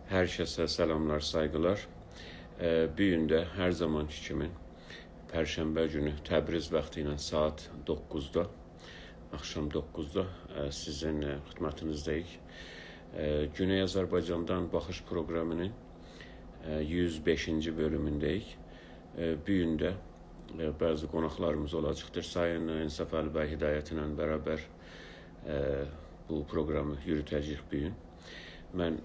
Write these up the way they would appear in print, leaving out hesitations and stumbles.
Herkese selamlar, saygılar. Bu gün də hər zamanki kimi Pərşənbə günü Təbriz vaxtı ilə saat 9-da, axşam 9-da sizin xidmətinizdəyik. Güney Azərbaycandan Baxış proqramının 105-ci bölümündəyik. Bu gün də bəzi qonaqlarımız olacaqdır. Sayın İnsaf Əli bəy Hidayət ilə bərabər bu proqramı yürütəcəyik bu gün. Mən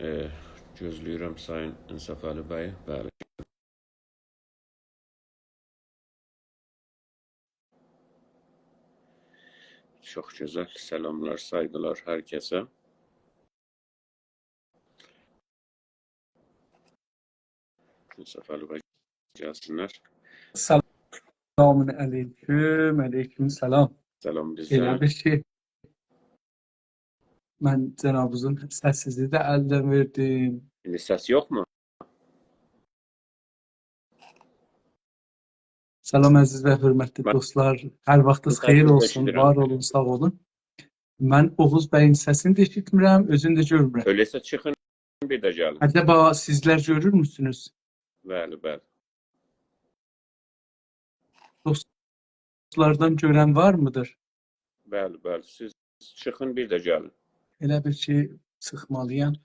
gözləyirəm Sayın İnsaf Əli bəy. Bəli. Çox gözəl. Selamlar, saygılar hər kəsə. İnsaf Əli bəy gəlsinlər. Selamun aleyküm, aleyküm selam. Salam bizə. Elə bir ki, mən cənabınızın səsini də əldən verdim. İndi səs yoxmu? Salam əziz və hörmətli dostlar. Hər vaxtınız xeyir olsun, var olun, sağ olun. Mən Oğuz bəyin səsini də eşitmirəm, özünü də görmürəm. Öyleysə çıxın bir də gəlin. Acaba sizlər görür müsünüz? Bəli, bəli. Dostlardan görən var mıdır? Bəli, bəli. Siz çıxın bir də gəlin. Elə bir ki, çıxmalıyam.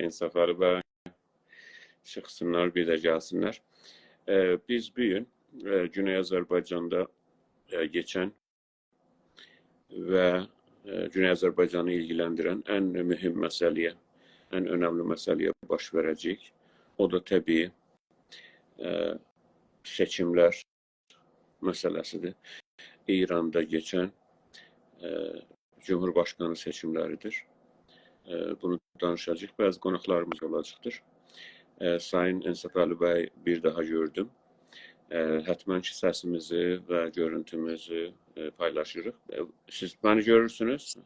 İnsaf Əli bəy çıxsınlar, bir də gəlsinlər. Biz bu gün Güney Azərbaycanda geçən və Güney Azərbaycanı ilgiləndirən ən mühüm məsələyə, ən önəmli məsələyə baş verəcəyik. O da təbii seçimlər məsələsidir. İranda geçən Cumhurbaşkanı seçimləridir. Bunu danışacağıq. Bəzi qonaqlarımız olacaqdır. Sayın İnsaf Əli bəy bir daha gördüm. Hətmən ki səsimizi və görüntümüzü paylaşırıq. Siz məni görürsünüz?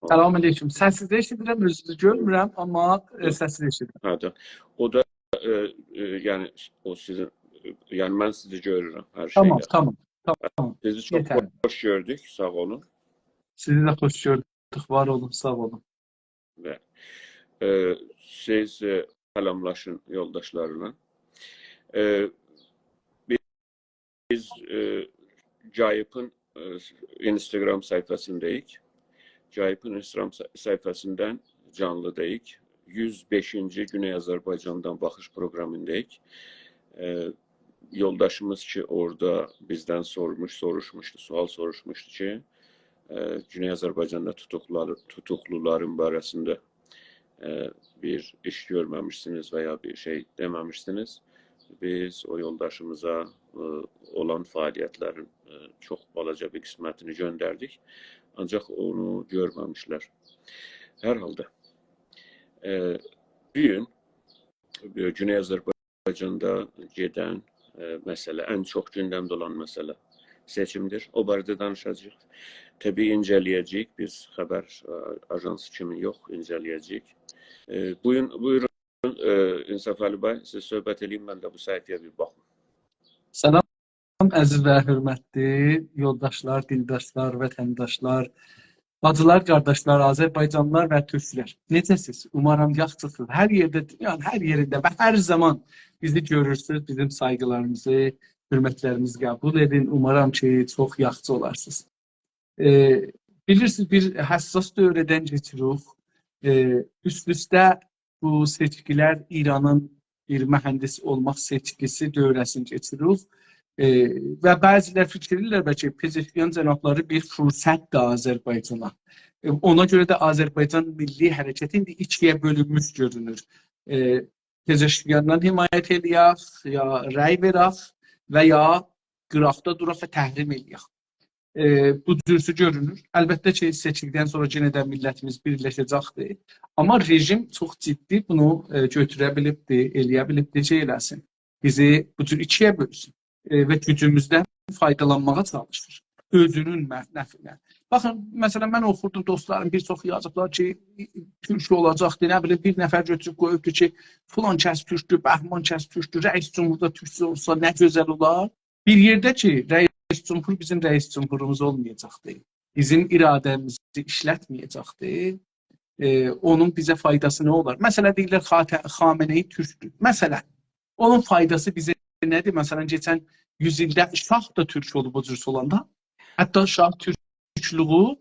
Salam aleyküm. Səsini də eşidirəm, özünüzü görmürəm, amma səsini eşidirəm. Hə, o da yəni o sizin, yəni mən sizi görürəm hər şeydə. Tamam. Sizi çox xoş gördük, sağ olun. Sizi də xoş gördük, var olun, sağ olun. Və siz salamlaşın yoldaşlarla. Biz Cayıp'ın Instagram sayfasındayıq. Cayıp'ın Instagram sayfasından canlıdayıq. 105-ci Güney Azərbaycandan Baxış proqramındayıq. Yoldaşımız ki orada bizdən sual soruşmuşdu ki, Güney Azərbaycanda tutukluların barəsində bir iş görməmişsiniz və ya bir şey deməmişsiniz. Biz o yoldaşımıza olan fəaliyyətlərin çox balaca bir qismətini göndərdik. Ancaq onu görməmişlər. Hər halda bir gün Güney Azərbaycanda gedən məsələ, ən çox gündəmdə olan məsələ seçimdir. O barədə danışacağıq. Təbii incələyəcəyik. Biz xəbər ajansı kimi yox, incələyəcəyik. Buyurun İnsaf Əli bəy, siz söhbət edin, mən də bu səhifəyə bir baxım. Salam əziz və hörmətli yoldaşlar, dildaşlar, vətəndaşlar, bacılar, qardaşlar, Azərbaycanlılar və türklər. Necəsiz? Umarım yaxşısınız. Hər yerdə, dünyanın hər yerində və hər zaman bizi görürsünüz, bizim sayğılarımızı, hörmətlərimizi qəbul edin. Umarım ki, çox yaxşı olarsınız. Bilirsiniz, bir həssas dövrədən keçirik. Üst-üstə bu seçkilər İranın bir mühəndis olmaq seçkisi dövrəsini keçirik. Və bəzilər fikir edirlər bəlkə Pezeşkiyan cənabları bir fürsətdir Azərbaycana. Ona görə də Azərbaycan milli hərəkəti indi ikiyə bölünmüş görünür. Pezeşkiyandan himayət edək, ya rəy verək və ya qıraqda duraq və təhrim edək. Bu cürsü görünür. Əlbəttə ki, seçkidən sonra yenə də millətimiz birləşəcəkdir. Amma rejim çox ciddi bunu götürə bilibdir, eləyə bilibdir, eləsin. Bizi bu cür ikiyə bölsün və gücümüzdən faydalanmağa çalışır. Özünün nəfinə. Baxın, məsələn, mən oxurdum, dostlarım bir çox yazıblar ki, türk olacaqdır, nə bilim, bir nəfər götürüb qoyubdur ki, filan kəs türkdür, Bəhman kəs türkdür, rəis cumhurda türkçü olsa nə gözəl olar. Bir yerdə ki, rəis cumhur bizim rəis cumhurumuz olmayacaqdır. Bizim iradəmizi işlətməyəcəkdir. onun bizə faydası nə olar? Məsələn, deyirlər Xameneyi türkdür. Məsələn, onun faydası bizə nədir? Məsələn, keçən 100 ildə Şah da türk olub o cür olanda. Hətta Şah türklüğü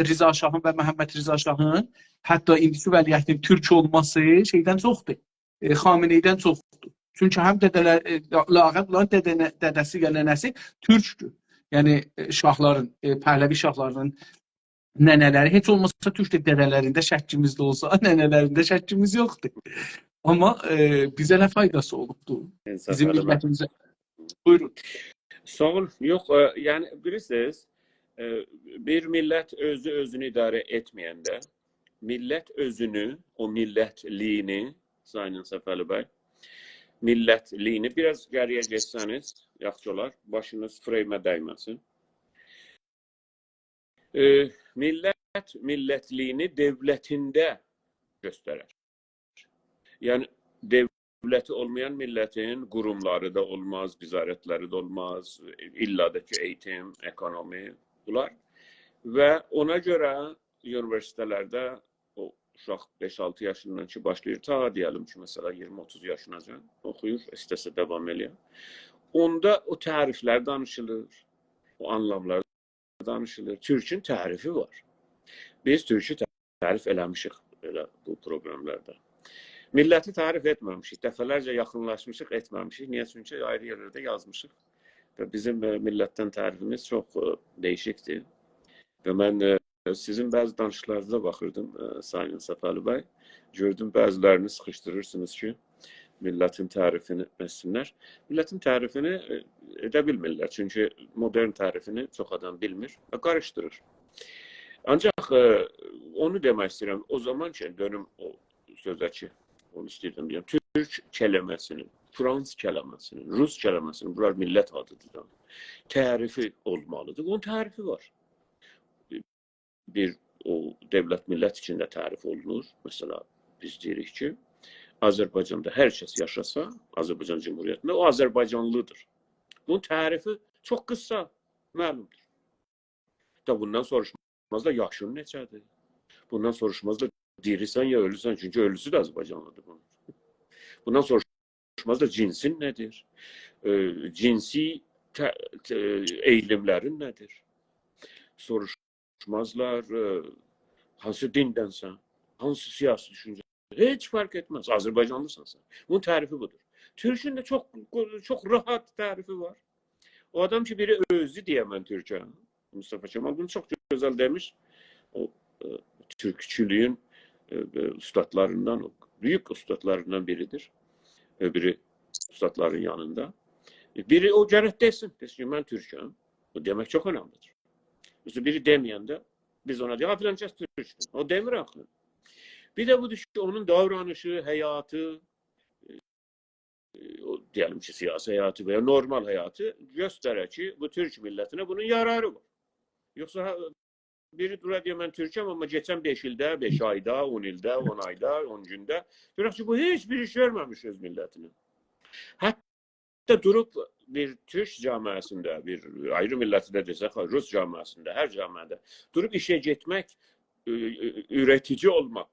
Rza Şahın və Məhəmməd Rza Şahın hətta indiki vəliəhtin türk olması şeydən çoxdur. Xameneydən çoxdur. Çünki həm dədələr, lağəblərin dədəsi və nənəsi türkdür. Yəni şahların, Pəhləvi şahlarının nənələri heç olmasa türkdür. Dədələrində şəkkimiz də olsa, nənələrində şəkkimiz yoxdur. Amma bizə nə faydası olubdu? Bizim millətimizə. Buyurun. Sağ ol. Yox, yəni bilirsiniz, bir millət özünü idarə etməyəndə, millət özünü, o millətliyini, Sayın Səfəli bəy, millətliyini biraz geriyə geçsəniz, yaxşı olar, başınız freymə dəyməsin. Millətliyini devlətində göstərər. Yəni, devləti olmayan millətin qurumları da olmaz, vizarətləri də olmaz, illadakı eğitim, ekonomi, bunlar. Və ona görə universitetlərdə o uşaq 5-6 yaşından ki başlayır, ta deyəlim ki, məsələ 20-30 yaşınacan oxuyur, istəsə davam edir. Onda o təriflər danışılır, o anlamlar danışılır. Türkün tərifi var. Biz Türkü tərif eləmişik elə bu proqramlarda. Milləti tərif etməmişik, dəfələrcə yaxınlaşmışıq, etməmişik. Niyə? Çünki ayrı yerlərdə yazmışıq. Və bizim millətdən tərifimiz çox dəyişikdir. Və mən sizin bəzi danışıqlarınıza baxırdım, Sayın Səfəli bəy. Gördüm, bəzilərini sıxışdırırsınız ki, millətin tərifini etsinlər. Millətin tərifini edə bilmirlər. Çünki modern tərifini çox adam bilmir və qarışdırır. Ancaq onu demək istəyirəm, o zaman ki, dönüm o sözdəki, onu istəyirdim deyəm, Türk kələməsinin, Frans kələməsinin, Rus kələməsinin, bunlar millət adıdır, tərifi olmalıdır. Onun tərifi var. Bir, o devlət millət içində tərif olunur. Məsələn, biz deyirik ki, Azərbaycanda hər kəs yaşasa, Azərbaycan Cumhuriyyətində, o Azərbaycanlıdır. Bunun tərifi çox qısa, məlumdur. Bundan soruşmaz da yaşın neçədir? Bundan soruşmaz da dirisən ya ölüsən, çünki ölüsü də Azərbaycanlıdır bunun. Bundan soruşmaz da cinsin nədir? Cinsi eğilimlərin nədir? Soruşmazlar hansı dindənsən, hansı siyasi düşüncə. Heç fark etmez. Azərbaycanlısan sən. Bunun tərifi budur. Türkün də çox rahat tərifi var. O adam ki biri özü deyə mən Türkəm. Mustafa Kemal bunu çox gözəl demiş. O türkçülüyün ustadlarından, o büyük ustadlarından biridir. Öbürü ustadların yanında. Biri o gərək desin. Desin ki, mən Türkəm. Bu demək çox önemlidir. Mesela biri deməyəndə biz ona deyək, filan kəs Türkdür. O demir axı. Bir de budur ki, onun davranışı, hayatı, diyelim ki siyasi hayatı veya normal hayatı gösterir ki bu Türk milletine bunun yararı var. Yoksa biri dura diyor ben Türk'üm ama geçen 5 ildə, 5 ayda, 10 ildə, 10 ayda, 10 gündə. Görək ki bu hiçbir iş görmemiş öz milletine. Hatta durup bir Türk camiasında, bir ayrı milletinde desek, Rus camiasında, her camiada durup işe gitmek, üretici olmak.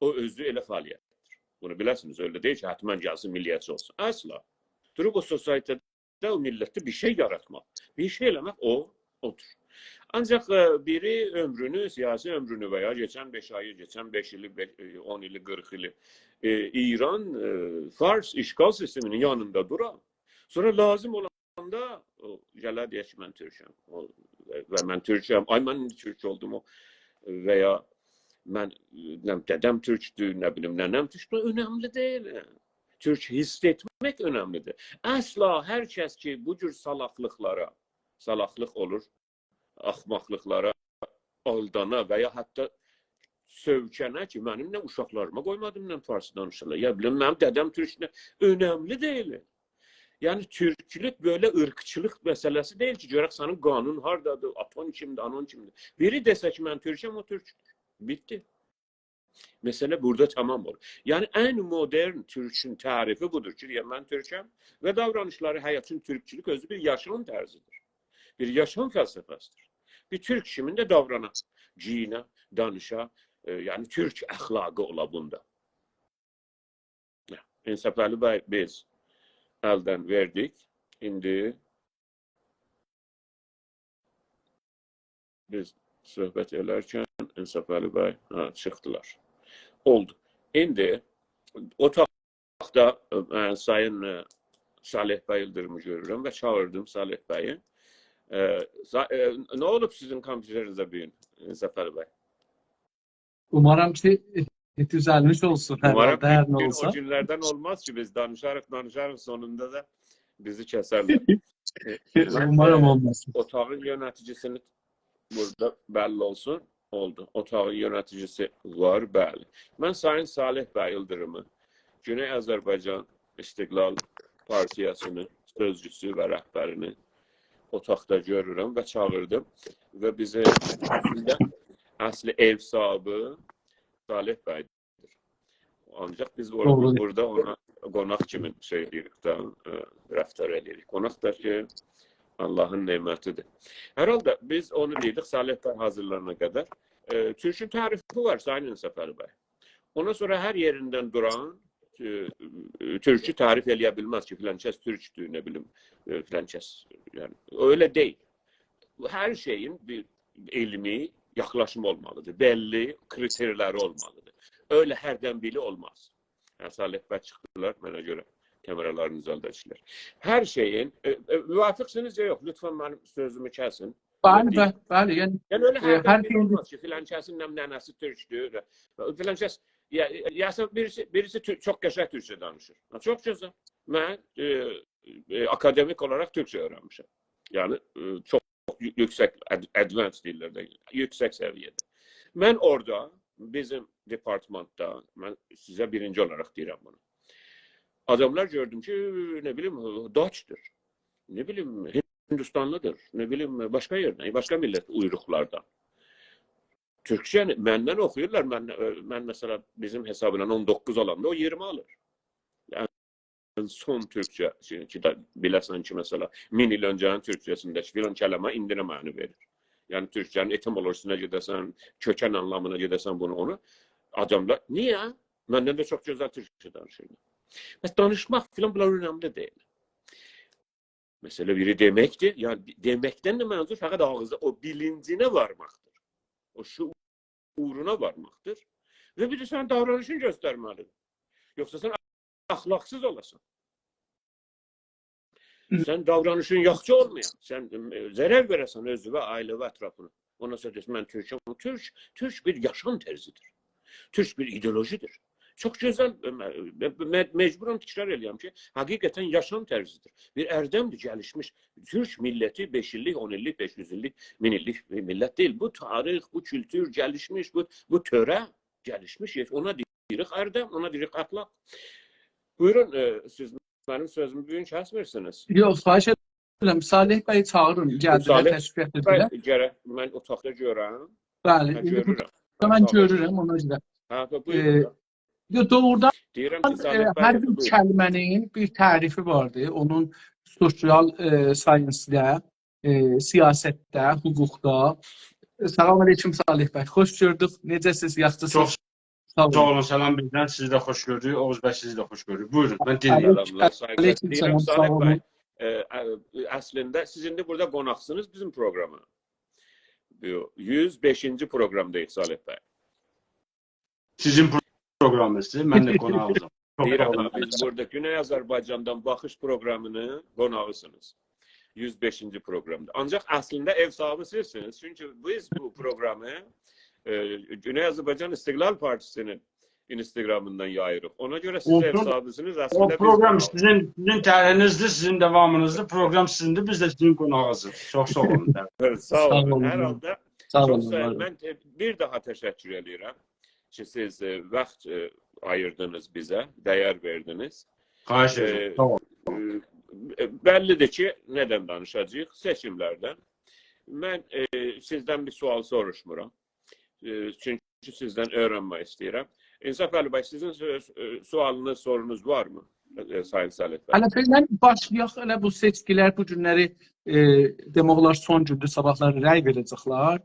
O özü elə fəaliyyətdir. Bunu biləsiniz, öyle deyil ki, hətmən gəlsin milliyyətçi olsun. Əsla. Durub o sosialitədə o millətdə bir şey yaratmaq, bir şey eləmək odur. Ancaq biri ömrünü, siyasi ömrünü veya geçen 5 ayı, geçen 5 ili, 10 ili, 40 ili İran, Fars işgal sisteminin yanında durar. Sonra lazım olanda gələ deyək ki, mən Türkəm. Və mən Türkəm, ay mən Türk oldum o veya mən dedəm Türkdür, nə bilim, nənəm Türkdür, önemli deyil. Türk hiss etmək önemlidir. Əsla hər kəs ki, bu cür salaqlıq olur, axmaqlıqlara aldana və ya hətta sövkənə ki, mənim nə uşaqlarıma qoymadım, nə farsı danışırlar. Ya bilin, mənim dədəm Türkdür, önemli deyil. Yəni, Türklük böyle ırkçılıq məsələsi deyil ki, görək sənin qanun hardadır, aton kimdir, anon kimdir. Biri desə ki, mən Türkəm, o Türkdür. Bitti. Mesele burada tamam olur. Yani en modern Türk'ün tarifi budur ki, ben Türk'üm ve davranışları hayatın Türkçülük özü bir yaşam terzidir. Bir yaşam felsefesidir. Bir Türk şiminde davrana, giyine, danışa, Yəni türk əxlaqı ola bunda. İnsafəli bəy biz əldən verdik. İndi biz söhbət edərkən İnsafəli bəy çıxdılar. Oldu. İndi otaqda Sayın Salih bəy Yıldırımı görürəm və çağırdım Salih bəyi. Nə olub sizin kompüterinizə bu gün İnsafəli bəy? Umarım ki düzəlmiş olsun. Umarım Hər nə bir olsa. o günlərdən olmaz ki biz danışarıq sonunda da bizi kəsərlər. Umarım olmasın. Otağın yöneticisini burada belli olsun. Oldu. Otağın yöneticisi var, bəli. Mən Sayın Salih bəy Yıldırımı Güney Azərbaycan İstiqlal Partiyasının sözcüsü və rəhbərini otaqda görürəm və çağırdım. Və bizi əsli ev sahibi Salih bəydir. Ancaq biz burada ona qonaq kimi şey edirik də, rəftar edirik. Qonaq da ki, Allahın nemətidir. Hər halda biz onu dedik Salih bəy hazırlarına qədər. Türkün tarifi var Sayın İnsafəli bəy. Ondan sonra hər yerindən duran Türkü tarif eləyə bilməz ki, filan kəs türkdür, nə bilim, filan kəs. Yəni, öyle deyil. Hər şeyin bir elmi yaklaşım olmalıdır. Belli kriterləri olmalıdır. Öyle hərdən biri olmaz. Yəni, Salih bəy çıxdılar, mənə görə kameralarını düzəldəcəklər. Hər şeyin, müvafiqsiniz ya yox, lütfen mənim sözümü kəsin. Bəli. Yəni, öyle hərdən biri olmaz ki, filan kəsin nənəsi türkdür. Filan kəs, birisi çok qəşəng Türkçe danışır. Çok güzel. Ben akademik olarak Türkçe öğrenmişim. Yani çok yüksek, advanced dillerde, yüksek seviyede. Ben orada, bizim departmantta, ben size birinci olarak deyirəm bunu. Adamlar gördüm ki, ne bileyim, Dutch'tır. Ne bileyim, Hindistanlıdır. Ne bileyim, başka yerden, başka millet uyruqlardan. Türkçe məndən oxuyurlar. Mən mesela bizim hesabla 19 olanda o 20 alır. Yani son Türkçe ki biləsən ki mesela 1000 il öncənin Türkçəsindəki filan kəlmə indinə məni verir. Yani Türkçənin etimolojisine gedəsən, kökən anlamına gedəsən bunu onu. Adamlar, niye? Məndən də çok güzel Türkçe danışırlar. Bəs danışmaq filan bunlar önemli değil. Mesela biri deməkdir. Yani deməkdən də mənzur fəqət ağızda o bilincinə varmaqdır. O şuuruna varmaqdır. Və bir də sən davranışını göstərməlidir. Yoxsa sən əxlaqsız olasan. Sən davranışın yaxşı olmayan, sən zərər verəsən özü və ailə və ətrafına. Ona söyləyirsən, mən Türk'üm. Türk bir yaşam tərzidir. Türk bir ideolojidir. Çok güzel, mecburen tekrar edeyim ki, hakikaten yaşam tərzidir. Bir erdemdir, gelişmiş. Türk milleti 5 illik, 10 illik, 500 illik, 1000 illik millet değil. Bu tarih, bu kültür gelişmiş, bu töre gelişmiş. Ona deyirik erdem, ona deyirik ahlak. Buyurun, siz benim sözümü bugün kəsmirsiniz. Yox, xahiş edirəm. Salih bəy çağırın, gəldilər, təşrif etdilər. Mən otaqda görürəm. Bəli, mən görürəm ona görə. Buyurun. Doğrudan ki, hər bir kəlmənin bir tərifi vardır. Onun sosial sayensdə, siyasətdə, hüquqda. Salam aleyküm Salih bəy. Xoş gördük. Necəsiz? Yaxşısınız? Sağ olun, salam bizdən. Sizi də xoş gördük. Oğuz bəy sizi də xoş gördük. Buyurun, mən dinləyirəm. Deyirəm, Salih bəy, əslində siz indi burada qonaqsınız bizim programa. 105-ci proqramdayıq Salih bəy. Sizin proqramınızdır, mən də qonağınızam. Deyirəm, biz burada Güney Azərbaycandan baxış proqramını qonağısınız. 105-ci proqramda. Ancaq əslində ev sahibi sizsiniz. Çünki biz bu proqramı Güney Azərbaycan İstiqlal Partisinin Instagramından yayırıq. Ona görə siz ev sahibisiniz. O proqram sizin tərinizdir, sizin davamınızdır. Proqram sizindir, biz də sizin qonağısınız. Çox sağ olun. Sağ olun. Hər halda mən bir daha təşəkkür edirəm ki, siz vaxt ayırdınız bizə, dəyər verdiniz. Xahiş edirəm. Sağ olun. Bəllidir ki, nədən danışacağıq? Seçimlərdən. Mən sizdən bir sual soruşmuram. Çünki sizdən öyrənmək istəyirəm. İnsafəli bəy, sizin sualınız, sorunuz var mı? Sayın Salih bəy. Hələ başlayaq, elə bu seçkilər bu günləri demək olar son gündür, sabahları rəy verəcəklər.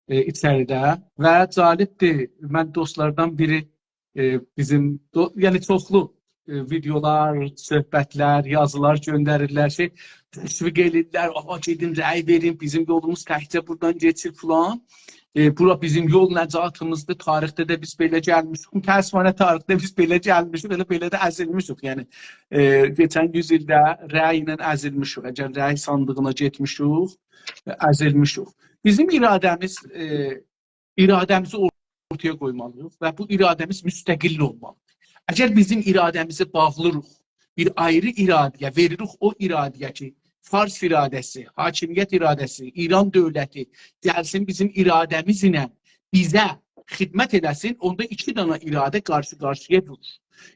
içəridə və cəlibdir. Mən dostlardan biri yəni çoxlu videolar, söhbətlər, yazılar göndərirlər ki, təşviq edirlər, "Aha gedin, rəy verin, bizim yolumuz təkcə buradan keçir" falan. Bura bizim yol nəcatımızdır. Tarixdə də biz belə gəlmişik. Təəssüfənə tarixdə biz belə gəlmişik, belə də əzilmişik. Yəni keçən 100 ildə rəy ilə əzilmişik. Əgər rəy sandığına getmişik, əzilmişik. Bizim iradəmizi ortaya qoymalıyıq və bu iradəmiz müstəqil olmalıdır. Əgər bizim iradəmizi bağlırıq, bir ayrı iradəyə veririk, o iradəyə ki, Fars iradəsi, hakimiyyət iradəsi, İran dövləti gəlsin bizim iradəmiz ilə bizə xidmət edəsin, onda iki dana iradə qarşı-qarşıya durur.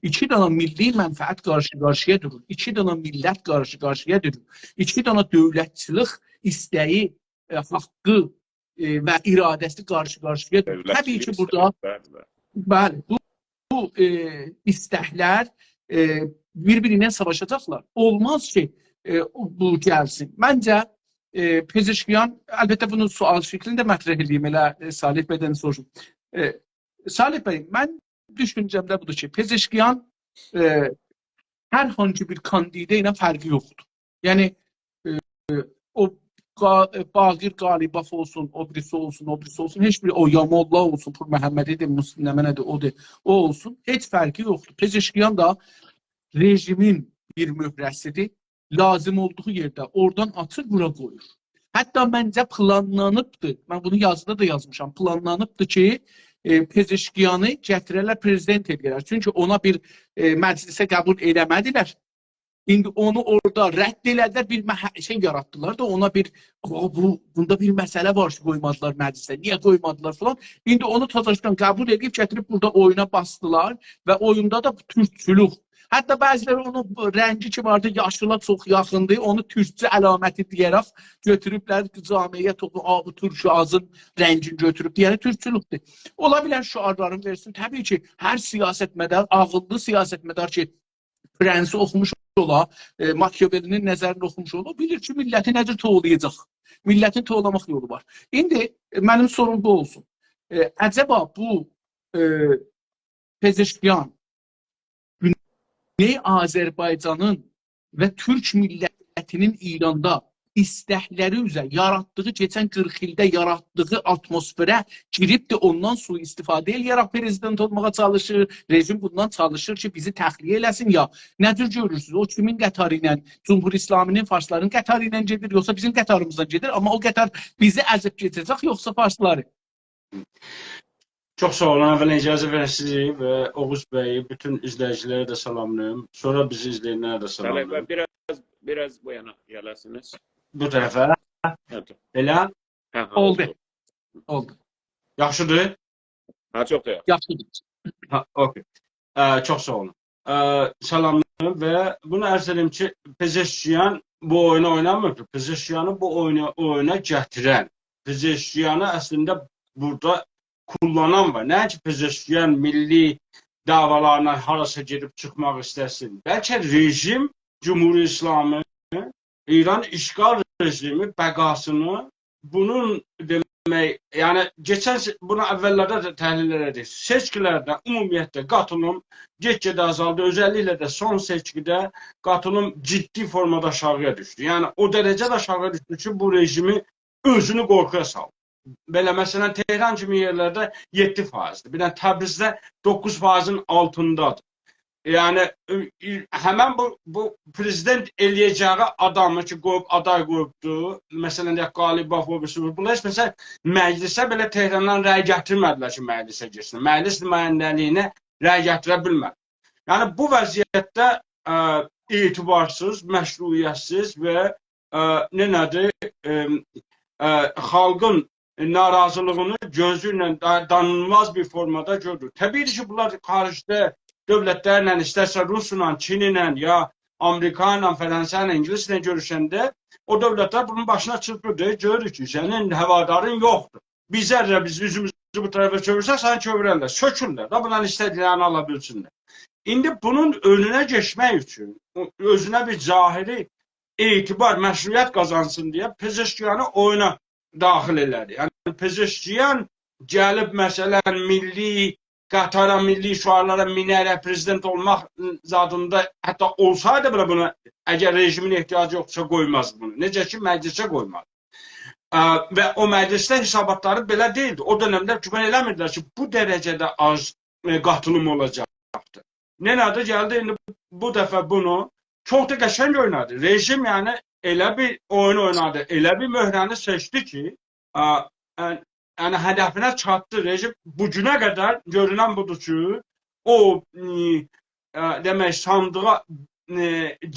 İki dana milli mənfəət qarşı-qarşıya durur. İki dana millət qarşı-qarşıya durur. İki dana dövlətçilik istəyi, haqqı və iradəsi qarşı-qarşıya durur. Təbii ki, burada bəli, bu istəklər bir-birinə savaşacaqlar. Olmaz ki, bu gəlsin. Məncə, Pezeşkiyan, əlbəttə bunu sual şəklində mətrəh edeyim, elə Salih bəydən soruşum. Salih bəy, mən düşüncəmdə budur ki, Pezeşkiyan hər hangi bir kandidə ilə fərqi yoxdur. Yəni, o Bağir Qalibaf olsun, o birisi olsun, heç biri o Yamolla olsun, Pur Məhəmmədidir, Müslim Nəmənədir, o olsun, heç fərqi yoxdur. Pezeşkiyan da rejimin bir mührəsidir. Lazım olduğu yerdə oradan açır, bura qoyur. Hətta məncə planlanıbdır, mən bunu yazıda da yazmışam, planlanıbdır ki, Pezeşkiyanı gətirərlər, prezident edirlər. Çünki ona bir məclisə qəbul eləmədilər. İndi onu orada rədd elədilər, bir şey yaratdılar da ona bunda bir məsələ var ki, qoymadılar məclisə. Niyə qoymadılar falan. İndi onu tazaşdan qəbul edib, gətirib burada oyuna basdılar və oyunda da türkçülük. Hətta bəziləri onun rəngi ki vardı, yaşlıla çox yaxındır, onu türkçü əlaməti deyərək götürüblər, camiyə toxun, bu türkçü azın rəngini götürüb, deyəni türkçülükdür. Ola bilən şüarlarını versin. Təbii ki, hər siyasətmədar, ağıllı siyasətmədar ki, Prensi oxumuş ola, Machiavelli'nin nəzərini oxumuş ola, bilir ki, milləti necə toğlayacaq. Millətin toğlamaq yolu var. İndi mənim sorum bu olsun. Əcəba bu Pezeşkiyan Güney Azərbaycanın və Türk millətinin İranda istəkləri üzrə yaratdığı, keçən 40 ildə yaratdığı atmosferə girib də ondan sui-istifadə eləyərək prezident olmağa çalışır. Rejim bundan çalışır ki, bizi təxliyə eləsin ya. Nə cür görürsünüz? O kimin qətarı ilə, Cumhur İslaminin, Farsların qətarı ilə gedir, yoxsa bizim qətarımızdan gedir. Amma o qətar bizi əzib geçəcək, yoxsa Farsları? Çox sağ olun. Əvvələn icazə verin sizi və Oğuz bəyi, bütün izləyiciləri də salamlayım. Sonra bizi izləyənləri də salamlayım. Biraz bu yana gələsiniz. Bu tərəfə. Elə? Oldu. Yaxşıdır? Çox da yaxşıdır. Okey. Çox sağ olun. Salamlayım və bunu ərz edim ki, Pezeşkiyan bu oyunu oynamır ki, Pezeşkiyanı bu oyuna gətirən, Pezeşkiyanı əslində burada kullanan var. Nəinki Pezeşkiyan milli davalarına harasa gedib çıxmaq istəsin. Bəlkə rejim, Cumhur İslamı, İran işgal rejimi bəqasını bunun demək, yəni geçən buna əvvəllərdə də təhlil elədik. Seçkilərdə ümumiyyətlə qatılım get-gedə azaldı. Özəlliklə də son seçkidə qatılım ciddi formada aşağıya düşdü. Yəni o dərəcədə aşağıya düşdü ki, bu rejimi özünü qorxuya saldı. Belə məsələn Tehran kimi yerlərdə 7%'dir. Bir də Təbrizdə 9%'in altındadır. Yəni həmən bu prezident eləyəcəyi adamı ki, aday qoyubdu, məsələn deyək Qalibaf olmuşdur. Bunlar heç məsələn məclisə belə Tehrandan rəy gətirmədilər ki, məclisə girsin. Məclis nümayəndəliyinə rəy gətirə bilmədi. Yəni bu vəziyyətdə etibarsız, məşruiyyətsiz və nədir, xalqın narazılığını gözü ilə danılmaz bir formada görür. Təbii ki, bunlar xaricdə dövlətlərlə, istərsə Rusla, Çinlə, ya Amerika ilə, Fransa ilə, İngilis ilə görüşəndə o dövlətlər bunun başına çırpırdı. Görür ki, sənin həvadarın yoxdur. Bizlərlə biz üzümüzü bu tərəfə çevirsə, səni çevirərlər, sökürlər. Da bundan istədiklərini ala bilsinlər. İndi bunun önünə geçmək üçün, özünə bir zahiri etibar, məşruiyyət qazansın deyə Pezeşkiyanı oyuna daxil elədi. Yəni Pezeşkiyan gəlib məsələn milli qatara, milli şüarlara minərək prezident olmaq zadında hətta olsaydı belə bunu, əgər rejimin ehtiyacı yoxsa qoymaz bunu. Necə ki məclisə qoymaz. Və o məclisdə hesabatları belə deyildi. O dövrdə güman eləmirdilər ki, bu dərəcədə az qatılım olacaqdır. Nədir? Gəldi indi bu dəfə bunu çox da qəşəng oynadı. Rejim yəni elə bir oyun oynadı, elə bir möhrəni seçdi ki, yəni hədəfinə çatdı. Rejim bu günə qədər görünən budur ki, o demək sandığa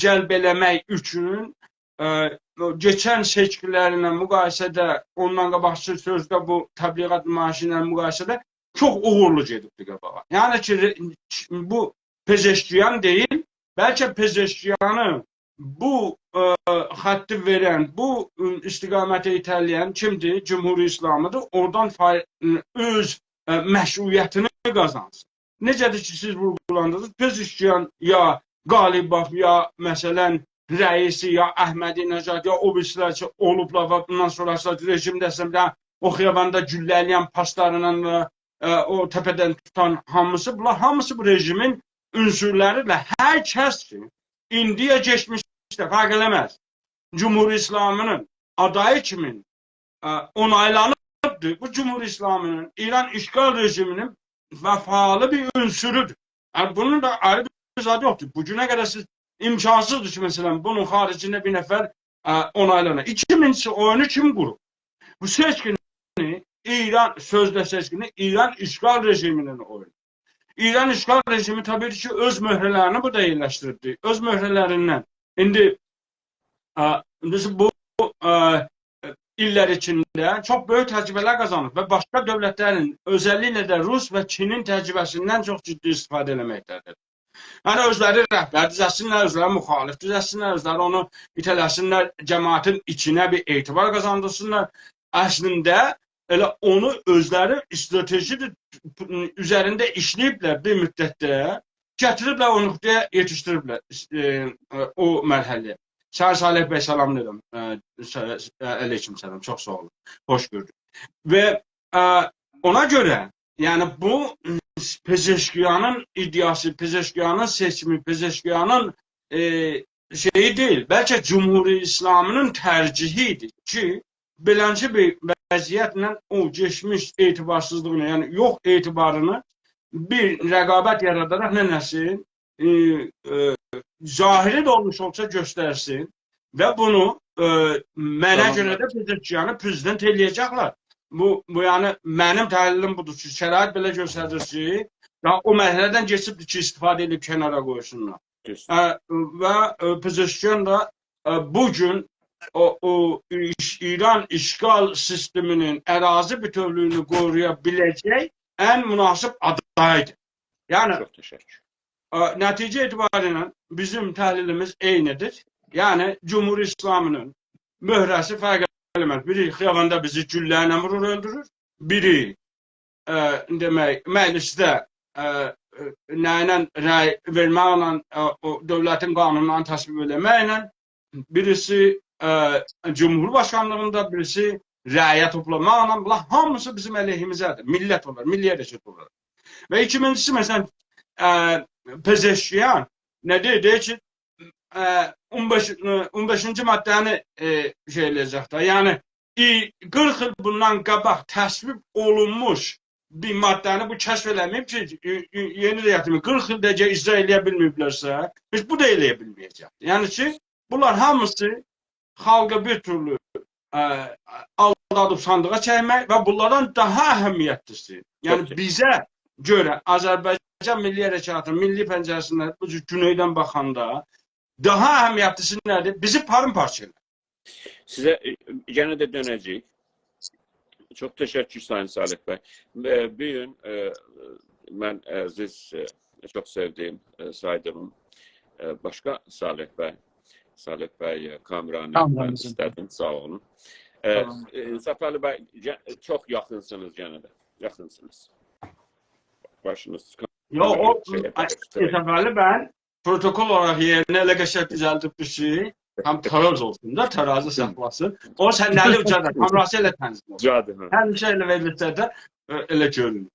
cəlb eləmək üçün geçən seçkilərlə müqayisədə, ondan qabaqçı sözdə bu təbliğat nümayişi ilə müqayisədə çox uğurlu gedibdi qabağa. Yəni ki, bu Pezeşkiyan deyil, bəlkə Pezeşkiyanı bu xətti verən, bu istiqamətə itələyən kimdir? Cumhuri İslamıdır. Oradan öz məşruiyyətini qazansın. Necədir ki, siz vurgulandınız? Pezeşkiyan ya Qalibov, ya məsələn rəisi, ya Əhmədi Nəcad, ya o birisilər ki, olublar və bundan sonrası rejim dəstəmdə o xiyabanda güllələyən paslarla o təpədən tutan hamısı, bunlar hamısı bu rejimin ünsürlərilə hər kəs ki, indiyə geçmişdə fərq eləməz. Cumhuri İslamının adayı kimin onaylanıbdır. Bu Cumhuri İslamının İran işgal rejiminin vəfalı bir ünsürüdür. Yəni, bunun da ayrı bir zadı yoxdur. Bu günə qədər siz imkansızdır ki, məsələn, bunun xaricində bir nəfər onaylanır. 2000-ci oyunu kim qurub? Bu seçkini İran, sözdə seçkini İran işgal rejiminin oyunu. İran işgal rejimi tabii ki öz möhrələrini burada yerləşdirdi. Öz möhrələrindən. İndi bu illər içində çox böyük təcrübələr qazanıb və başqa dövlətlərin, özəlliklə də Rus və Çinin təcrübəsindən çox ciddi istifadə eləməkdədir. Yəni özləri rəhbər düzəlsinlər, özləri müxalif düzəlsinlər, özləri onu itələsinlər, cəmaətin içinə bir etibar qazandırsınlar. Əslində elə onu özləri strateji üzərində işləyiblər bir müddətdə, gətiriblər o nöqtəyə yetişdiriblər o mərhələyə. Salih bəy, salamlayıram. Aleyküm salam, çox sağ olun. Xoş gördük. Və ona görə, yəni bu Pezeşkiyanın iddiası, Pezeşkiyanın seçimi, Pezeşkiyanın şeyi deyil. Bəlkə Cumhuri İslamının tərcihiydi ki, beləncə bir vəziyyətlə o geçmiş etibarsızlığını, yəni yox etibarını bir rəqabət yaradaraq nənəsi zahiri də olmuş olsa göstərsin və bunu mənə görə də Pezeşkiyanı prezident eləyəcəklər. Bu yəni mənim təhlilim budur ki, şərait belə göstərir ki, o mərhələdən geçibdir ki, istifadə edib kənara qoysunlar. Və Pezeşkiyan da bugün o İran işgal sisteminin ərazi bütövlüyünü qoruya biləcək ən münasib adaydır. Yəni, nəticə etibarıyla bizim təhlilimiz eynidir. Yəni, Cumhur İslamının möhrəsi fərq eləməz. Biri xiyabanda bizi güllərlə vurur, öldürür. Biri demək, məclisdə nəylə rəy verməklə, dövlətin qanunlarını təsvib eləməklə, birisi Cumhurbaşkanlığında, birisi rəyə toplamaqla, bunlar hamısı bizim əleyhimizədir. Millət olar, milli hərəkət olar. Və ikincisi, məsələn, Pezeşkiyan nə deyir ki, 15-ci maddəni şey eləyəcək də, yəni 40 il bundan qabaq təsvib olunmuş bir maddəni bu kəşf eləməyib ki, yeni rəyətimi 40 ildəcə icra eləyə bilməyiblərsə, biz bu da eləyə bilməyəcəkdir. Yəni ki, bunlar hamısı xalqa bir türlü aldadıb sandığa çəkmək və bunlardan daha əhəmiyyətlisi, yəni bizə görə Azərbaycan Milli Hərəkatının milli pəncərəsindən bu cür güneydən baxanda daha əhəmiyyətlisi nədir? Bizi parın-parça edir. Sizə yenə də dönəcəyik. Çox təşəkkür Sayın Salih bəy. Bir gün mən əziz, çox sevdiyim, saydığım başqa Salih bəy Kamranı istədim, sağ olun. Səfəli bəy, çox yaxınsınız yenə də, yaxınsınız. Başınız. Yox, o Səfəli bəy protokol olaraq yerinə elə qəşəng düzəldibdir ki, Tam taroz olsun da tarazı saxlasın. O səndəli ucadır, kamerası elə tənzim olsun. Ucadır. Ha. Hər şey elə verilirsə də elə görünür.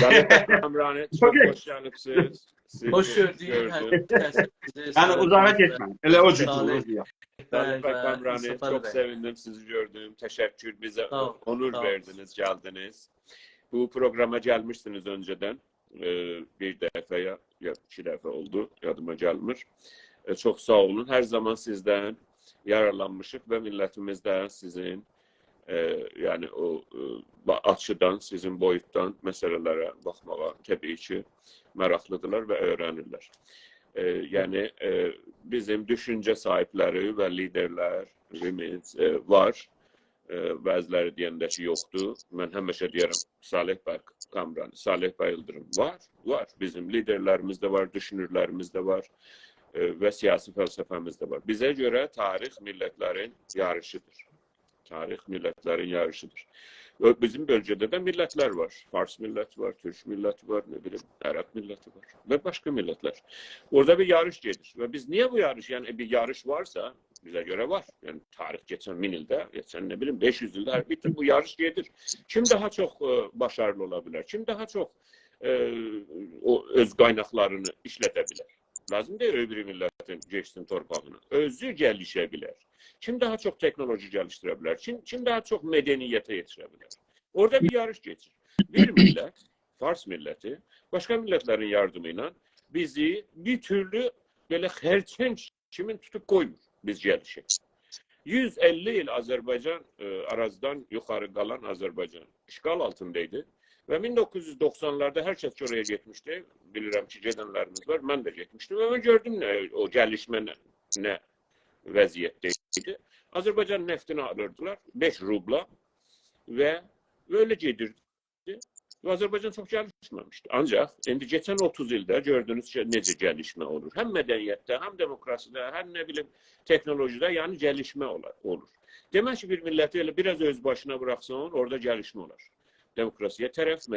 Salih Bey Kamranı çok Okey. hoş gelipsiz. Sizi Hoş gördük. gördüm. Yəni uzağa getməm. Elə o cür Salih. olur. Salih Bey Ve Kamranı Mustafa çok Bey. sevindim sizi gördüm. Teşekkür. Bize Sağ ol, onur sağ ol. verdiniz, geldiniz. Bu programa gelmiştiniz önceden. Bir defa ya iki defa oldu. Yadıma gelmiş. Çok sağ olun. Her zaman sizden yararlanmışık ve milletimizden sizin yani o açıdan, sizin boyuttan meselelere bakmağa tabii ki meraklıdırlar ve öğrenirler. Yani bizim düşünce sahipleri ve liderlerimiz var. Bəziləri deyəndə ki, yoxdur. Mən həmişə deyərəm, Salih Bəy Kamran, Salih Bəy Yıldırım var. Bizim liderlərimiz də var, düşünürlərimiz də var və siyasi fəlsəfəmiz də var. Bizə görə tarix millətlərin yarışıdır. Tarix millətlərin yarışıdır. Bizim bölgədə də millətlər var. Fars milləti var, Türk milləti var, ne bileyim, Ərəb milləti var və başqa millətlər. Orada bir yarış gedir. Və biz niyə bu yarış, yəni bir yarış varsa, bize göre var. Yani tarih geçen 1000 yılda, geçen ne bileyim 500 yılda her bütün bu yarış gelir. Kim daha çok başarılı olabilir? Kim daha çok o öz kaynaklarını işletebilir? Lazım değil öbür milletin geçsin torpağını. Özü gelişebilir. Kim daha çok teknoloji geliştirebilir? Kim daha çok medeniyete yetişebilir? Orada bir yarış geçir. Bir millet, Fars milleti, başka milletlerin yardımıyla bizi bir türlü böyle herçenç kimin tutup koymuş. Biz gelişik. 150 yıl Azerbaycan arazdan yukarı kalan Azerbaycan işgal altındaydı. Ve 1990'larda herkes oraya gitmişti. Bilirim ki gedenlerimiz var. Ben de gitmiştim. Ve ben gördüm o gelişme ne vaziyetteydi. Azerbaycan neftini alırdılar. 5 rubla. Ve öyle gedirdi. Ve Azerbaycan çok gelişmemişti. Ancak şimdi geçen 30 yılda gördüğünüz şey nece gelişme olur. Hem medeniyette, hem demokraside, hem ne bileyim teknolojide yani gelişme olur. Demek ki bir milleti öyle biraz öz başına bıraksan orada gelişme olur. Demokrasiye taraf,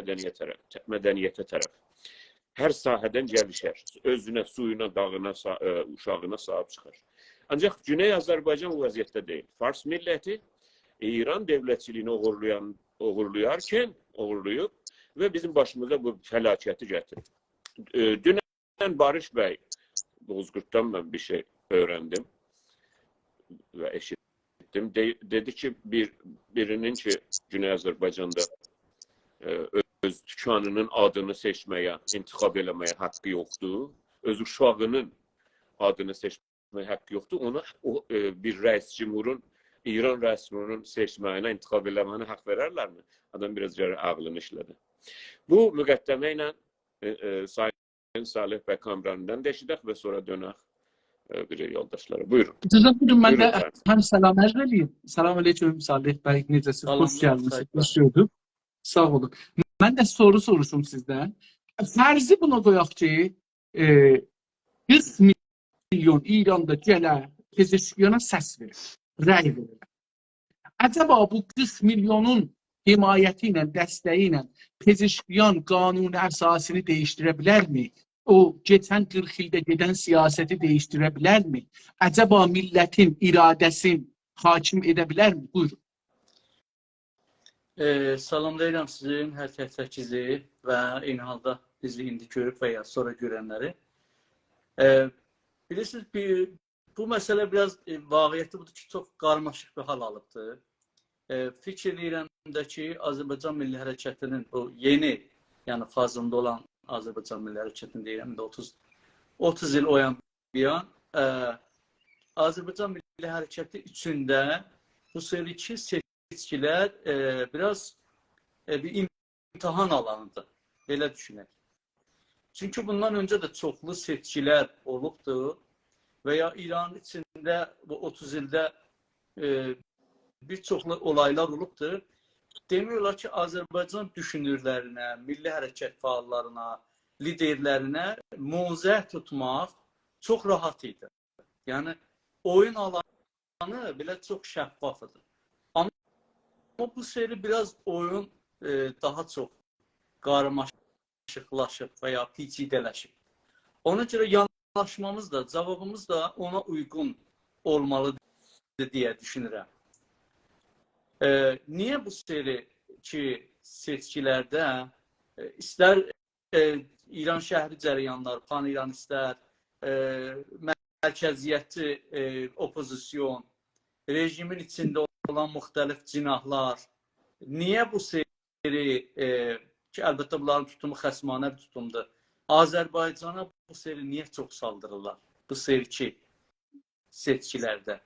medeniyete taraf. Her saheden gelişer. Özüne, suyuna, dağına, uşağına sahip çıkar. Ancak Güney Azerbaycan bu vaziyette değil. Fars milleti İran devletçiliğini uğurluyup ve bizim başımıza bu felaketi getirdi. Dünen Barış Bey, Bozkurt'tan ben bir şey öğrendim ve eşittim. Dedi ki birinin ki Güney Azerbaycan'da öz tükanının adını seçmeye, intikab eləməyə hakkı yoktu. Öz uşağının adını seçmeye hakkı yoktu. Ona bir reis cumhurun, İran reis cumhurunun seçməyinə, intikab eləməyinə hak verərlər mi? Adam biraz ağlını işlədi. Bu müqəddəmə ilə Sayın Salih Bəy Kamran'dan deşidək və sonra dönək bir yoldaşlara. Buyurun. Buyurun, ben de Buyurun. hem selam edeyim. Selam aleyküm Salih Bey, necəsiz? Salam, Hoş geldiniz. Salih Hoş gördük. Sağ olun. Ben de soru soruşum sizden. Fərzi buna qoyaq ki, 40 milyon İranda gələ Pezeşkiyana səs verir, rəy verir. Acaba bu 40 milyonun himayəti ilə, dəstəyi ilə Pezeşkiyan qanuni əsasını değiştirə bilər mi? O geçen 40 ildə gedən siyaseti değiştirə bilər mi? Acaba milletin iradəsini hakim edə bilər mi? Buyurun. Salamlayıram sizin hər tək-təkizi və eyni halda bizi indi görüb və ya sonra görənləri. Bilirsiniz, bu məsələ biraz vaqiyyətdə budur ki, çox qarmaşıq bir hal alıbdır. Fikir edirəm də ki, Azərbaycan Milli Hərəkətinin o yeni, yəni fazında olan Azərbaycan Milli Hərəkətini deyirəm, 30 il oyan bir an, Azərbaycan Milli Hərəkəti içində bu seriki seçkilər biraz bir imtahan alanıdır, belə düşünək. Çünki bundan öncə də çoxlu seçkilər olubdur və ya İranın içində bu 30 ildə bir çoxlu olaylar olubdur. Demiyorlar ki, Azərbaycan düşünürlərinə, milli hərəkət fəallarına, liderlərinə muzə tutmaq çox rahat idi. Yəni, oyun alanı belə çox şəffafıdır. Amma bu seri biraz oyun daha çox qarmaşıqlaşıb və ya peçidələşib. Ona görə yanaşmamız da, cavabımız da ona uyğun olmalıdır deyə düşünürəm. Niyə bu ki seçkilərdə istər İran şəhri cərəyanlar, pan-İranistlər, mərkəziyyətçi opozisyon, rejimin içində olan müxtəlif cinahlar, niyə bu ki, əlbəttə bunların tutumu xəsmanə bir tutumdur. Azərbaycana bu niyə çox saldırırlar? Bu seçkilərdə.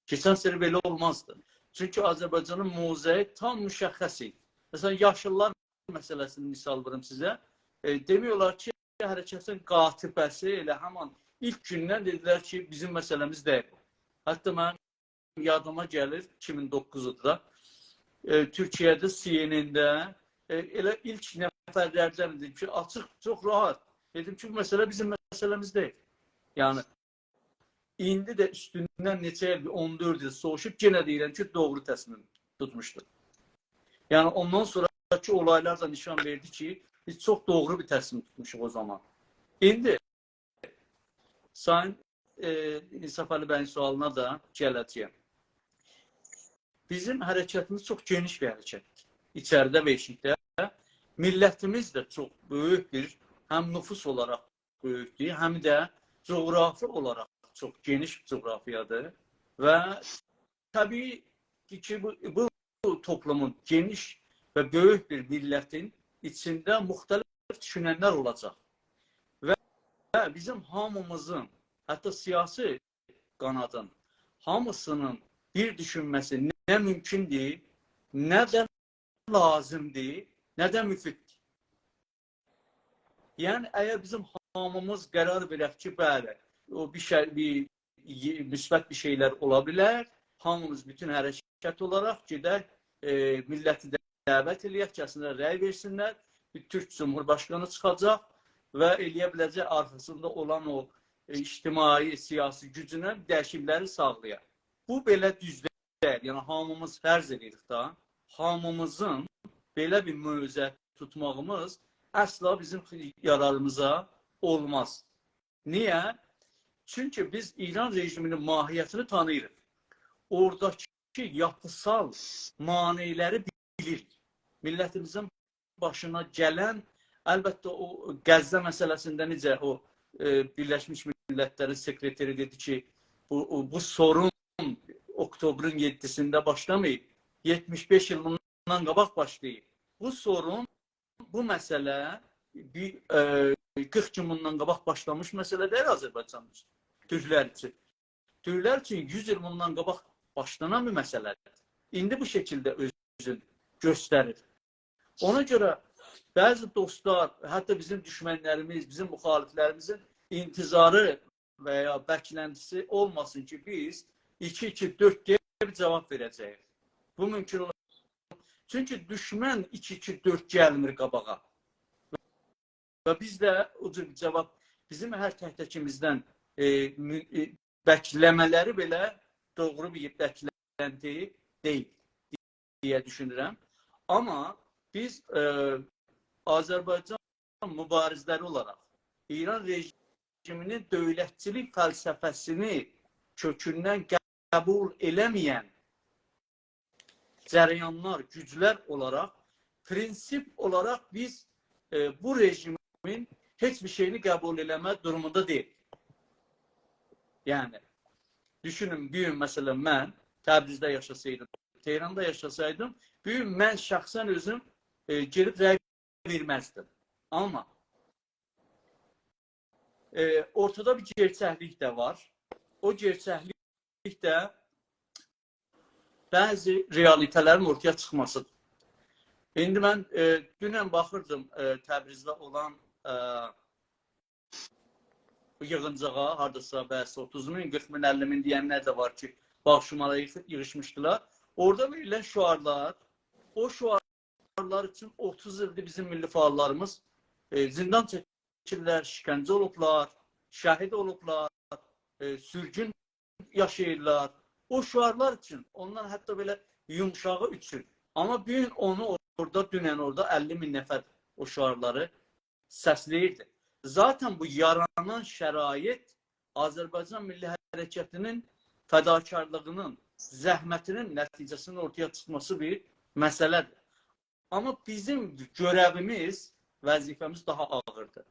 Keçən belə olmazdı. Çünki Azərbaycanın mövqeyi tam müşəxəs idi. Məsələn, yaşlılar məsələsini misal verim sizə. Demiyorlar ki, hərəkətin qatibəsi elə həman ilk gündən dedilər ki, bizim məsələmiz deyil. Hətta mənim yadıma gəlir 2009-da Türkiyədə CNN-də elə ilk nəfərlərdən dedim ki, açıq, çox rahat. Dedim ki, bu məsələ bizim məsələmiz deyil. Yəni, indi də üstündən neçə il, 14 il soğuşub, yenə deyirəm ki, doğru təsmin tutmuşdur. Yəni, ondan sonraki olaylar da nişan verdi ki, biz çox doğru bir təsmin tutmuşuq o zaman. İndi, Sayın İnsaf Əli bəyin sualına da gələcəyəm. Bizim hərəkətimiz çox geniş bir hərəkətdir. İçəridə və eşikdə. Millətimiz də çox böyük bir, həm nüfus olaraq böyükdür, həm də coğrafi olaraq çox geniş bir coğrafiyadır. Və təbii ki, bu toplumun geniş və böyük bir millətin içində müxtəlif düşünənlər olacaq. Və bizim hamımızın, hətta siyasi qanadın hamısının bir düşünməsi nə mümkündür, nə də lazımdır, nə də müfiddir. Yəni, əgər bizim hamımız qərar verək ki, bəli, o müsbət bir şeylər ola bilər, hamımız bütün hərəkət olaraq gedək, milləti dəvət eləyək, kəsinlər rəy versinlər, bir Türk Cumhurbaşqanı çıxacaq və eləyə biləcək arxasında olan o ictimai, siyasi gücünə dəyişiklikləri sağlayaq. Bu belə düz deyil. Yəni, hamımız fərz edirik da, hamımızın belə bir mövqe tutmağımız əsla bizim yararımıza olmaz. Niyə? Çünki biz İran rejiminin mahiyyətini tanıyırıq. Oradakı yapısal maneələri bilirik. Millətimizin başına gələn, əlbəttə o Qəzza məsələsində necə o Birləşmiş Millətlərin sekreteri dedi ki, bu sorun oktobrun 7-sində başlamayıb, 75 il bundan qabaq başlayıb. Bu sorun, bu məsələ 40 gün bundan qabaq başlamış məsələ deyil Azərbaycan üçün, Türklər üçün. Türklər üçün 100 il bundan qabaq başlanan bir məsələdir. İndi bu şəkildə özünü göstərir. Ona görə bəzi dostlar, hətta bizim düşmənlərimiz, bizim müxaliflərimizin intizarı və ya bəkləntisi olmasın ki, biz 2-2-4 deyə bir cavab verəcəyik. Bu mümkün olur. Çünki düşmən 2-2-4 gəlmir qabağa. Və biz də o cür cavab, bizim hər təhdəkimizdən bəkləmələri belə doğru bir bəklənti deyil deyə düşünürəm. Amma biz Azərbaycan mübarizləri olaraq İran rejiminin dövlətçilik fəlsəfəsini kökündən qəbul eləməyən cərəyanlar, güclər olaraq, prinsip olaraq biz bu rejimin heç bir şeyini qəbul eləmə durumunda deyil. Yəni, düşünün, bir gün məsələn mən Təbrizdə yaşasaydım, Tehranda yaşasaydım, bir gün mən şəxsən özüm gelib rəy verməzdim. Amma ortada bir gerçəklik də var. O gerçəklik də bəzi realitələrin ortaya çıxmasıdır. İndi mən dünən baxırdım Təbrizdə olan yığıncağa, haradasa bəzi 30 min, 40 min, 50 min deyənlər də var ki, bağışımara yığışmışdılar. Orada verilən şüarlar, o şüarlar üçün 30 ildir bizim milli faallarımız zindan çəkirlər, şikəncə olublar, şəhid olublar, sürgün yaşayırlar. O şüarlar üçün, onlar hətta belə yumşağı üçün. Amma bir gün onu orada, dünən orada 50 min nəfər o şüarları səsləyirdi. Zaten bu yaranan şərait Azərbaycan Milli Hərəkətinin fədakarlığının, zəhmətinin nəticəsinin ortaya çıxması bir məsələdir. Amma bizim görevimiz, vəzifəmiz daha ağırdır.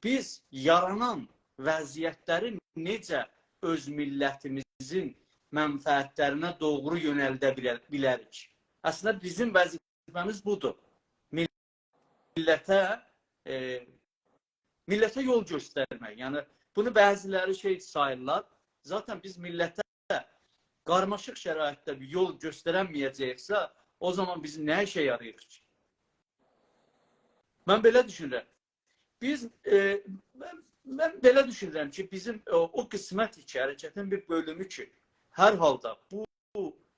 Biz yaranan vəziyyətləri necə öz millətimizin mənfəətlərinə doğru yönəldə bilərik? Əslində bizim vəzifəmiz budur. Millətə yol göstərmək. Yəni bunu bəziləri şey sayırlar. Zaten biz millətə qarmaşıq şəraitdə bir yol göstərəməyəcəksə, o zaman biz nə işə yarayırıq ki? Mən belə düşünürəm. Mən belə düşünürəm ki, bizim o qismət ki, hərəkətin bir bölümü ki, hər halda bu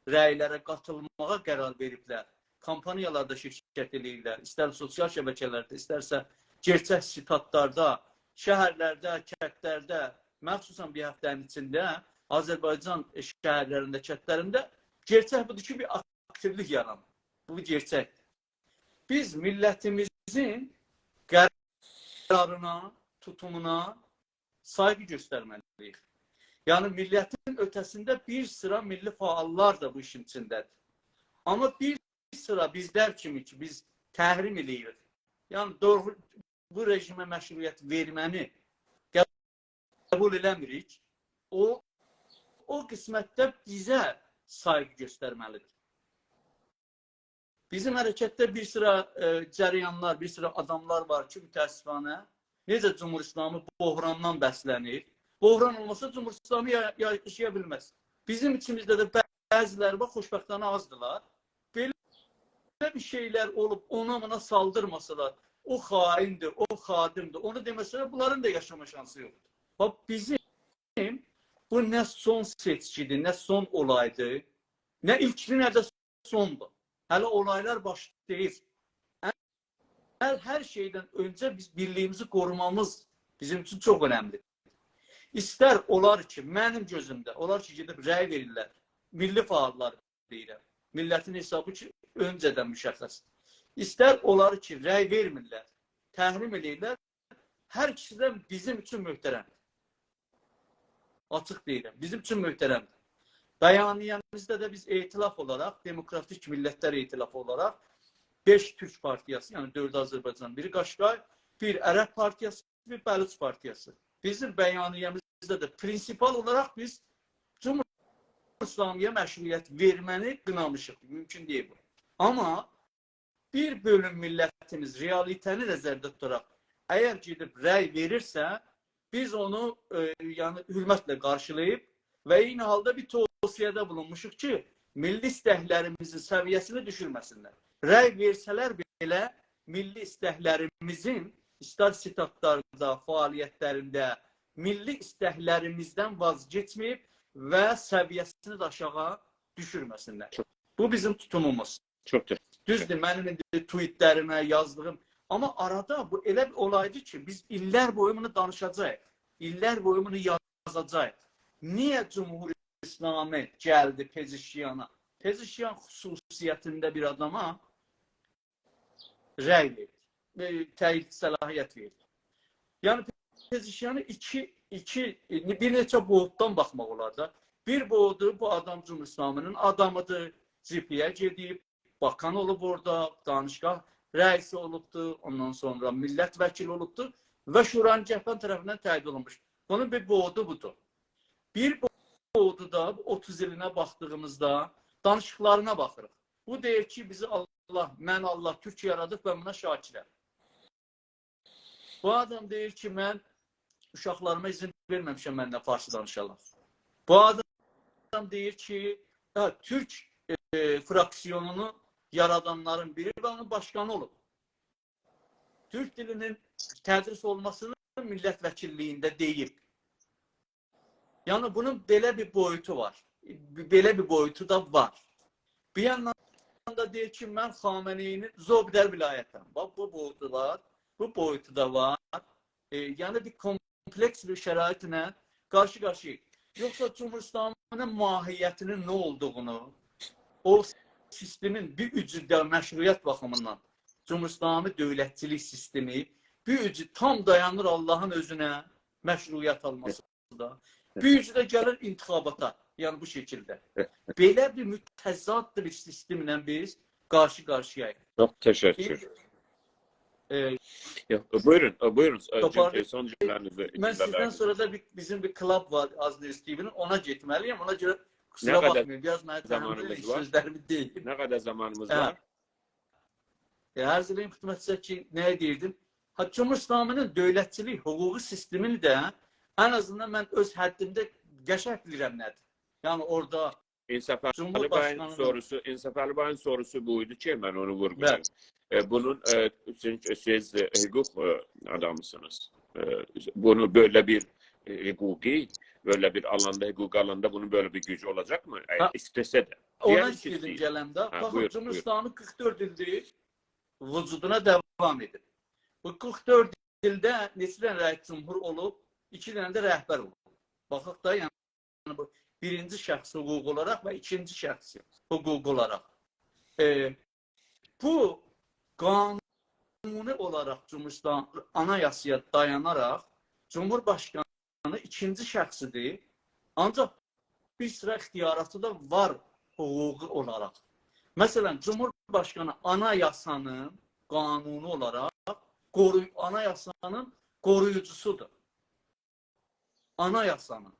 rəylərə qatılmağa qərar veriblər. Kampaniyalarda şirkət edirlər, istər sosial şəbəkələrdə, istərsə gerçək sitatlarda, şəhərlərdə, kəndlərdə, məxsusən bir həftənin içində Azərbaycan şəhərlərində, kəndlərində gerçək budur ki, bir aktivlik yaranır. Bu gerçəkdir. Biz millətimizin qərarına, tutumuna saygı göstərməliyik. Yəni millətin ötəsində bir sıra milli faallar da bu işin içindədir. Amma bir sıra bizlər kimi ki, biz təhrim edirik. Yəni doğru bu rejimə məşruiyyət verməni qəbul eləmirik. O qismətdə bizə saygı göstərməlidir. Bizim hərəkətdə bir sıra cəryanlar, bir sıra adamlar var ki, mütəəssifanə necə Cumhur-İslamı bohrandan bəslənir. Bohran olmasa Cumhur-İslamı yaşaya bilməz. Bizim içimizdə də bəziləri var, xoşbəxtana azdılar. Belə bir şeylər olub ona saldırmasalar, o xaindir, o xadimdir, onu deməsələr, bunların da yaşama şansı yoxdur. Bax, bizim bu nə son seçkidir, nə son olaydır, nə ilkdir, nə də sondur. Hələ olaylar başlayır. Hər şeydən öncə biz birliyimizi qorumamız bizim üçün çox önəmlidir. İstər olar ki, mənim gözümdə, olar ki, gedib rəy verirlər, milli faallar deyirəm, millətin hesabı ki, öncədən müşəxəsdir. İstər olar ki, rəy vermirlər, təhrim edirlər, hər ikisindən bizim üçün möhtərəmdir. Açıq deyirəm, bizim üçün möhtərəmdir. Bəyaniyəmizdə də biz etilaf olaraq, Demokratik Millətlər Etilafı olaraq 5 Türk partiyası, yəni 4 Azərbaycan, biri Qaşqay, bir Ərəb partiyası, bir Bəluç partiyası. Bizim bəyaniyəmizdə də prinsipal olaraq biz Cumhur-İslamiyə məşruiyyət verməni qınamışıq. Mümkün deyil bu. Amma bir bölüm millətimiz realitəni nəzərdə tutaraq əgər gedib rəy verirsə, biz onu yəni hürmətlə qarşılayıb və eyni halda bir tövsiyədə bulunmuşuq ki, milli istəklərimizin səviyyəsini düşürməsinlər. Rəy versələr belə milli istəklərimizin istər sitatlarda, fəaliyyətlərində milli istəklərimizdən vazgeçməyib və səviyyəsini də aşağı düşürməsinlər. Bu bizim tutumumuz. Düzdür, mənim indi tweetlərimə yazdığım. Amma arada bu elə bir olaydı ki, biz illər boyu bunu danışacağıq. İllər boyu bunu yazacağıq. Niyə Cumhur-İslamı gəldi Pezişkiyana? Pezişkiyan xüsusiyyətində bir adama rəy verdi, təyid səlahiyyət verdi. Yəni Pezişkiyanı bir neçə boğutdan baxmaq olar da. Bir boğudu, bu adam Cumhur-İslamının adamıdır, cipiyə gedib, bakan olub orada, danışqah rəisi olubdur, ondan sonra millət vəkili olubdur və Şuranın Cəhbən tərəfindən təyid olunmuş. Bunun bir boğudu budur. Bir boğudu da 30 ilinə baxdığımızda danışıqlarına baxırıq. Bu deyir ki, bizi mən Allah Türk yaradıb və buna şakirəm. Bu adam deyir ki, mən uşaqlarıma izin verməmişəm mənlə farsı danışarlar. Bu adam deyir ki, Türk fraksiyonunu yaradanların biri və onun başkanı olub. Türk dilinin tədris olmasını millət vəkilliyində deyib. Yəni bunun belə bir boyutu var. Belə bir boyutu da var. Bir yandan da deyir ki, mən Xameneyinin Zobdər vilayətəm. Bax, bu boyutu da var. Yəni bir kompleks bir şəraitinə qarşı-qarşıyıq. Yoxsa Cumhur-İslamının mahiyyətinin nə olduğunu, o sistemin bir ücüdə məşruiyyət baxımından Cumhur-İslami dövlətçilik sistemi bir ücü tam dayanır Allahın özünə məşruiyyət alması da. Bir ücü də gəlir intixabata. Yəni bu şəkildə. Belə bir mütəzad bir sistemlə biz qarşı-qarşıyayıq. Çok teşekkür. Buyurun. Son cümlenizi. Mən sizdən sonra da bizim bir klub var Azdir TV'nin, ona getməliyəm. Ona görə Ne kusura kadar bakmayın. Biraz mənə zamanımız var? sözlərimi deyim. Ne kadar zamanımız Evet. var? Hər zilin xidmətçisə ki, nəyə deyirdim? Cumhur İslamının dövlətçilik, hüquqi sistemini də ən azından mən öz həddimdə qəşəng bilirəm nədir. Yəni orada İnsaf Ali Cumhurbaşkanının Bay'ın sorusu buydu ki ben onu vurgulayayım. Bunun siz hukuk adamısınız. Bunu böyle bir hukuki, böyle bir alanda, hukuk alanda bunun böyle bir gücü olacak mı? İstese de. ona istəyirdim gələndə. Baxın, Cumhur İslamı 44 ildir vücuduna devam edir. Bu 44 ildə neçə dənə rəis cumhur olub, 2 dənə də rəhbər olub. Baxaq da, yəni bu birinci şəxs hüquq olaraq və ikinci şəxs hüquq olaraq. Bu qanuni olaraq Cumhurbaşkanı anayasaya dayanaraq Cumhurbaşkanı ikinci şəxsidir. Ancaq bir sıra ixtiyaratı da var hüquqi olaraq. Məsələn, Cumhurbaşkanı anayasanın qanuni olaraq anayasanın qoruyucusudur. Anayasanın.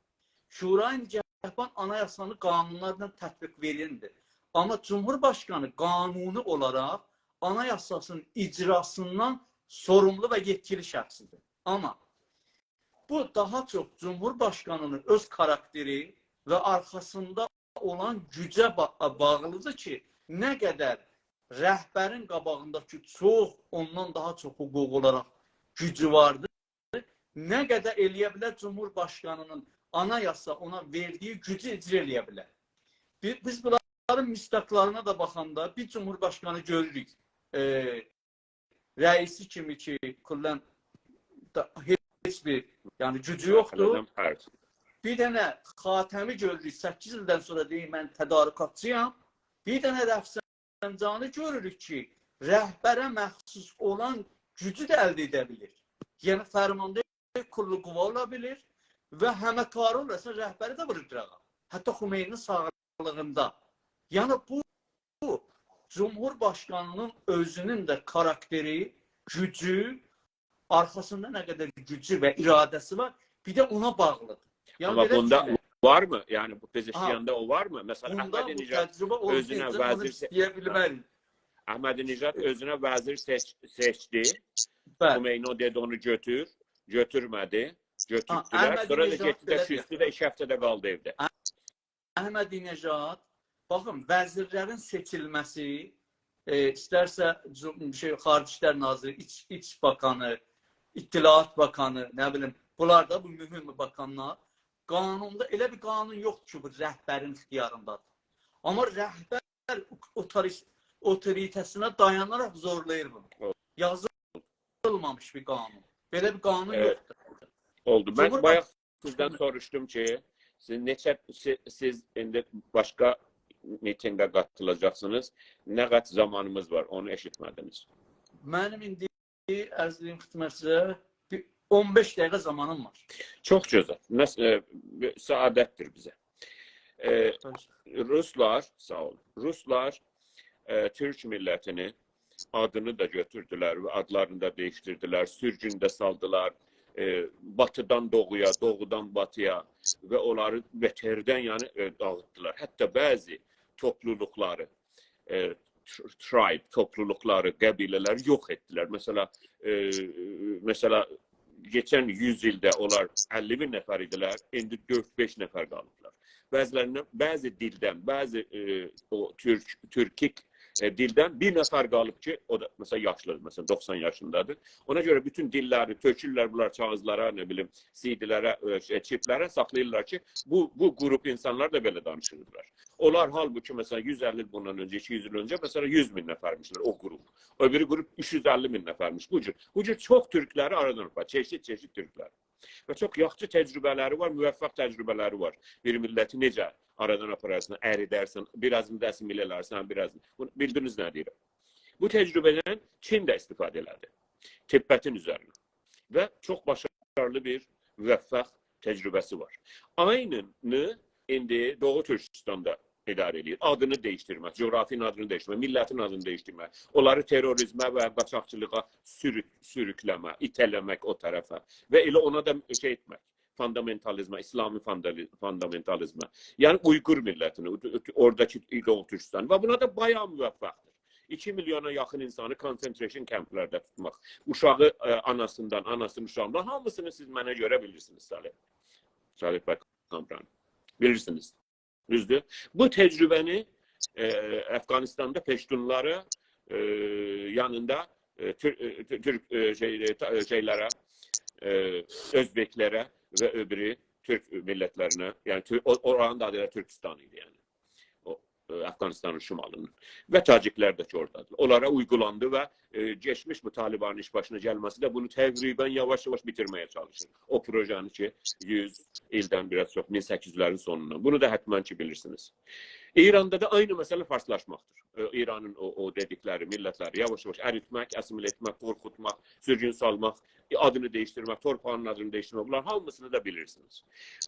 Şura-i Nigahban anayasanı qanunlarla tətbiq verildi. Amma Cumhurbaşkanı qanuni olaraq anayasasının icrasından sorumlu və yetkili şəxsidir. Amma bu daha çox Cumhurbaşkanının öz karakteri və arxasında olan gücə bağlıdır ki, nə qədər rəhbərin qabağındakı çox, ondan daha çox hüquq olaraq gücü vardır, nə qədər eləyə bilər Cumhurbaşkanının anayasa ona verdiyi gücü icra eləyə bilər. Biz bunların müstəqlarına da baxanda bir Cumhurbaşkanı görürük. Rəisi kimi ki, kullən heç bir yəni gücü yoxdur. Bir dənə xatəmi görürük, 8 ildən sonra deyim, mən tədarükatçıyam. Bir dənə Rəfsəncanı görürük ki, rəhbərə məxsus olan gücü də əldə edə bilir. Yəni, fərmanda kullu quva ola bilir və həməkarı olarsa rəhbəri də vurur qırağa. Hətta Xümeyninin sağlığında. Yəni, bu Cumhurbaşkanının özünün də karakteri, gücü, arxasında nə qədər gücü və iradəsi var, bir də ona bağlıdır. Yani ama bunda var mı? Yani bu Pezeşkiyan'da o var mı? Mesela Ahmedi Necat özüne vezir seçti. Xümeyni dedi onu götür. Götürmedi. Götürdüler. Sonra da getdi də küstü də 2 həftədə qaldı evdə. Ahmedi Necat, baxın, vəzirlərin seçilməsi, istərsə Xarici İşlər Naziri, İç Bakanı, İttilaat Bakanı, nə bilim, bunlar da bu mühüm bakanlar. Qanunda elə bir qanun yoxdur ki, bu rəhbərin ixtiyarındadır. Amma rəhbər otoritəsinə dayanaraq zorlayır bunu. Yazılmamış bir qanun. Belə bir qanun yoxdur. Oldu. Ben bayaq sizden soruştum ki, siz indi başqa mitingə qatılacaqsınız. Nə qədər zamanımız var, onu eşitmədiniz. Mənim indi ərzliyim xidmətçilərə 15 dəqiqə zamanım var. Çox gözəl. Saadətdir bizə. Ruslar, sağ olun. Ruslar Türk millətini adını da götürdülər və adlarını da değiştirdiler. Sürgündə saldılar. Batıdan doğuya, doğudan batıya və onları betərdən yəni dağıtdılar. Hətta bəzi topluluqları, tribe topluluqları, qəbilələri yox etdilər. Mesela geçen 100 ildə onlar 50 bin nəfər idilər, indi 4-5 nəfər qalıblar. Bəzi dildən, bəzi türkik dildən bir nəfər qalıb ki, o da mesela yaşlıdır, mesela 90 yaşındadır. Ona göre bütün dilləri, tökürlər bunlar kağızlara, ne bileyim, CD-lərə, çiplərə saxlayırlar ki, bu grup insanlar da belə danışırlar. Onlar halbuki mesela 150 il bundan önce, 200 yıl önce mesela 100 bin nəfərmişlər o grup. Öbürü grup 350 bin nəfərmiş. Bu cür çox türkləri aradan var, çeşit türklər. Və çox yaxşı təcrübələri var, müvəffəq təcrübələri var. Bir milləti necə aradan apararsan, əridərsən, birazını assimilələrsən, birazını. Bildiniz nə deyirəm? Bu təcrübədən Çin də istifadə elədi. Tibbətin üzərinə. Və çox başarılı bir müvəffəq təcrübəsi var. Aynını indi Doğu Türkistan'da idarə edir. Adını değiştirmək, coğrafinin adını değiştirmək, millətin adını değiştirmək, onları terrorizmə və qaçaqçılığa sürükləmə, itələmək o tərəfə və elə ona da şey etmək, fundamentalizmə, İslami fundamentalizmə. Yəni Uyğur millətini, oradakı Doğu Türkistan və buna da bayağı müvəffəqdir. 2 milyona yaxın insanı concentration camplərdə tutmaq, uşağı anasının uşağından, hamısını siz mənə görə bilirsiniz, Salih bəy Kamran. Bilirsiniz. Düzdür. Bu tecrübəni Əfqanistanda Peştunları yanında Türk şeylərə, Özbeklərə və öbürü Türk millətlərinə, yəni oranın da adı Türkistan idi yəni. Əfqanistanın şimalının və Taciklər də ki oradadır. Onlara uygulandı və geçmiş bu Talibanın iş başına gəlməsi də bunu təqribən yavaş-yavaş bitirməyə çalışır. O projanı ki 100 ildən biraz çox 1800-lərin sonundan. Bunu da həttəmən ki bilirsiniz. İranda da aynı məsələ farslaşmaqdır. İranın o dedikləri millətləri yavaş-yavaş əritmək, əsimil etmək, qorxutmaq, sürgün salmaq, adını değiştirmək, torpağının adını değiştirmək, bunlar hamısını da bilirsiniz.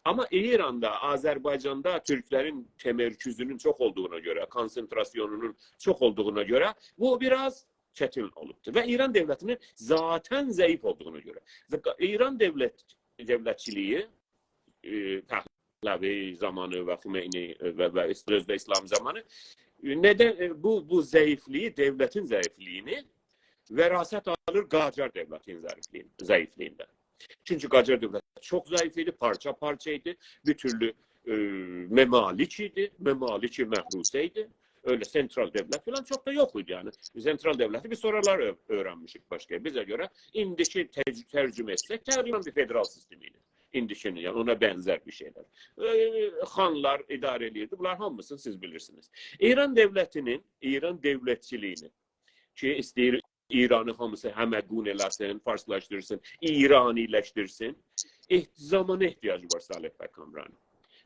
Ama İran'da, Azərbaycanda Türklərin təmərküzünün çox olduğuna görə, konsentrasyonunun çox olduğuna görə bu biraz çətin olubdur. Və İran devletinin zaten zəif olduğuna görə. İran devletçiliği Pəhləvi zamanı və Xümeyni və Özbə İslam zamanı neden bu zəifliyi, devletin zəifliyini vərasət alır Qacar devletinin zəifliyindən. Çünkü Qacar devleti çok zayıfydı, parça-parçaydı, bir türlü memalik idi, memalik məhruseydi. Öyle sentral devlet falan çok da yok idi yani. Sentral devleti bir sonralar öğrenmişik başka. Bize göre indiki tercüme etsek təqribən bir federal sistemiydi. İndikini yani ona benzer bir şeyler. Xanlar idare ediyordu. Bunlar hamısını siz bilirsiniz. İran devletinin, İran devletçiliğini ki istəyir İran'ı hamısı həməqun eləsin, farslaşdırsın, İraniləşdirsin. Zamana ihtiyacı var Salih bəy Kamran.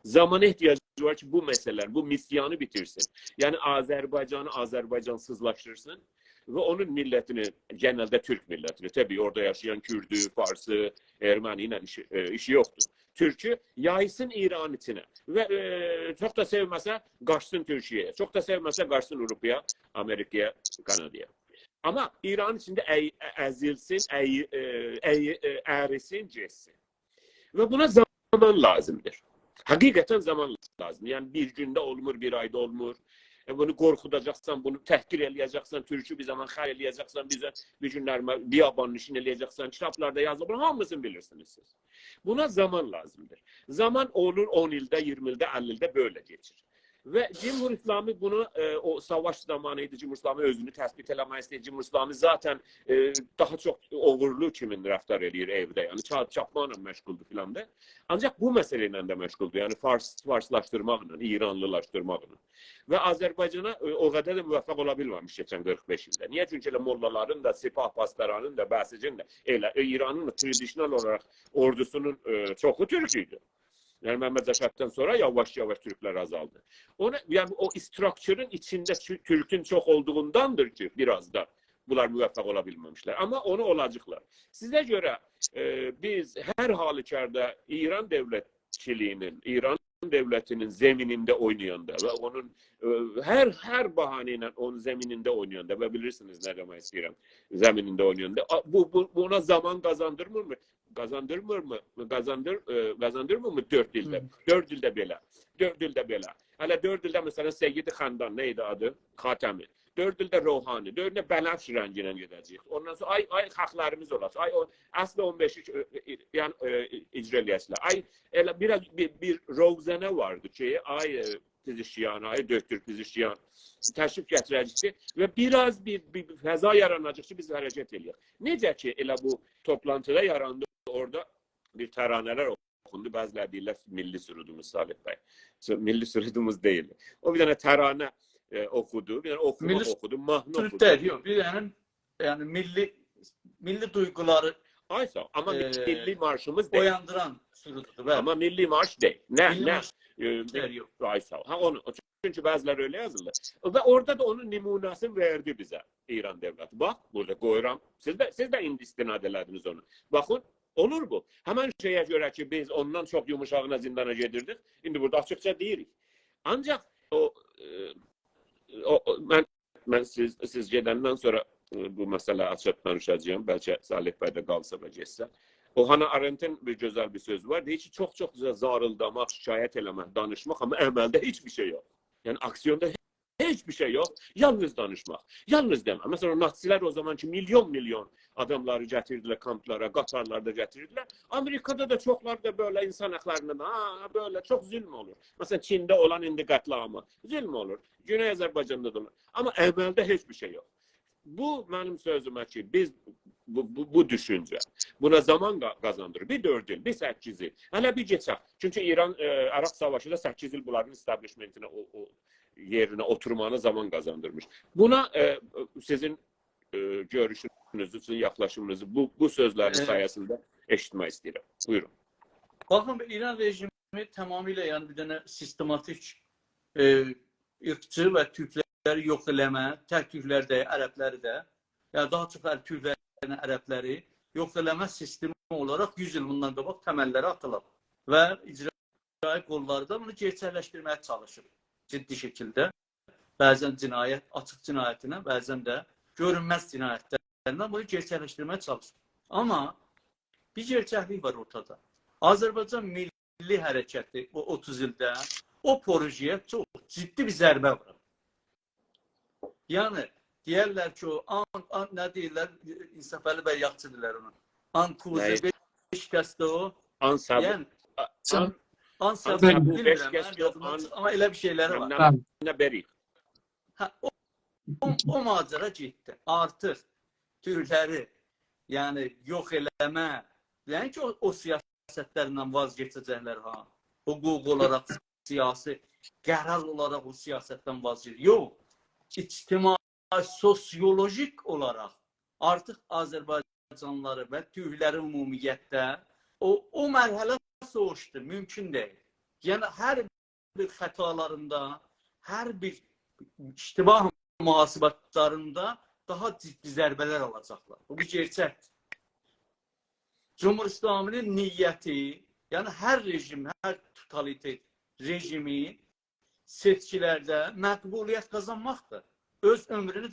Zamana ihtiyacı var ki bu məsələlər, bu misyanı bitirsin. Yəni Azərbaycanı Azərbaycansızlaşdırsın və onun millətini, genelde Türk millətini, tabii orada yaşayan Kürdü, Farsı, Erməni ilə işi yoxdur. Türk'ü yaysın İran içine ve çok da sevməsə qaçsın Türkiye'ye, çok da sevməsə qaçsın Avrupa'ya, Amerika'ya, Kanada'ya. Ama İran içinde əzilsin, ərisin, cessin. Ve buna zaman lazımdır. Hakikaten zaman lazım. Yani bir günde olmur, bir ayda olmur. Bunu qorxudacaqsan, bunu təhqir eləyəcəksən, Türk'ü bir zaman xər eləyəcəksən, bizə bir günlər biyabanın işini eləyəcəksən, kitablarda yazılır, bunu hamısını bilirsiniz siz. Buna zaman lazımdır. Zaman olur 10 ildə, 20 ildə, 50 ildə böyle geçir. Ve Cumhur İslami bunu o savaş zamanıydı. Cumhur İslami özünü təsbit eləmək istəyir. Cumhur İslami zaten daha çok oğurlu kimin rəftar edir evdə. Yani çapmaqla məşğuldur filan da. Ancaq bu məsələyə də məşğuldur. Yani farslaşdırmaqla, İranlılaşdırmaqla. Və Azərbaycana o qədər də müvəffəq ola bilməmiş keçən 45 ildə. Niyə? Çünki elə mollaların da, Sepah pastaranın da, Bəsicin də elə İranın tradisional olarak ordusunun çoxu Türk idi. Yani Mehmet Zaşak'tan sonra yavaş-yavaş Türkler azaldı. Yani o structure'ın içinde Türk'ün çok olduğundandır ki biraz da bunlar müvəffəq olabilmemişler. Ama onu olacaklar. Size göre biz her halükarda İran devletçiliğinin, İran devletinin zemininde oynayanda ve onun her bahaneyle onun zemininde oynayanda ve bilirsiniz ne demek istiyorum zemininde oynayanda buna zaman kazandırmır mı? Kazandırmır mı? Kazandırmır mı 4 ildə? 4 ildə belə. 4 ildə belə. Hələ 4 ildə mesela Seyyid-i Xandan neydi adı? Xatəmi. 4 ildə Rohani. 4 ildə Bənəfş rənginə gedəcəyik. Ondan sonra ay xalqlarımız olacaq. Ay əsl 15 yəni icra eləyəcəklər. Ay elə bir Rovzənə vardı ki, ay Pizişyan, ay Döktür Pizişyan təşrif gətirəcəkdi və biraz bir fəza yaranacaq ki, biz hərəkət eləyək. Necə ki, elə bu toplantıda yarandı, orada bir təranələr okundu. Bəziləri deyirlər milli sürudumuz Salih bəy. Milli sürudumuz deyil. O bir dənə təranə okudu, bir dənə oxuma okudu, mahnı okudu. Türklər yox, bir dənə yəni milli duyğuları Aysa, ama milli marşımız değil. Oyandıran sürüdür. Ama milli marş değil. Ne? Yok. Aysa. Ha onu. Çünkü bazılar öyle yazırlar. Ve orada da onun nümunasını verdi bize İran devleti. Bak burada koyuram. Siz de indi istinad elədiniz onu. Bakın Olur bu. Hemen şeye göre ki biz ondan çok yumuşağına zindana gedirdik. Şimdi burada açıkça deyirik. Ancak ben siz gedəndən sonra bu məsələ açıq danışacağım. Bəlkə Salih bəy də qalsa və getsə. O Hannah Arendt'in bir gözəl bir sözü var. Deyir ki, çox zarıldamaq, şikayət eləmək, danışmaq, amma əməldə heç bir şey yox. Yəni aksiyonda hiçbir şey yok. Yalnız danışmak. Yalnız deme. Mesela Naziler o zamanki milyon adamları getirdiler kamplara, Katarlarda getirdiler. Amerika'da da çoklar da böyle insan haklarına böyle çok zulm olur. Mesela Çin'de olan indi katliamı. Zulm olur. Güney Azerbaycan'da da olur. Ama evvelde hiçbir şey yok. Bu benim sözüme ki biz bu düşünce buna zaman kazandırır. Bir 4 yıl, bir 8 yıl. Hele bir geçer. Çünkü İran-Irak savaşı da 8 yıl bunların establishmentine o yerine oturmağına zaman kazandırmış. Buna sizin görüşünüzü, sizin yaklaşımınızı bu sözlerin sayesinde eşitmek istedim. Buyurun. Bakın İran rejimi tamamıyla yani bir tane sistematik ırkçı ve Türkleri yok eleme, tek Türkler de, Arapları da, yani daha çok Türklerin Arapları yok eleme sistemi olarak 100 yıl bundan qabaq temelleri atılıb ve icra kolları da bunu gerçekleştirmeye çalışır. Ciddi şekilde. Bazen cinayet, açık cinayetine, bazen de görünmez cinayetlerinden bunu gerçekleştirmeye çalışır. Ama bir gerçeklik var ortada. Azerbaycan Milli Hareketi bu 30 yılda o projeye çok ciddi bir zərbə var. Yani deyirlər ki o ne deyirlər, İnsaf Əli bəy yaxçıdırlar onu. Ankuzi 5 kəsdə o. Ansabı. Yani Ansabı bilmirəm, ama elə bir şeyləri var. Ne beri? O macera gitti. Artık Türkleri yani yok eleme, yani ki o siyasetlerinden vazgeçecekler ha. Hukuk olarak, siyasi, qərar olarak o siyasetten vazgeçecekler. Yok. İçtimai, sosyolojik olarak artık Azerbaycanlıları ve Türkleri umumiyyətdə o mərhələ soğuştu. Mümkün değil. Yani her bir hatalarında, her bir iştibah muhasibatlarında daha ciddi zərbələr alacaklar. Bu bir gerçəkdir. Cumhur İslamının niyyəti, yani her rejim, her totalitet rejimi seçkilərdə məqbuliyyət kazanmaqdır. Öz ömrünü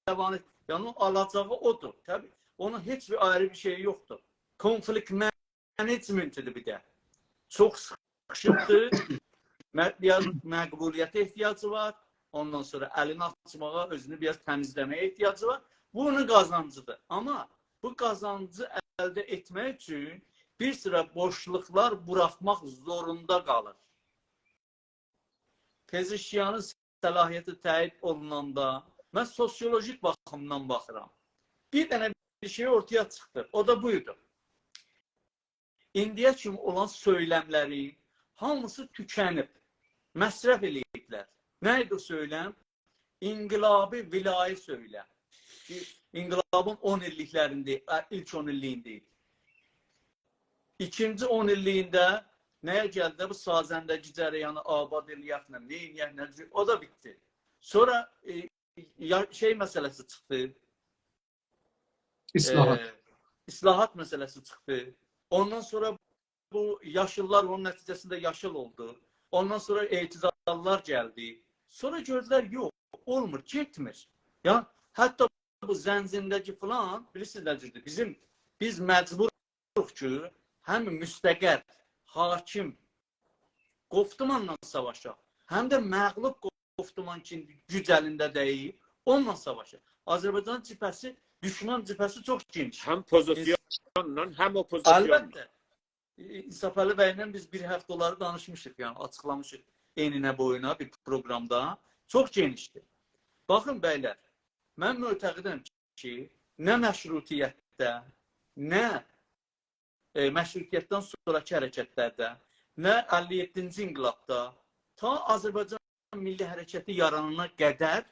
devam et. Yani o alacağı odur. Tabii onun hiç bir ayrı bir şey yoktur. Konflikt managementidir bir de. Çok sıkışıqdır. Biraz məqbuliyyətə ihtiyacı var. Ondan sonra əlini açmağa, özünü biraz təmizləməyə ihtiyacı var. Bu onun qazancıdır. Ama bu qazancı əldə etmək üçün bir sıra boşluqlar buraxmaq zorunda qalır. Pezeşkiyanın səlahiyyəti təyin olunanda mən sosyolojik baxımdan baxıram. Bir dənə bir şey ortaya çıxdı. O da buydu. İndiyə kimi olan söyləmləri hamısı tükənib, məsrəf eləyiblər. Neydi o söylem? İnqilabi vilayı söylem. İnqilabın 10 illiklerinde, ilk 10 illiyindeydi. İkinci 10 illiyində neye geldi? Bu sazəndəki cərəyanı abad eləyəklə, neyiniyək, o da bitti. Sonra şey meselesi çıktı. İslahat. İslahat meselesi çıktı. Ondan sonra bu yaşıllar onun neticesinde yaşıl oldu. Ondan sonra etizallar geldi. Sonra gördüler yok, olmur, gitmir. Ya hatta bu zəncindəki falan, bilirsiniz biz məcburuq ki, həm müstəqər, hakim Qoftumanla savaşaq, həm də məğlub Qoftuman ki, güc əlində deyib, onunla savaşaq. Azərbaycanın cibhəsi, düşman cibhəsi çox geniş. Həm pozisyonla, həm opozisyonla. Əlbəttə. İnsaf Əli bəylə biz bir həftə onları danışmışıq, yəni açıqlamışıq enine boyuna bir programda. Çox genişdir. Baxın bəylər, mən mötəqidəm ki, nə məşrutiyyətdə, nə məşrutiyyətdən sonraki hərəkətlərdə, nə 57-ci inqilabda, ta Azərbaycan Milli Hərəkəti yaranana qədər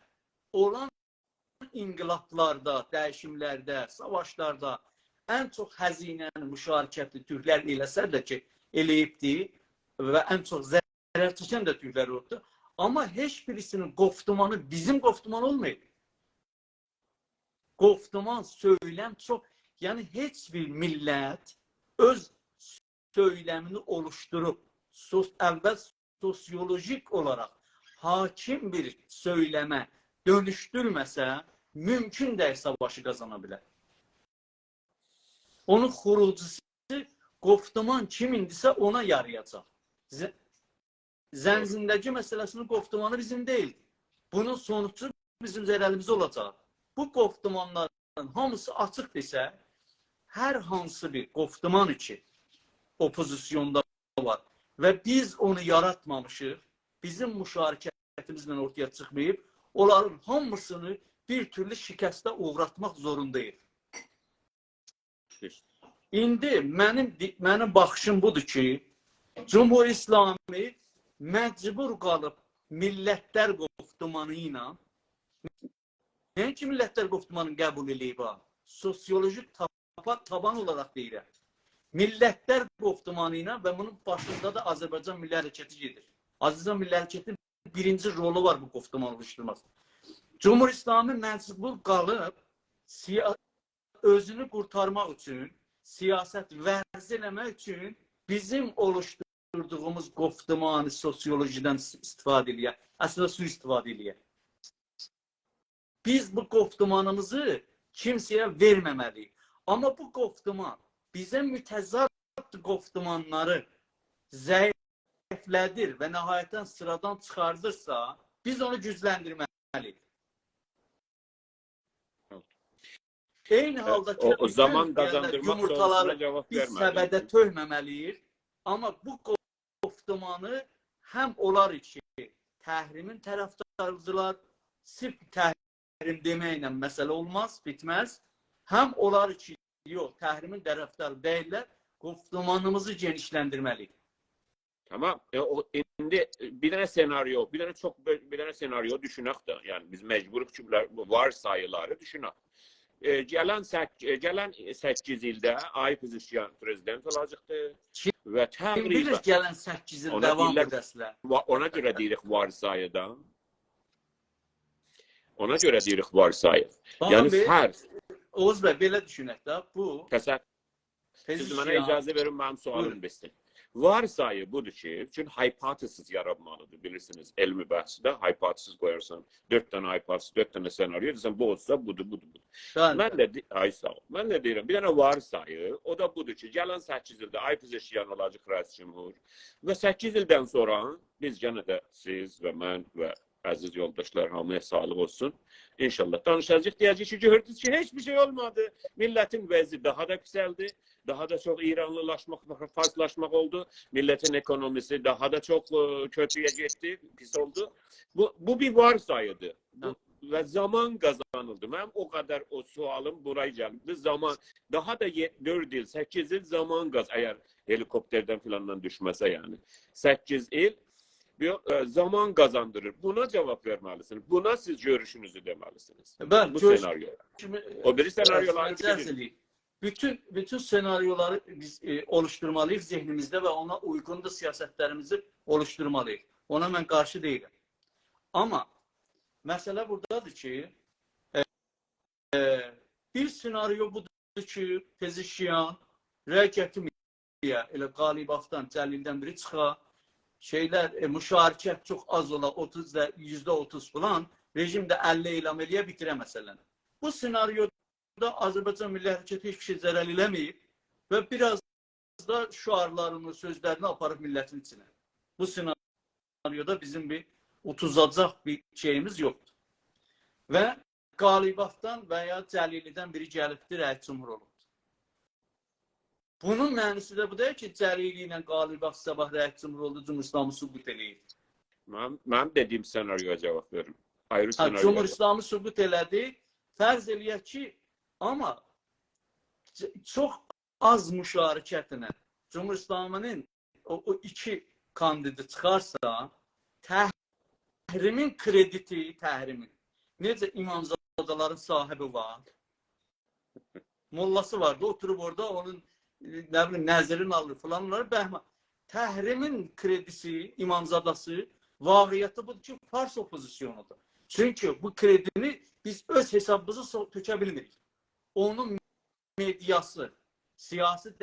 olan inqilablarda, dəyişimlərdə, savaşlarda ən çox həzinəni, müşarikətli Türklər eləsə də ki, eləyibdir və ən çox zərər çəkən də Türklər oldu. Ama heç birisinin Qoftumanı bizim Qoftuman olmayıb. Qoftuman söyləm çox, yani heç bir millət öz söyləmini oluşturub, əvvəl sosyolojik olaraq hakim bir söyləmə dönüşdürməsə, mümkün deyil savaşı qazana bilər. Onun xurucusu qoftuman kimindirsə ona yarayacaq. Zənzindəki məsələsinin qoftumanı bizim deyil. Bunun sonucu bizim zərərimizə olacaq. Bu qoftumanların hamısı açıqdırsə, hər hansı bir qoftuman için opozisyonda var və biz onu yaratmamışıq, bizim müşarikətimizlə ortaya çıxmayıb, onların hamısını bir türlü şikəstə uğratmaq zorundayıq. İndi mənim baxışım budur ki, Cumhur İslami məcbur qalıb millətlər qoftumanı ilə, nəinki millətlər qoftumanını qəbul edib, sosyolojik taban olarak deyirəm. Millətlər qoftumanı ilə və bunun başında da Azərbaycan Milli Hərəkəti gedir. Azərbaycan Milli Hərəkətin birinci rolu var bu qoftuman oluşturması. Cumhur İslami məcbur qalıb özünü qurtarmaq üçün, siyasət vərz eləmək üçün bizim oluşturduğumuz qoftumanı sosyolojidən istifadə eləyək. Əslində su istifadə eləyək. Biz bu qoftumanımızı kimsəyə verməməliyik. Amma bu qoftuman bizə mütəzad qoftumanları zəiflədir və nəhayətən sıradan çıxardırsa, biz onu gücləndirməliyik. Eyni halda ki, o zaman qazandırmaq sorusuna cavab biz vermədik. səbədə töhməməliyik. Amma bu qoftumanı həm onlar için təhrimin tərəfdarıdırlar, sırf təhrim deməklə məsələ olmaz, bitməz. Həm onlar için yox, təhrimin tərəfdarı deyirlər, qoftumanımızı genişləndirməliyik. Tamam. İndi bir dənə senaryo, bir dənə senaryo düşünək də. Yəni biz məcburuq ki, var sayıları düşünək. Gələn 8 ildə Ayıb Pezeşkiyan prezident olacaqdır və Kim bilir təqribən gələn 8 il devam edəsilər. ona görə deyirik var sayıdan. Ona görə deyirik var sayı. Yəni fərz. Oğuz bəy, belə düşünək də, bu Siz mənə icazə verin, mənim sualım bitsin. Var sayı budur ki, çünki hipotesis yaratmalıdır, bilirsiniz. Elmi bəhsdə hipotesis qoyarsan, 4 dənə hipotesis, 4 dənə senaryo, deyirsən, bu olsa budur. Mən də deyirəm, bir dənə var sayı, o da budur ki, gələn 8 ildə Ayıb Pezeşkiyan olacaq rəis cümhur və 8 ildən sonra biz yenə də siz və mən və əziz yoldaşlar hamıya sağlıq olsun. İnşallah danışacaq, deyəcək ki, gördünüz ki, heç bir şey olmadı. Millətin vəzi daha da pisəldi. Daha da çox İranlılaşmaq, farzlaşmaq oldu. Milletin ekonomisi daha da çok kötüye gitti, pis oldu. Bu bir varsayıdır. Ve zaman kazanıldı. Mənim o kadar o sualım buraya geldi. Zaman daha da 4 yıl, 8 yıl zaman eğer helikopterden filandan düşmese yani. 8 yıl zaman kazandırır. Buna cevap vermelisiniz. Buna siz görüşünüzü demelisiniz. Bu senaryo. O biri senaryolar bütün senaryoları biz oluşturmalıyıq zihnimizdə və ona uyğun da siyasətlərimizi oluşturmalıyıq. Ona mən qarşı deyiləm. Amma məsələ buradadır ki, bir senaryo budur ki, Pezeşkiyan rəy gətirməyə, elə Qalibafdan, Cəlildən biri çıxa, müşarikət çox az ola, %30 falan, rejim də 50 elam eləyə bitirə məsələn. Bu senaryoda Azərbaycan Milli Hərəkəti heç bir şey zərər eləməyib və biraz da şüarlarını, sözlərini aparıb millətin içinə. Bu senaryoda bizim bir utuzacaq bir şeyimiz yoxdur. Və Qalibafdan və ya Cəlilidən biri gəlibdir, rəis cümhur olubdur. Bunun mənisi də bu deyil ki, Cəlili ilə Qalibaf sabah rəis cümhur oldu, Cumhur İslamı sübut eləyir. Mənim dediyim senaryoya cavab verin. Ayrı senaryo. Cumhur İslamı sübut elədi, fərz eləyək ki, amma çox az müşarikətinə Cumhur İslamının o iki kandidi çıxarsa, təhrimin krediti, necə imamzadaların sahibi var, mollası vardı, oturub orada onun nəzərin alır falanları bəhmə. Təhrimin kredisi, imamzadası, vaqiyyəti budur ki, Fars opozisyonudur. Çünki bu kredini biz öz hesabımızı tökə bilmirik. Onun medyası, siyasi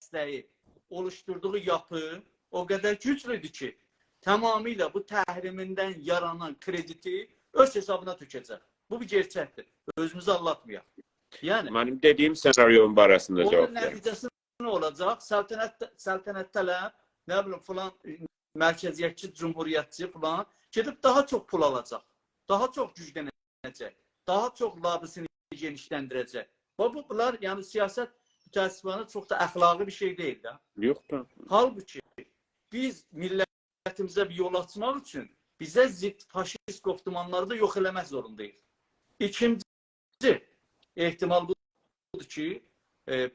dəstəyi, oluşturduğu yapı o qədər güclüdür ki, tamamilə bu təhrimindən yaranan krediti öz hesabına tökəcək. Bu bir gerçəkdir. Özümüzü anlatmayaq. Yəni, Benim dediğim senaryonun barəsində onun cavab verin. nəticəsi nə olacaq? Səltənətdələr, nə bilim, filan mərkəziyyətçi, cumhuriyyətçi filan gedib daha çox pul alacaq. Daha çox güclənəcək. Daha çox labisini genişləndirəcək. Bunlar, yəni siyasət mütəəssifانه çox da əxlaqi bir şey deyil də. Yox da. Halbuki biz millətimizə bir yol açmaq üçün bizə zidd faşist qoftumanları da yox eləmək zorundayıq. İkinci ehtimal budur ki,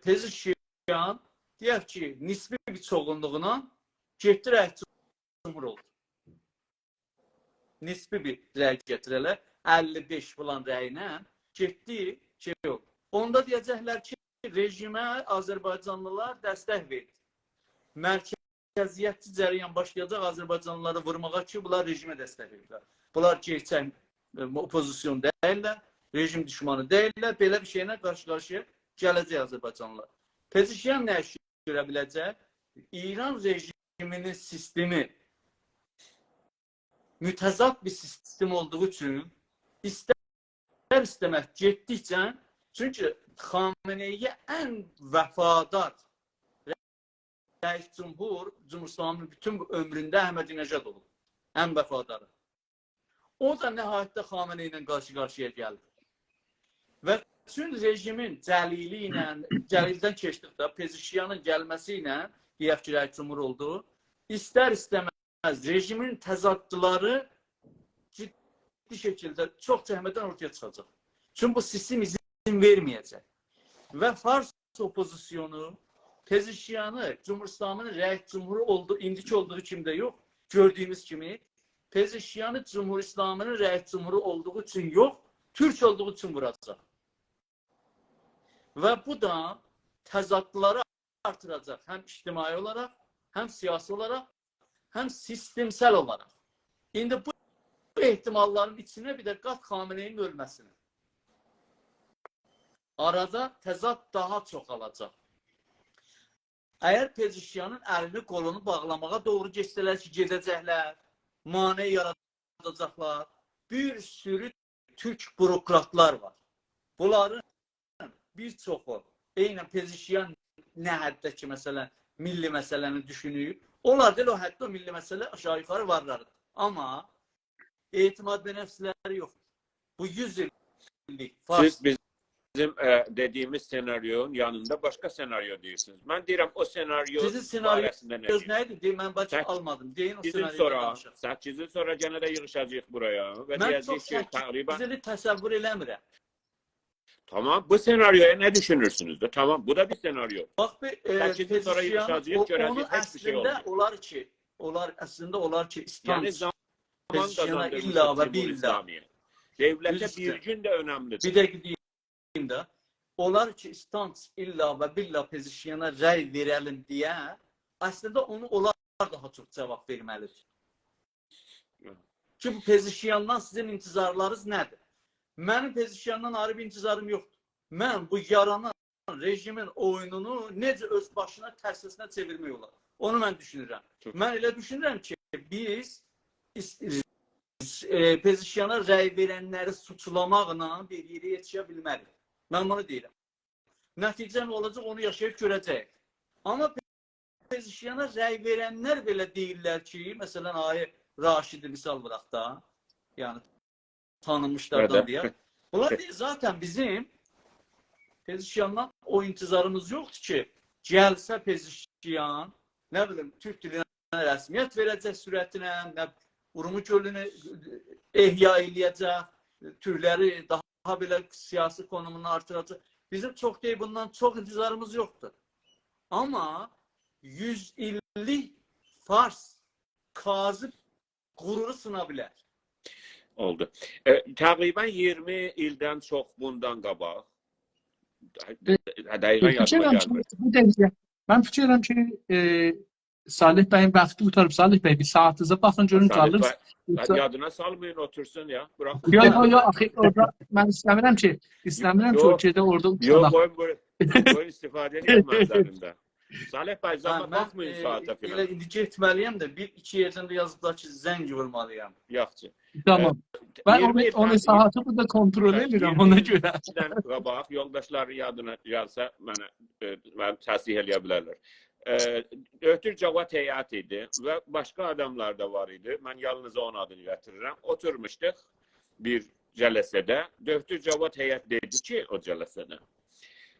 Pezeshkian deyək ki, nisbi bir çoğunluğuna getdi rəis cumhur oldu. Nisbi bir rəy gətirələr, 55 falan rəylə getdi, şey oldu. Onda deyəcəklər ki, rejimə Azərbaycanlılar dəstək verdi. Mərkəziyyətçi cərəyan başlayacaq Azərbaycanlıları vurmağa ki, bunlar rejimə dəstək verirlər. Bunlar gerçək opozisyon deyirlər, rejim düşmanı deyirlər, belə bir şeylə qarşı-qarşıya gələcək Azərbaycanlılar. Pezeshkian nə iş görə biləcək? İran rejiminin sistemi mütəzad bir sistem olduğu üçün istər-istəməz getdikcə, çünki Xameneiyə ən vəfadar rəis cumhur, Cumhurbaşqanının bütün ömründə Əhmədinəcad olub. Ən vəfadarı. O da nəhayətdə Xamenei ilə qarşı-qarşıya gəldi. Və bütün rejimin cəlili ilə, cəlildən keçdikdə, Pezeshkianın gəlməsi ilə, deyək ki, rəis cumhur oldu, istər-istəməz rejimin təzadlıları ciddi şəkildə çox cəhmədən ortaya çıxacaq. Çünki bu sistem izin verməyəcək. Və Fars opozisyonu Pezeshkianı Cumhurbaşqanının rəis cumhuru oldu, indiki olduğu kimi də yox, gördüyümüz kimi Pezeshkianı Cumhurbaşqanının rəis cumhuru olduğu üçün yox, Türk olduğu üçün vuracaq. Və bu da təzadlıları artıracaq, həm ictimai olaraq, həm siyasi olaraq, həm sistemsel olaraq. İndi bu ehtimalların içine bir də qat Xameneinin ölməsini. Arada təzad daha çox alacaq. Əgər Pezeshkianın əlini qolunu bağlamağa doğru geçsələr ki, gedəcəklər, mane yaradacaqlar, bir sürü Türk bürokratlar var. Bunların bir çoxu, eynən Pezeshkian nə həddə ki, məsələn, milli məsələni düşünüb, onlar deyil o həddə o milli məsələ aşağı yuxarı varlardır. Amma etimad və nəfsləri yoxdur. Bu 100 illik Fars. Siz bizim dediğimiz senaryonun yanında başka senaryo diyorsunuz. Ben diyorum o senaryo Sizin senaryonuz ne diyorsunuz? neydi? Deyim, mən başa almadım. Deyin o 8 yıl senaryoda sonra, danışaq. 8 yıl sonra gene de yığışacağıq buraya. Ve Mən diyeceğiz çox ki takriben... 8 ili təsəvvür eləmirəm. Tamam, bu senaryoya ne düşünürsünüz de? Tamam, bu da bir senaryo. Bax, 8 yıl sonra yığışacağıq, görəcəyik, heç bir şey olmuyor. Əslində olar ki, Yani İslam zaman Pezeshkiana kazandırmış illa və Cumhur billah. İslamiye. Devlete Düzdür. bir gün de önemlidir. Bir dəqiqə deyim də, olar ki, İstans illa və billah Pezeshkiana rəy verəlim deyə, əslində onu onlar daha çox cavab verməlidir. Ki, bu Pezeshkiandan sizin intizarlarınız nədir? Mənim Pezeshkiandan ayrı bir intizarım yoxdur. Mən bu yaranan rejimin oyununu necə öz başına tərsinə çevirmək olar? Onu mən düşünürəm. Mən elə düşünürəm ki, biz Pezeshkiana rəy verənləri suçlamaqla bir yerə yetişə bilmərik. Mən bunu deyirəm. Nəticə nə olacaq, onu yaşayıb görəcəyik. Amma Pezeshkiana rəy verənlər belə deyirlər ki, məsələn, Ayı Raşidi misal bıraq da, yəni tanınmışlardan deyək. Bunlar deyir, zaten bizim Pezeshkiandan o intizarımız yoxdur ki, gəlsə Pezeshkian, nə bilim, Türk dilinə rəsmiyyət verəcək sürətinə, nə Urumqi gölünü ehya eləyəcək, türkləri daha belə siyasi konumunu artıracaq. Bizim çox deyil, bundan çox intizarımız yoxdur. Amma 100 illik Fars Kazıb qururu sına bilər. Oldu. Təqribən 20 ildən çox bundan qabaq. Dəqiqən yadıma gəlmir. Mən fikir edirəm ki, Salih bəyin vaxtı qutarıb. Salih bəy, bir saatınıza baxın, görün qalır. Yadına salmayın, otursun ya. Yox, axı orada mən istəmirəm ki, ölkədə orada uçanaq. Yox, qoyun istifadə edin mənzərində. Salih bəy, Hə, zaman mən baxmayın saata elə filan. indi getməliyəm də bir iki yerdən də yazıblar ki, zəng vurmalıyam. Yaxşı. Tamam. Ben 20 onu saati burada kontrol edirəm ona görə. 20-dən qabaq yoldaşların yadına gəlsə mənə mən təsdiq eləyə bilərlər. Ötür Cavad heyət idi və başqa adamlar da var idi. Mən yalnız onun adını gətirirəm. Oturmuşduq bir cələsədə. Ötür Cavad heyət dedi ki, o cələsədə.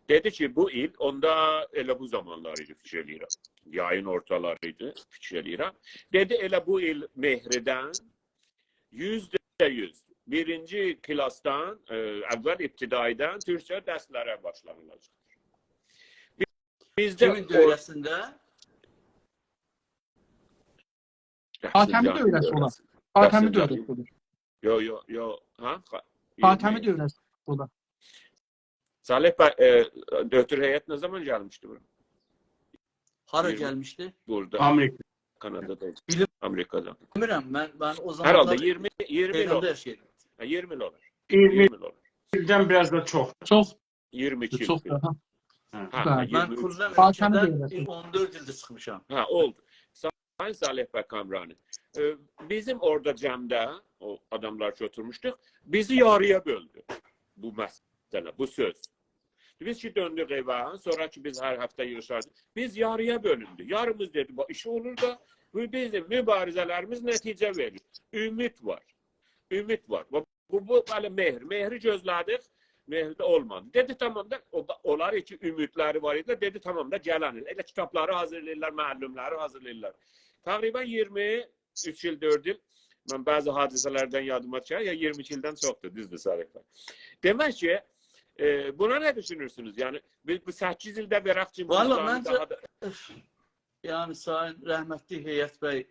Dedi ki, bu il, onda elə bu zamanlar idi fikir eləyirəm. Yayın ortaları idi fikir eləyirəm. Dedi elə bu il Mehridən %100 birinci klasdan, əvvəl ibtidaidən Türkçə dərslərə başlanılacaq. Bizdə Kimin dövrəsində? Hatəmi dövrəsi olar. Hatəmi dövrəsi olar. Yo. Ha? Hatəmi dövrəsi olar. Salih bəy, dötür heyət nə zaman gəlmişdi bura? Hara 20. gəlmişdi? Burada. Amerika. Kanada'da. Bilim- Amerika'da. Bilmirəm, mən o zamanlar Herhalde 20 il Tehranda olur. yaşayırdım. 20 il olur. 20 20 il olur. ildən biraz da çox. Çox 22 il. çox daha. Ha, Ben 23. Mən Kuzey Hatəmi ölkədən dövrəsi. 14 ildir çıxmışam. Ha, oldu. Sayın Salih bəy Kamrani. Bizim orada cəmdə o adamlar ki oturmuşduq, bizi yarıya böldü bu məsələ, bu söz. Biz ki döndük evə, sonra ki biz hər həftə yığışardıq. Biz yarıya bölündü. Yarımız dedi, işi olur da bizim mübarizələrimiz nəticə verir. Ümid var. Ümid var. Bu belə mehri gözlədik. Mehridə olmadı. Dedi tamam da onlar ki ümidləri var idi. Dedi tamam da gələn il. Elə kitabları hazırlayırlar, müəllimləri hazırlayırlar. Təqribən 23 il, 4 il. Mən bəzi hadisələrdən yadıma düşər. Ya 22 ildən çoxdur, düzdür Salih bəy. Demək ki, buna nə düşünürsünüz? Yəni bu 8 ildə verək ki, Valla məncə yəni sayın rəhmətli Heyət bəy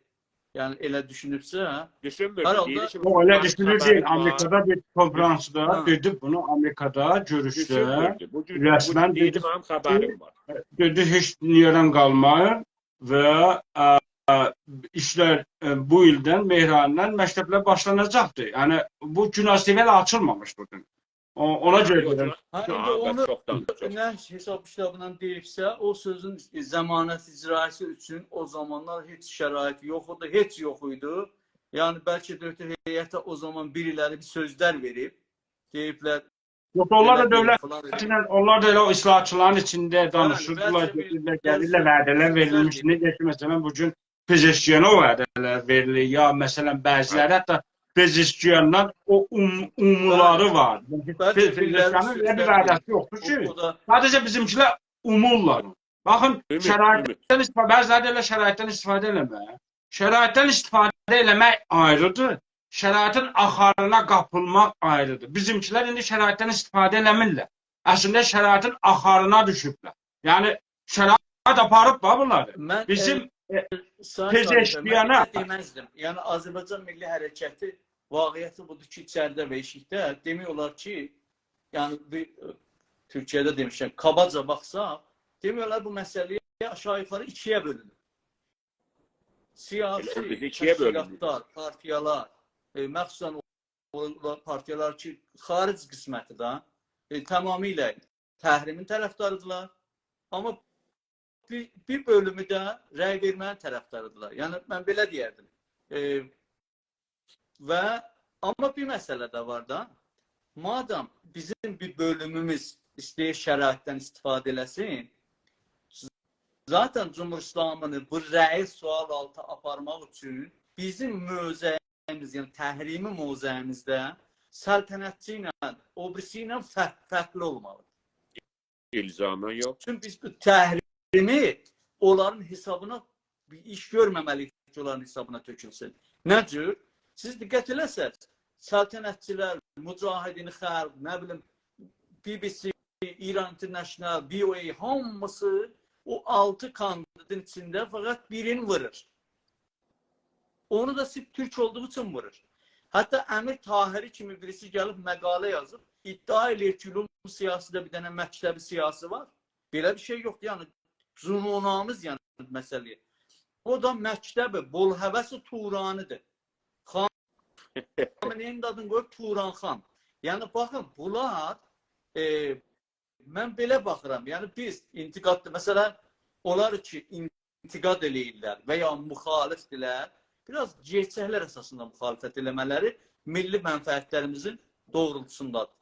yəni elə düşünübsə, düşünmür. Herhalde- O elə düşünür ki, Amerikada bir konferansda dedi bunu Amerikada görüşdə. Düşünmürdü. Bu Rəsmən dedi, dedi, mənim xəbərim var. dedi heç yerdən qalmayın və işlər bu ildən Mehrandan məktəblər başlanacaqdır. Yəni bu günasibələ açılmamış bu gün. Ona görə deyirəm. indi onu çoxdan. nə hesab kitabından deyibsə, o sözün zəmanət icrası üçün o zamanlar heç şərait yox idi, heç yox idi. Yəni bəlkə dövlət heyəti o zaman biriləri bir sözlər verib, deyiblər. Yox, onlar da dövlət falan dedi. onlar da elə o islahatçıların içində danışırdılar, bəlkə bir- gedirlər, gəlirlər, vədələr verilmişdi. Necə ki, məsələn, bugün Pezeşkiyana o vədələr verilir. Ya, məsələn, bəziləri hətta Pezeşkiyandan o umulları var. Pezeşkiyanın elə bir vədəsi yoxdur ki, O da sadəcə bizimkilər umurlar. Baxın, Ümid, şəraitdən istifadə, bəziləri elə şəraitdən istifadə eləmək. Şəraitdən istifadə eləmək ayrıdır. Şəraitin axarına qapılmaq ayrıdır. Bizimkilər indi şəraitdən istifadə eləmirlər. Əslində şəraitin axarına düşüblər. Yəni şərait aparıb bunları. mən Bizim Pezeşkiyana deməzdim. Yəni Azərbaycan Milli Hərəkəti vaqiəti budur ki, içəridə və eşikdə demək olar ki, yəni bir Türkiyədə demişəm, kabaca baxsaq, demək olar bu məsələyə aşağı yuxarı ikiyə bölünür. Siyasi Elə biz ikiyə bölünür. təşkilatlar, partiyalar, məxsusən o partiyalar ki, xaric qisməti də tamamilə təhrimin tərəfdarıdırlar. Amma bir bölümü də rəy vermənin tərəfdarıdırlar. Yəni mən belə deyərdim. Amma bir məsələ də var da, madam bizim bir bölümümüz istəyir şəraitdən istifadə eləsin, zaten Cumhur İslamını bu rəyi sual altı aparmaq üçün bizim mövzəyimiz, yəni təhrimi mövzəyimizdə səltənətçi ilə, o birisi ilə fərqli olmalıdır. İlzamən yox. Çünki biz bu təhrimi onların hesabına bir iş görməməliyik ki, onların hesabına tökülsün. Nə cür? Siz diqqət eləsəz, səltənətçilər, Mücahidin Xalq, nə bilim, BBC, İran International, BOA, hamısı o 6 kandidin içində fəqət birini vurur. Onu da sırf Türk olduğu için vurur. Hatta Əmir Tahiri kimi birisi gəlib məqalə yazıb, iddia eləyir ki, ülum siyasıda bir dənə məktəbi siyasi var. Belə bir şey yoxdur. Yəni, cünunamız yəni məsələyə. O da məktəbi, bol həvəsi Turanıdır. Xameneyin adını qoyub Turan xan. Yəni, baxın, bunlar mən belə baxıram. Yəni, biz intiqadlı, məsələn, onlar ki intiqad eləyirlər və ya müxalifdirlər, biraz gerçəklər əsasında müxalifət eləmələri milli mənfəətlərimizin doğrultusundadır.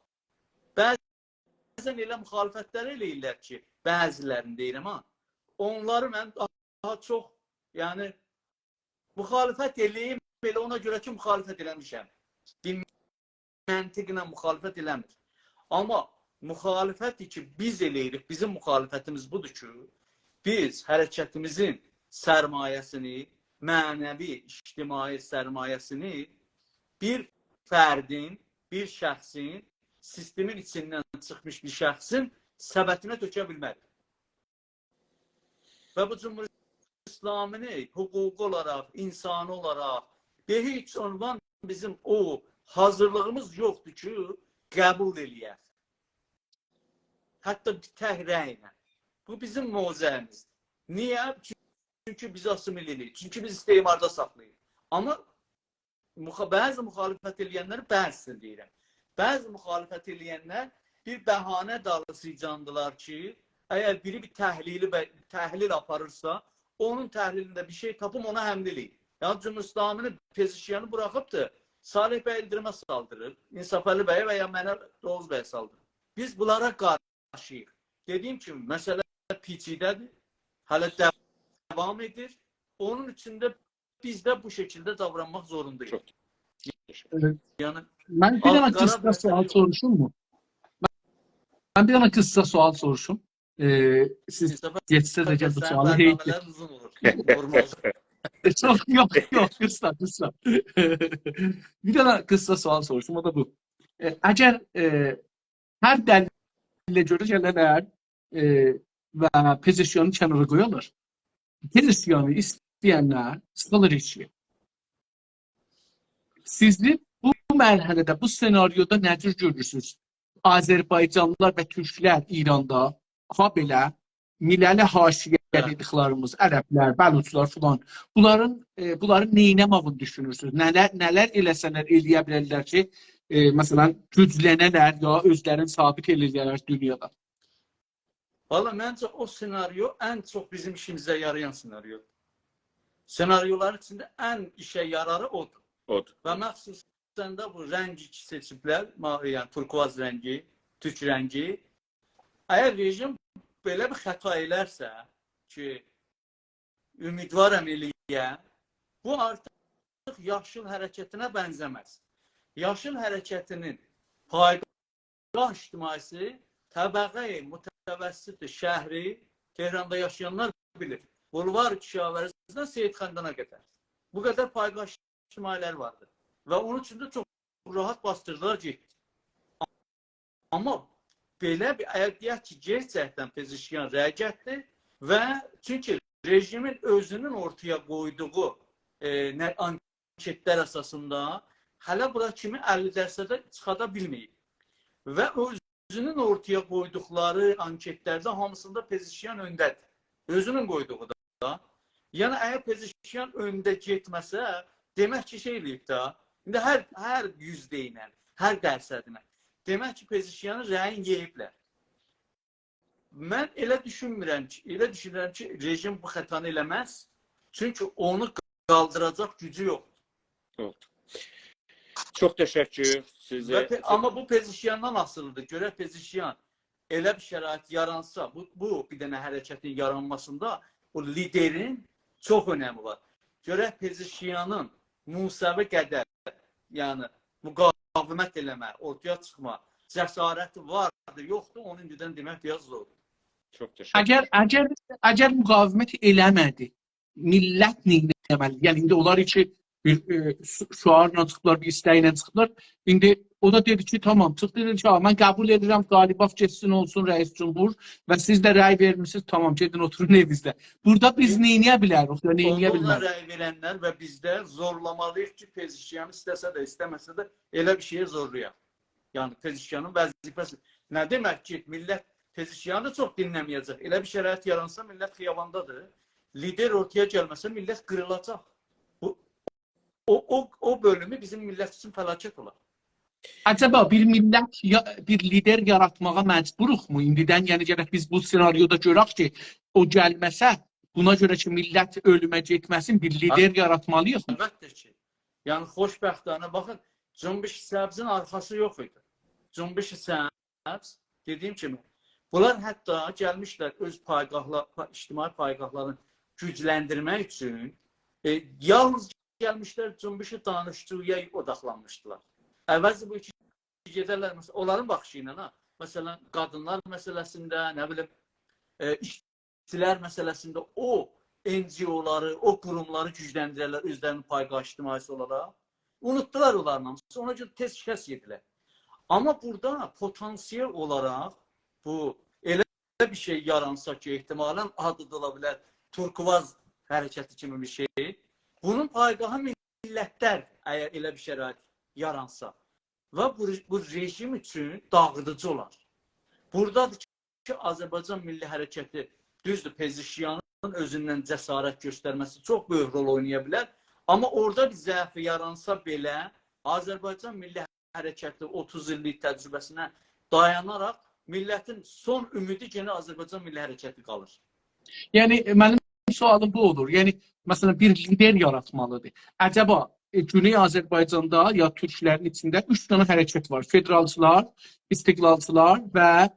Bəzən elə müxalifətlər eləyirlər ki, bəzilərini deyirəm ha, onları mən daha çox, yəni, müxalifət eləyim, belə ona görə ki, müxalifət eləmişəm. Bir məntiqlə müxalifət eləmir. Amma müxalifət ki, biz eləyirik, bizim müxalifətimiz budur ki, biz hərəkətimizin sərmayəsini, mənəvi, ictimai sərmayəsini bir fərdin, bir şəxsin, sistemin içindən çıxmış bir şəxsin səbətinə tökə bilmərik. Və bu Cumhuriyet İslamini hüquqi olaraq, insani olaraq heç ondan bizim o hazırlığımız yoxdur ki, qəbul eləyək. Hətta tək rəylə. Bu bizim mövzəyimizdir. Niyə? Çünki biz assimilirik. Çünki biz istemarda saxlayırıq. Amma bəzi müxalifət eləyənlər, bəzisi deyirəm. Bəzi müxalifət eləyənlər bir bəhanə dalısıcandılar ki, əgər biri bir təhlil aparırsa, onun təhlilində bir şey tapım ona həml eləyir. Yəni, Cumhuriyet İslamini, Pezişkiyanı buraxıbdır, Salih bəy İldirimə saldırır, İnsaf Əli bəyə və ya mənə Oğuz bəyə saldırır. Biz bunlara qarşıyıq. Dediyim kimi, məsələ piçidədir, hələ devam edir. Onun içində biz də bu şəkildə davranmaq zorundayıq. Çok teşekkür. Yəni, Mən bir dənə qısa sual soruşum mu? Mən bir dənə qısa sual soruşum. Siz geçsəz əgər bu sualı bərnamələr uzun olur. Çok yok kısa. Bir dənə qısa sual soruşum, o da bu. Əgər hər dəlillə görə gələnlər və Pezeşkiyanı kənara qoyarlar, Pezeşkiyanı istəyənlər sıxılır içkiyə. Sizi bu mərhələdə, bu senaryoda nə cür görürsünüz? Azərbaycanlılar və türklər İranda, ha belə milləli haşiyə dediklərimiz, ərəblər, bəluçlar filan, bunların neynəmağını düşünürsünüz? Nələr eləsələr eləyə bilərlər ki, məsələn, güclənələr ya özlərini sabit eləyərlər dünyada? Valla, məncə o senaryo ən çox bizim işimizə yarayan senaryodur. Senaryoların içində ən işə yararı odur. Və məxsusən də bu rəngi seçiblər, yəni turkuaz rəngi, türk rəngi. Əgər rejim belə bir xəta elərsə ki, ümidvaram eləyə, bu artıq yaşıl hərəkətinə bənzəməz. Yaşıl hərəkətinin paydaş ictimaisi təbəqə-i mütəvəssit şəhri Tehranda yaşayanlar bilir. Bulvar Kişavərisindən Seyid Xəndana qədər. Bu qədər paydaş ictimailər vardır. Və onun üçün də çox rahat bastırdılar getdi. Amma belə bir, əgər deyək ki, gerçəkdən Pezişkiyan rəqətdir və çünki rejimin özünün ortaya qoyduğu anketlər əsasında hələ bura kimi 50% çıxada bilməyib. Və özünün ortaya qoyduqları anketlərdə hamısında Pezişkiyan öndədir. Özünün qoyduğu da. Yəni, əgər Pezişkiyan öndə getməsə, demək ki, şey eləyib da, indi hər yüzdə ilə, hər dərsədinə, demək ki, Pezişkiyanın rəyin yeyiblər. Mən elə düşünürəm ki, rejim bu xətanı eləməz, çünki onu qaldıracaq gücü yoxdur. Çok teşekkür size. Amma bu Pezişkiyandan asılıdır. Görək Pezişkiyan elə bir şərait yaransa, bu bir dənə hərəkətin yaranmasında o liderin çox önəmi var. Görək Pezişkiyanın Musəvi qədər, yəni müqavimət eləmə, ortaya çıxma, cəsarəti vardır, yoxdur, onun güdən demək biraz zordur. Çok teşekkür. Əgər müqavimət eləmədi, millət neyləməli? Yəni, indi onlar ki, bir şuarla çıxdılar, bir istəklə çıxdılar. İndi o da dedi ki, tamam, çıxdı dedi ki, mən qəbul edirəm, Qalibov geçsin olsun rəis cumhur və siz də rəy vermişsiniz, tamam, gedin oturun evinizdə. Burada biz neyləyə bilərik? Onlarla rəy verənlər və bizdə zorlamalıyıq ki, Pezişkiyanı istəsə də, istəməsə də elə bir şeyə zorlayaq. Yəni, Pezişkiyanın vəzifəsi. Nə demək ki, millət Pezişkiyanı çox dinləməyəcək. Elə bir şərait yaransa, millət xiyabandadır. Lider ortaya gəlməsə, millət qırılacaq. O bölümü bizim millət üçün fəlakət olar. Acaba bir millət, bir lider yaratmağa məcburuqmu? İndidən yəni gərək biz bu senaryoda görək ki, o gəlməsə, buna görə ki, millət ölümə getməsin, bir lider yaratmalıyıq. Əlbəttə ki. Yəni xoşbəxtانه baxın, Cümbüş Səbzin arxası yox idi. Cümbüş Səbz dediyim kimi bunlar hətta gəlmişlər öz ictimai payqahlarını gücləndirmək üçün yalnız gəlmişlər Cümbüşü danışdıqya odaqlanmışdılar. Əvvəzi bu iki gedərlər, onların baxışı ilə, məsələn, qadınlar məsələsində, nə bilim, işçilər məsələsində o NGO-ları, o qurumları gücləndirərlər özlərinin payqah ictimaisi olaraq. Unutdular onların hamısı, ona görə tez şikəst yedilər. Amma burada potansiyel olaraq bu elə bir şey yaransa ki, ehtimalən adı da ola bilər Turkuvaz hərəkəti kimi bir şey. Bunun payqahı millətlər əgər elə bir şərait yaransa və bu rejim üçün dağıdıcı olar. Buradadır ki, Azərbaycan Milli Hərəkəti düzdür, Pezeşkiyanın özündən cəsarət göstərməsi çox böyük rol oynaya bilər. Amma orada bir zəif yaransa belə, Azərbaycan Milli Hərəkəti 30 illik təcrübəsinə dayanaraq millətin son ümidi yenə Azərbaycan Milli Hərəkəti qalır. Yəni, mənim sualım bu olur. Yəni, məsələn, bir lider yaratmalıdır. Acaba Güney Azərbaycanda ya türklərin içində 3 dənə hərəkət var. Federalçılar, istiqlalçılar və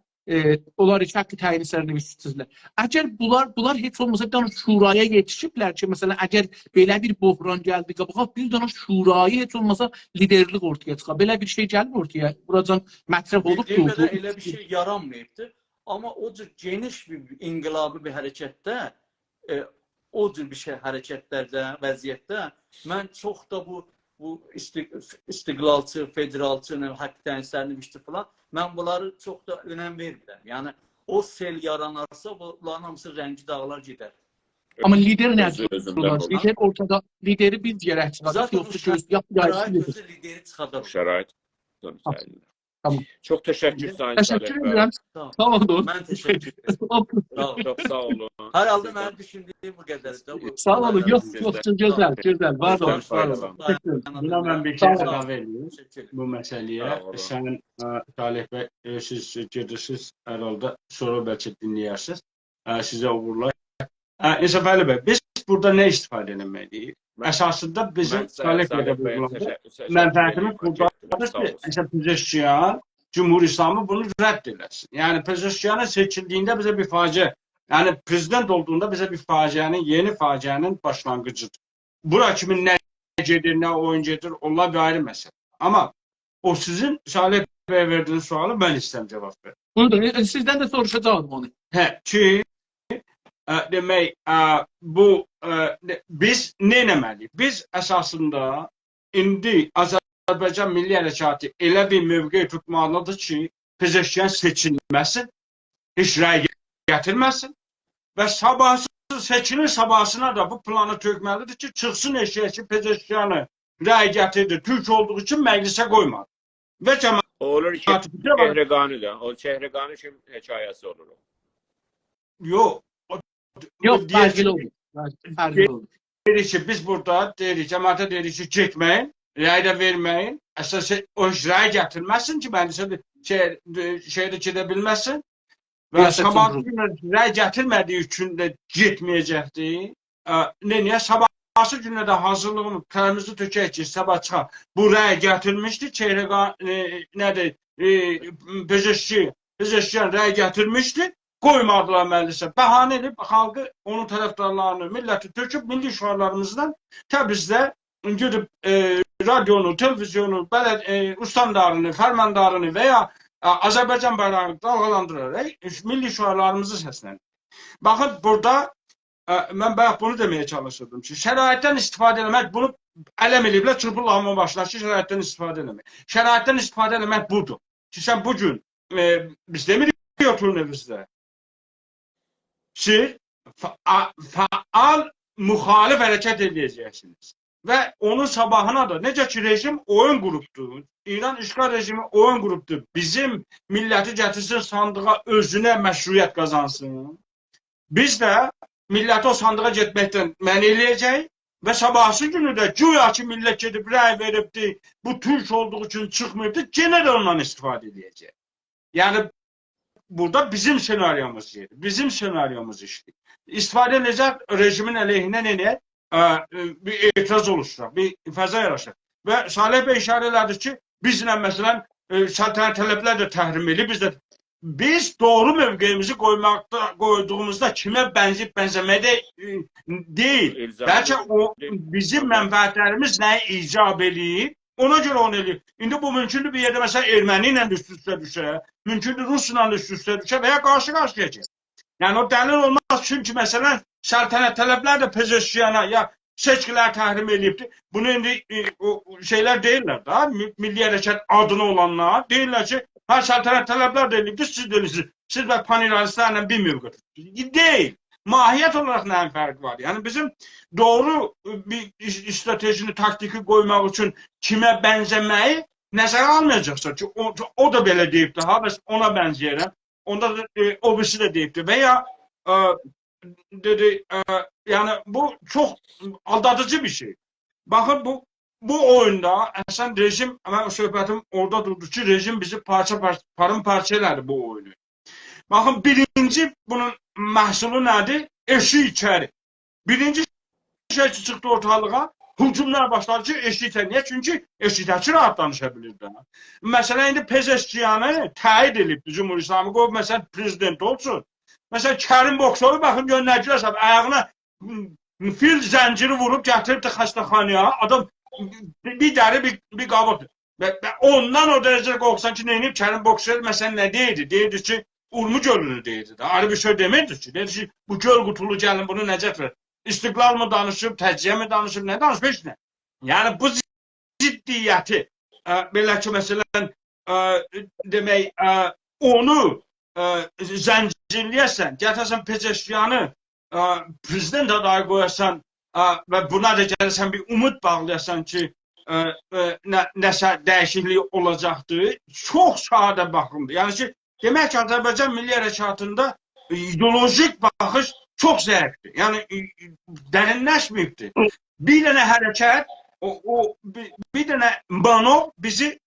onlar iki haqqı təyin əsərini istəyirlər. Əgər bunlar heç olmasa bir dənə şuraya yetişiblər ki, məsələn, əgər belə bir bohran gəldi qabağa, bir dənə şurayı heç olmasa liderlik ortaya çıxar. Belə bir şey gəlir ortaya. Buracan mətrəf olub Bildiyim qədər elə bir şey yaranmayıbdır. Amma o cür geniş bir inqilabi bir hərəkətdə, o cür bir şey hərəkətlərdə, vəziyyətdə mən çox da bu istiqlalçı, federalçı, haqq təyin əsərini işdir falan, mən bunları çox da önəm vermirəm. Yəni, o sel yaranarsa, bunların hamısı rəngi dağlar gedər. Amma lider nədir? Lider ortada, lideri biz gərək çıxarıq, yoxsa gözü lideri çıxadar. Şərait. Tamam. Çox təşəkkür Sayın Təşəkkür edirəm. Sağ olun. Mən təşəkkür edirəm. Çox sağ olun. Hər halda mənim düşündüyüm bu qədərdir. Sağ olun. Yox, gözəl. Var olun. Buna mən bir şey əlavə edeyim bu məsələyə. Sən, Salih bəy, siz gedirsiniz, hər halda sonra bəlkə dinləyərsiniz. Sizə uğurlar. İnsafəli bəy, biz burada nə istifadə etməliyik? Əsasında bizim Salih bəydə mənfəətimiz buradadır ki, Pezeşkiyan, Cumhur İslamı bunu rədd eləsin. Yəni, Pezeşkiyanın seçildiyində bizə bir faciə, yəni prezident olduğunda bizə bir faciənin, yeni faciənin başlanğıcıdır. Bura kimin nə gedir, nə oyun gedir, onlar bir ayrı məsələ. Amma o sizin Salih bəyə verdiyiniz sualı mən istəyəm cavab verin. Buyurun, sizdən də soruşacağım onu. Ki, demək, biz nə etməliyik? Biz əsasında indi Azərbaycan Milli Hərəkatı elə bir mövqe tutmalıdır ki, Pezeşkiyan seçilməsin, heç rəy gətirməsin və seçilir sabahsına da bu planı tökməlidir ki, çıxsın eşiyə ki, Pezeşkiyanı rəy gətirdi, Türk olduğu üçün məclisə qoymadı. Və olur ki, Çehreganı da, o Çehreganı kim hekayəsi olur o? Yox. Yox, fərqli olur. Deyirik ki, biz burada deyirik, cəmaata deyirik ki, getməyin, rəy də verməyin, əsas o rəy gətirməsin ki, məncə şeydə gedə bilməsin və sabahı rəy gətirmədiyi üçün də getməyəcəkdir. Niyə? Sabahı günə də hazırlığımı, tərimizi tökək ki, sabah çıxar. Bu rəy gətirmişdi, Çehregan, nədir, Pezeşkiyan rəy gətirmişdi. Qoymadılar məclisə. Bəhanə edib, xalqı, onun tərəfdarlarını, milləti töküb, milli şüarlarımızdan Təbrizdə gedib radionu, televizyonu, ustandarını, fərmandarını və ya Azərbaycan bayrağını dalğalandıraraq milli şüarlarımızı səslənir. Baxın, burada mən bayaq bunu deməyə çalışırdım ki, şəraitdən istifadə eləmək, bunu ələm eləyiblər, çırpırlamama başlar ki, şəraitdən istifadə eləmək. Şəraitdən istifadə eləmək budur. Ki, sən bugün, biz demirik oturun evinizdə. Siz faal müxalif hərəkət edəcəksiniz. Və onun sabahına da necə ki rejim oyun qurubdur, İran işğal rejimi oyun qurubdur, bizim milləti gətirsin sandığa özünə məşruiyyət qazansın. Biz də milləti o sandığa getməkdən mənə eləyəcək ve sabahsı günü de güya ki millet gedib rəy veribdi, bu Türk olduğu için çıxmırdı, gene de ondan istifadə edəcək. Yani burada bizim senaryomuz yeri, bizim senaryomuz işte. İstifadə edəcək rejimin əleyhinə nə? Bir etiraz oluşturaq, bir fəza yaraşır. Və Salih Bey işarə elədi ki, bizlə məsələn səltənət tələblər də təhrim edilir, biz doğru mövqeyimizi koyduğumuzda kime benzeyip benzemede değil. Belki o bizim menfaatlerimiz ne icap ediyor, ona göre onu ediyor. Şimdi bu mümkündür bir yerde mesela Ermeniyle üst-üste düşer, mümkündür Rusla üst-üste düşer veya karşı-karşıya geçer. Yani o delil olmaz çünkü mesela səltənət tələblər de Pezeşkiyana ya seçkiler tahrim edildi. Bunu indi şeyler değiller daha Milli Hərəkat adına olanlar değiller ki her səltənət tələblər de edildi, siz deyirsiniz. Siz ve panelistlerle bir mövqe. Değil. Mahiyet olarak ne fark var? Yani bizim doğru bir stratejini, taktiki koymak için kime benzemeyi nəzərə almayacaqsa ki o da belə deyibdi, ha bəs ona benzəyirəm. Onda da o birisi de deyibdi. Veya dedi yani bu çok aldatıcı bir şey. Bakın bu oyunda Hasan rejim, ama söhbətim orada durdu ki rejim bizi parça elədi bu oyunu. Bakın birinci bunun məhsulu nədir? Eşik içeri. Birinci şey çıktı ortalığa. Hücumlar başladı ki eşik içeri. Niye? Çünkü eşikdəki rahat danışa bilirdi. Mesela indi Pezeşkiyanı təyid edibdi Cumhur İslamı qoyub mesela prezident olsun. Mesela Kerim Boksov'u bakın göndərdilər, ayağına fil zənciri vurup gətiribdi xəstəxanaya. Adam bir dəri bir qabıqdır. Və ondan o dərəcədə qorxsan ki neyinib Kerim Boksov mesela nə deyirdi? Deyirdi ki Urmu gölünü deyirdi. Ayrı bir şey demirdi ki. Deyirdi ki bu göl qutulu gəlin bunu necət ver. İstiqlal mı danışıb, təcziyə mi danışıb, nə danışıb heç nə. Yəni bu ciddiyyəti belə ki məsələn demək onu zəncirləyəsən, gətirəsən Pezeşkiyanı prezident adayı qoyasan və buna da gəlirsən bir umut bağlayasan ki nəsə dəyişiklik olacaqdır. Çox sadə baxımdır. Yəni ki demək ki Azərbaycan Milli Hərəkatında ideolojik baxış çok zevkli. Yani derinleşmeyipti. Bir tane hareket, bir tane bano bizi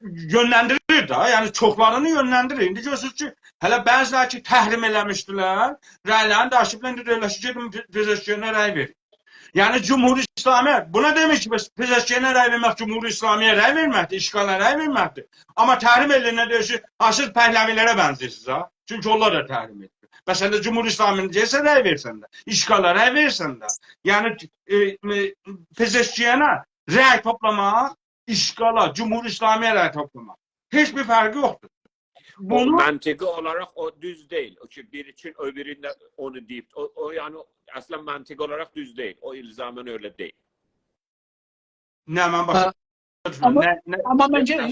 yönlendirir da. Yani çoklarını yönlendirir. İndi görürsünüz ki, hele bəziləri ki təhrim eləmişdilər, rəylərini də aşıblar, indi rəyləşəcəkdim Pezeşkiyana rəy verir. Yani Cumhur İslami buna demiş ki Pezeşkiyana rəy vermək, Cumhur İslamiyə rəy verməkdir, işğala rəy verməkdir. Ama təhrim edilinə deyir ki, siz pəhləvilərə bənzirsiniz ha. Çünkü onlar da təhrim edir. Və sən də Cumhur İslamini deyirsə rəy versən də, işğala rəy versən də. Yəni Pezeşkiyana rəy toplamaq, işğala, Cumhur İslamiyə rəy toplamaq. Heç bir fərqi yoxdur. Bunu mantığı olarak o düz değil. O ki bir için öbüründe onu deyip o yani aslında mantık olarak düz değil. O ilzamen öyle değil. Ne mən başa Ama bence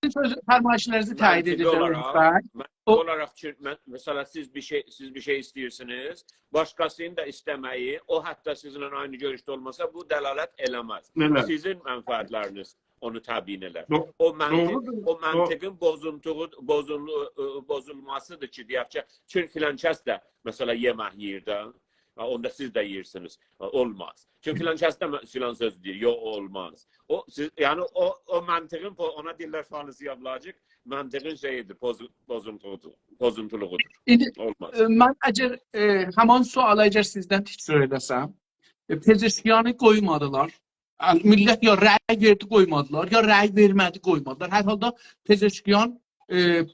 sizin fermayişlerinizi təyid edəcəm. Olarak mesela siz bir şey istiyorsunuz, başkasının da istemeyi, o hatta sizinle aynı görüşte olmasa bu delalet elemez. Evet. Sizin menfaatleriniz onu tabiin eder. Doğru. O mantığın bozulmasıdır ki diyək ki, çünkü filan kəs də mesela yemək yiyir də, onda siz de yiyirsiniz. Olmaz. Çünkü filan kəs də filan söz deyir. Yok olmaz. Yani o mantığın ona diller fanısı yapılacak. Mantığın şeyidir. Bozuntuluğudur. Olmaz. Mən əgər həman suala əgər sizdən təkrar edəsəm, Pezeşkiyanı qoymadılar. Millət ya rəy verdi qoymadılar, ya rəy vermədi qoymadılar. Hər halda Pezeşkiyan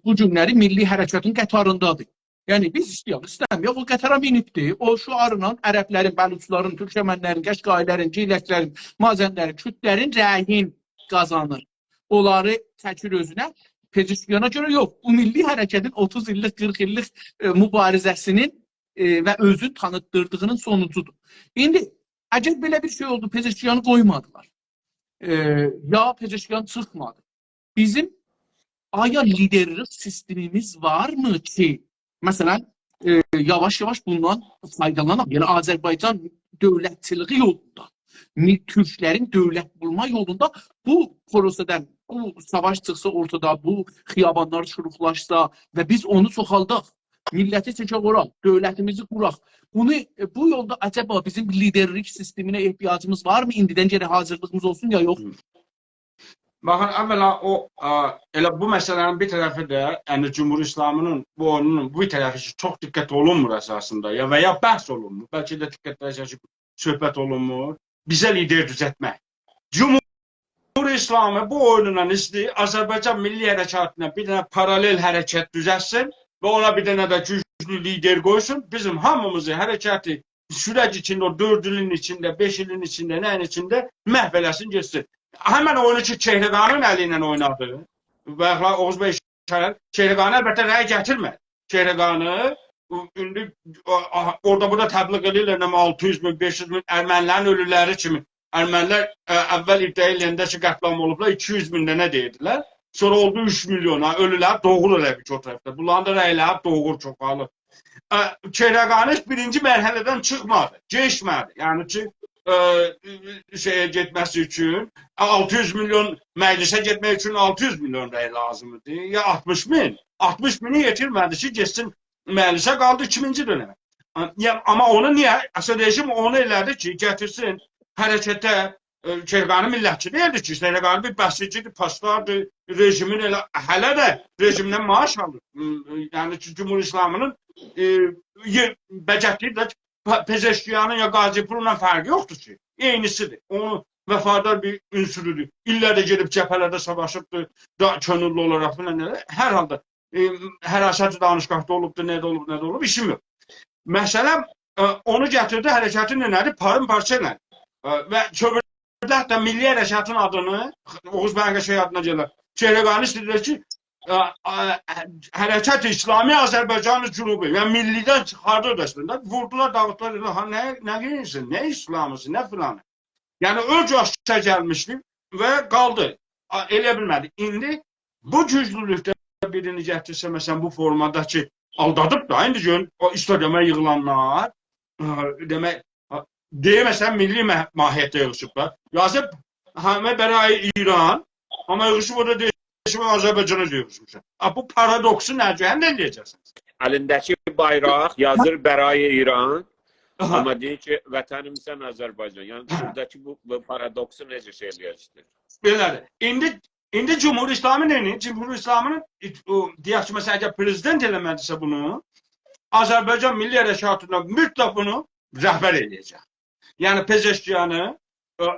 bu günləri Milli Hərəkatın qətarındadır. Yani biz istəmiyor. O qətara minibdi. O şuarla ərəblərin, bəluçların, türkməənlərin, qəşqailərin, ciyələklərin, mazənlərin, kürdlərin rəyin qazanır. Onları çəkir özünə. Pezeşkiyana göre yok. Bu milli hərəkətin 30 illik, 40 illik mübarizəsinin və özün tanıtdırdığının sonucudur. İndi əgər belə bir şey oldu, Pezeşkiyanı qoymadılar. Ya Pezeşkiyan çıxmadı. Bizim aya liderlik sistemimiz var mı ki, məsələn, yavaş-yavaş bundan faydalanaq. Yəni Azərbaycan dövlətçiliği yolunda, Türklərin dövlət bulma yolunda bu prosesdən, bu savaş çıxsa ortada, bu xiyabanlar çuruqlaşsa və biz onu çoxaldaq. Milləti çəkək, dövlətimizi quraq. Bu yolda acaba bizim liderlik sisteminə ehtiyacımız var mı? İndidən geri hazırlığımız olsun ya yox? Baxın, əvvəla elə bu məsələnin bir tərəfi də, yəni Cümhur İslamının bu oyununun bu tərəfi ki, çox diqqət olunmur əsasında ya və ya bəhs olunmur. Bəlkə də diqqətlə söhbət olunmur. Bizə lider düzəltmək. Cümhur İslamı bu oyunundan istəyir Azərbaycan Milli Hərəkatına bir dənə paralel hərəkət düzəltsin və ona bir dənə də güclü lider qoysun. Bizim hamımızı hərəkəti sürəc içində, o 4 ilin içində, 5 ilin içində, nəyin içində məhv eləsin, geçsin. Həmən oyunu ki, Kehriqanın əli ilə oynadı. Və Oğuz bəy Kehriqanı əlbəttə rəy gətirmədi. Kehriqanı indi orada-burada təbliğ edirlər 600 min, 500 min ermənilərin ölüləri kimi. Ermənilər əvvəl iddia eləyəndə ki, qətlam olublar, 200 min nə deyirdilər. Sonra oldu 3 milyona, ölülər doğur elə bir ki, o tərəfdə. Bunların da rəylər doğur çoxalır. Kehriqanı birinci mərhələdən çıxmadı, geçmədi. Yəni ki, şeye getməsi üçün 600 milyon məclisə getmək üçün 600 milyon rəy lazımdır. Ya 60 min. 60 mini yetirmədi ki, geçsin məclisə qaldı 2-ci dönəmə. Amma onu niyə? Əsas rejim onu elədi ki, gətirsin hərəkətə Kehriqanı millətçi deyildi ki, Kehriqanı bir bəsicidir, paslardır, rejimin elə hələ də rejimdən maaş alır. Yəni ki, Cümhur İslamının bəcətliyi də Pezeşkiyanın ya Qazipurla fərqi yoxdur ki. Eynisidir. Onu vəfadar bir ünsürüdür. İllərdə gedib cəbhələrdə savaşıbdır, könüllü olaraq falan. Hər halda hərasəti danışqaqda olubdur, nə də olub, işim yox. Məsələn, onu gətirdi, hərəkətin nədir? Parça nədir? Və kövrlər də milli hərəkətin adını, Oğuz bəyə adına gələr. Kehriqanı istəyirlər ki, hərəkət İslami Azərbaycanı Cünubu, yəni millidən çıxardır da üstündə, vurdular, dağıtlar, nə geyinsin, nə İslamısı, nə filanı. Yəni, ölc aşkısa gəlmişdi və qaldı, elə bilmədi. İndi bu güclülükdə birini gətirsə, məsələn, bu formada ki, aldadıb da, indi görün, o istadiyama yığılanlar, demək, deməsən, milli mahiyyətdə yığışıblar. Yazıb, həmə bərayı İran, amma yığışıb o da deyil. Azərbaycana deyirmişsən. Bu paradoksu necə həll edəcəksiniz? Əlindəki bayraq yazır Bərayi İran, amma deyir ki, vətənimsən Azərbaycan. Yəni, buradakı bu paradoksu necə şey eləyəcəkdir? Belədir. İndi Cümhur İslamı neyini? Cümhur İslamının, deyək ki, məsələn, əgər prezident eləmədisə bunu, Azərbaycan Milli Hərəkatına mütləq bunu rəhbər eləyəcək. Yəni, Pezeşkiyanı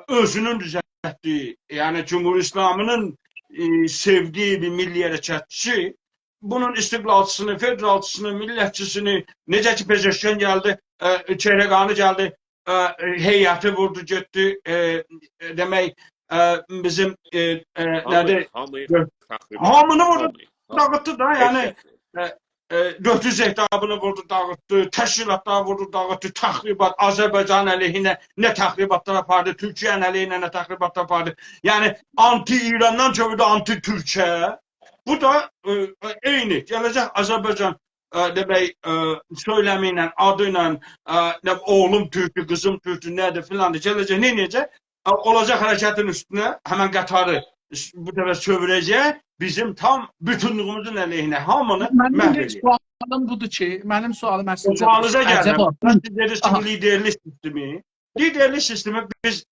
özünün düzəltdiyi, yəni Cümhur İslamının sevdiği bir milli hərəkətçi bunun istiqlalçısını, federalçısını, millətçisini, necə ki Pezeşkiyan gəldi, Kehriqanı gəldi, heyəti vurdu, getdi, demək, bizim nədir? Hamını vurdu, dağıtdı da, yəni 400 hektarını vurdu, dağıtdı, təşkilatları vurdu, dağıtdı, təxribat, Azərbaycan əleyhinə nə təxribatlar apardı, Türkiyənin əleyhinə nə təxribatlar apardı. Yəni, anti-İrandan çövürdü, anti-Türkiyə. Bu da eyni, gələcək Azərbaycan, demək, söyləmi ilə, adı ilə, oğlum Türk'ü, qızım Türk'ü, nədir filan, gələcək, nə necə? Olacaq hərəkətin üstünə, həmən qatarı bu dəfə çövrəcək, bizim tam bütünlüğümüzün əleyhinə hamını məhv edir. Sualım budur ki, mənim sualım əslində... Sualınıza gələm. Siz deyirsiniz liderlik sistemi. Liderlik sistemi biz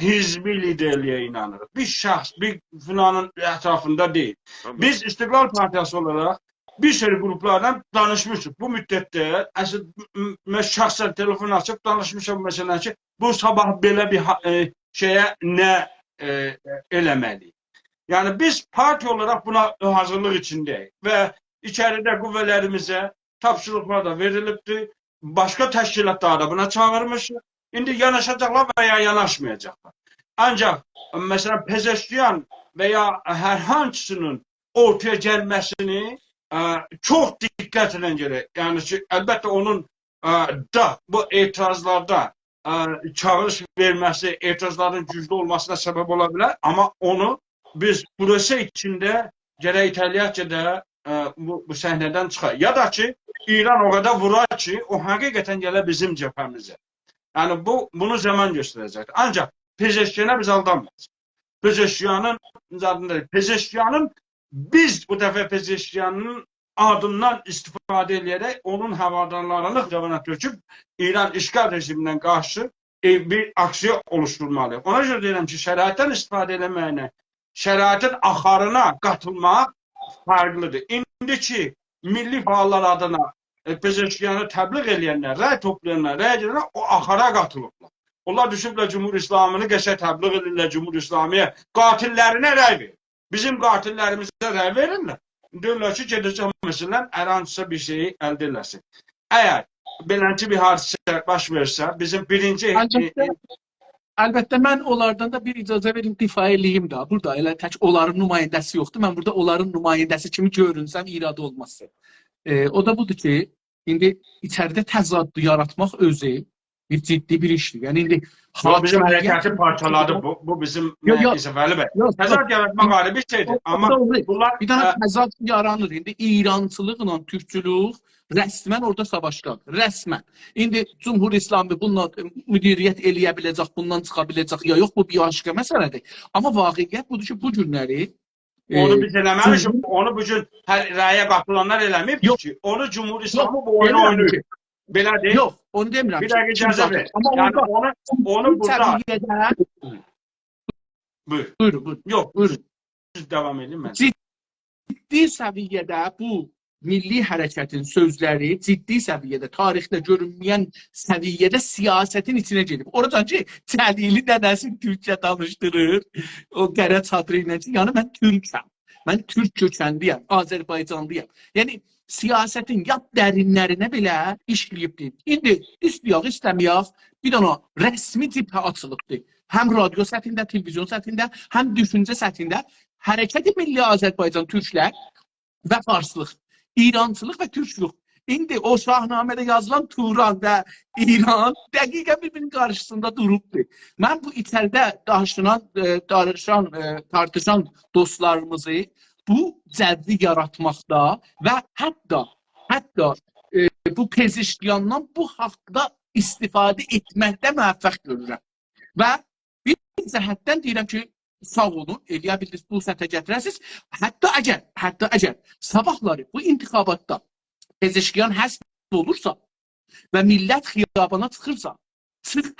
hizbi liderliyə inanırıq. Bir şəxs, bir filanın ətrafında deyil. Biz İstiqlal Partiyası olaraq bir sürü qruplardan danışmışıq. Bu müddətdə mən şəxsən telefon açıb danışmışam məsələn ki, bu sabah belə bir şeyə nə eləməliyik. Yəni biz partiya olaraq buna hazırlıq içindəyik və içəridə qüvvələrimizə tapşırıqlar da verilibdir. Başqa təşkilatlar da buna çağırmışıq. İndi yanaşacaqlar və ya yanaşmayacaqlar. Ancaq məsələn Pezeşkiyan və ya hər hansının ortaya gəlməsini çox diqqətlə gələk. Yəni ki, əlbəttə onun da bu etirazlarda çağırış verməsi, etirazların güclü olmasına səbəb ola bilər. Amma onu biz proses içində gərək itəliyək ki də bu səhnədən çıxar. Ya da ki, İran o qədər vurar ki, o həqiqətən gələ bizim cəbhəmizə. Yəni bunu zaman göstərəcəkdir. Ancaq Pezeşkiyan'a biz aldanmayız. Pezeşkiyanın biz bu dəfə Pezeşkiyanın adından istifadə edərək onun həvadarlarını cavana töküb İran işgal rejimindən qarşı bir aksiya oluşturmalı. Ona görə deyirəm ki, şəraitdən istifadə eləməyinə, şəraitin axarına qatılmaq fərqlidir. İndiki milli fəallar adına Pezeşkiyanı təbliğ edənlər, rəy toplayanlar, rəy edənlər o axara qatılıblar. Onlar düşüblər Cumhur İslamını qəşəng təbliğ edirlər Cumhur İslamiyə, qatillərinə rəy verir. Bizim qatillərimizə rəy verirlər. Deyirlər ki, gedəcək məsələn, hər hansısa bir şeyi əldə eləsin. Əgər beləncə bir hadisə baş versə, bizim birinci... Əlbəttə, mən onlardan da bir icazə verim, difa eləyim də. Burada elə tək onların nümayəndəsi yoxdur. Mən burada onların nümayəndəsi kimi görünsəm, iradə olmazsa. O da budur ki, indi içəridə təzadlı yaratmaq özü bir ciddi bir işdir. Yəni indi bizim hərəkəti parçaladı bu. Bu bizim Vəli bəy. Təzad yaratmaq ayrı bir şeydir. Amma bunlar bir dənə təzad yaranır. İndi İrançılıqla türkçülük rəsmən orada savaşdadır. Rəsmən. İndi Cumhur İslamı bununla müdiriyyət eləyə biləcək, bundan çıxa biləcək ya yox, bu bir aşikar məsələdir. Amma vaqiqiyyət budur ki, bu günləri onu biz eləməmişik. Onu bu gün rəyə qatılanlar eləməyib ki. Onu Cumhur İslamı bu oyunu oynayır. Belə deyil. Yox, onu demirəm. Bir dəqiqə icazə ver. Yəni onu burada... Buyurun. Yox, buyurun. Siz devam edin mən. Ciddi səviyyədə bu milli hərəkətin sözləri ciddi səviyyədə, tarixdə görünməyən səviyyədə siyasətin içinə gedib. Oradan ki, Cəlili nənəsi Türkçə danışdırır, o qərə çadırı ilə ki, yəni mən Türkəm, mən Türk kökənliyəm, Azərbaycanlıyam. Yəni, siyasətin yat dərinlərinə belə işləyibdir. İndi istəyək, istəməyək, bir dana rəsmi tipə açılıbdır. Həm radio səthində, televizyon səthində, həm düşüncə səthində hərəkəti milli Azərbaycan türklər və farslıq. İrançılıq və türklük. İndi o şahnamədə yazılan Turan və İran dəqiqə bir-birinin qarşısında durubdur. Mən bu içəridə tartışan dostlarımızı bu cəddi yaratmaqda və hətta bu Pezeşkiyandan bu haqda istifadə etməkdə müvəffəq görürəm. Və bir cəhətdən deyirəm ki, sağ olun, eləyə bildiniz, bu səthə gətirəsiniz. Hətta əgər sabahları bu intixabatda Pezeşkiyan həsb olursa və millət xiyabana çıxırsa,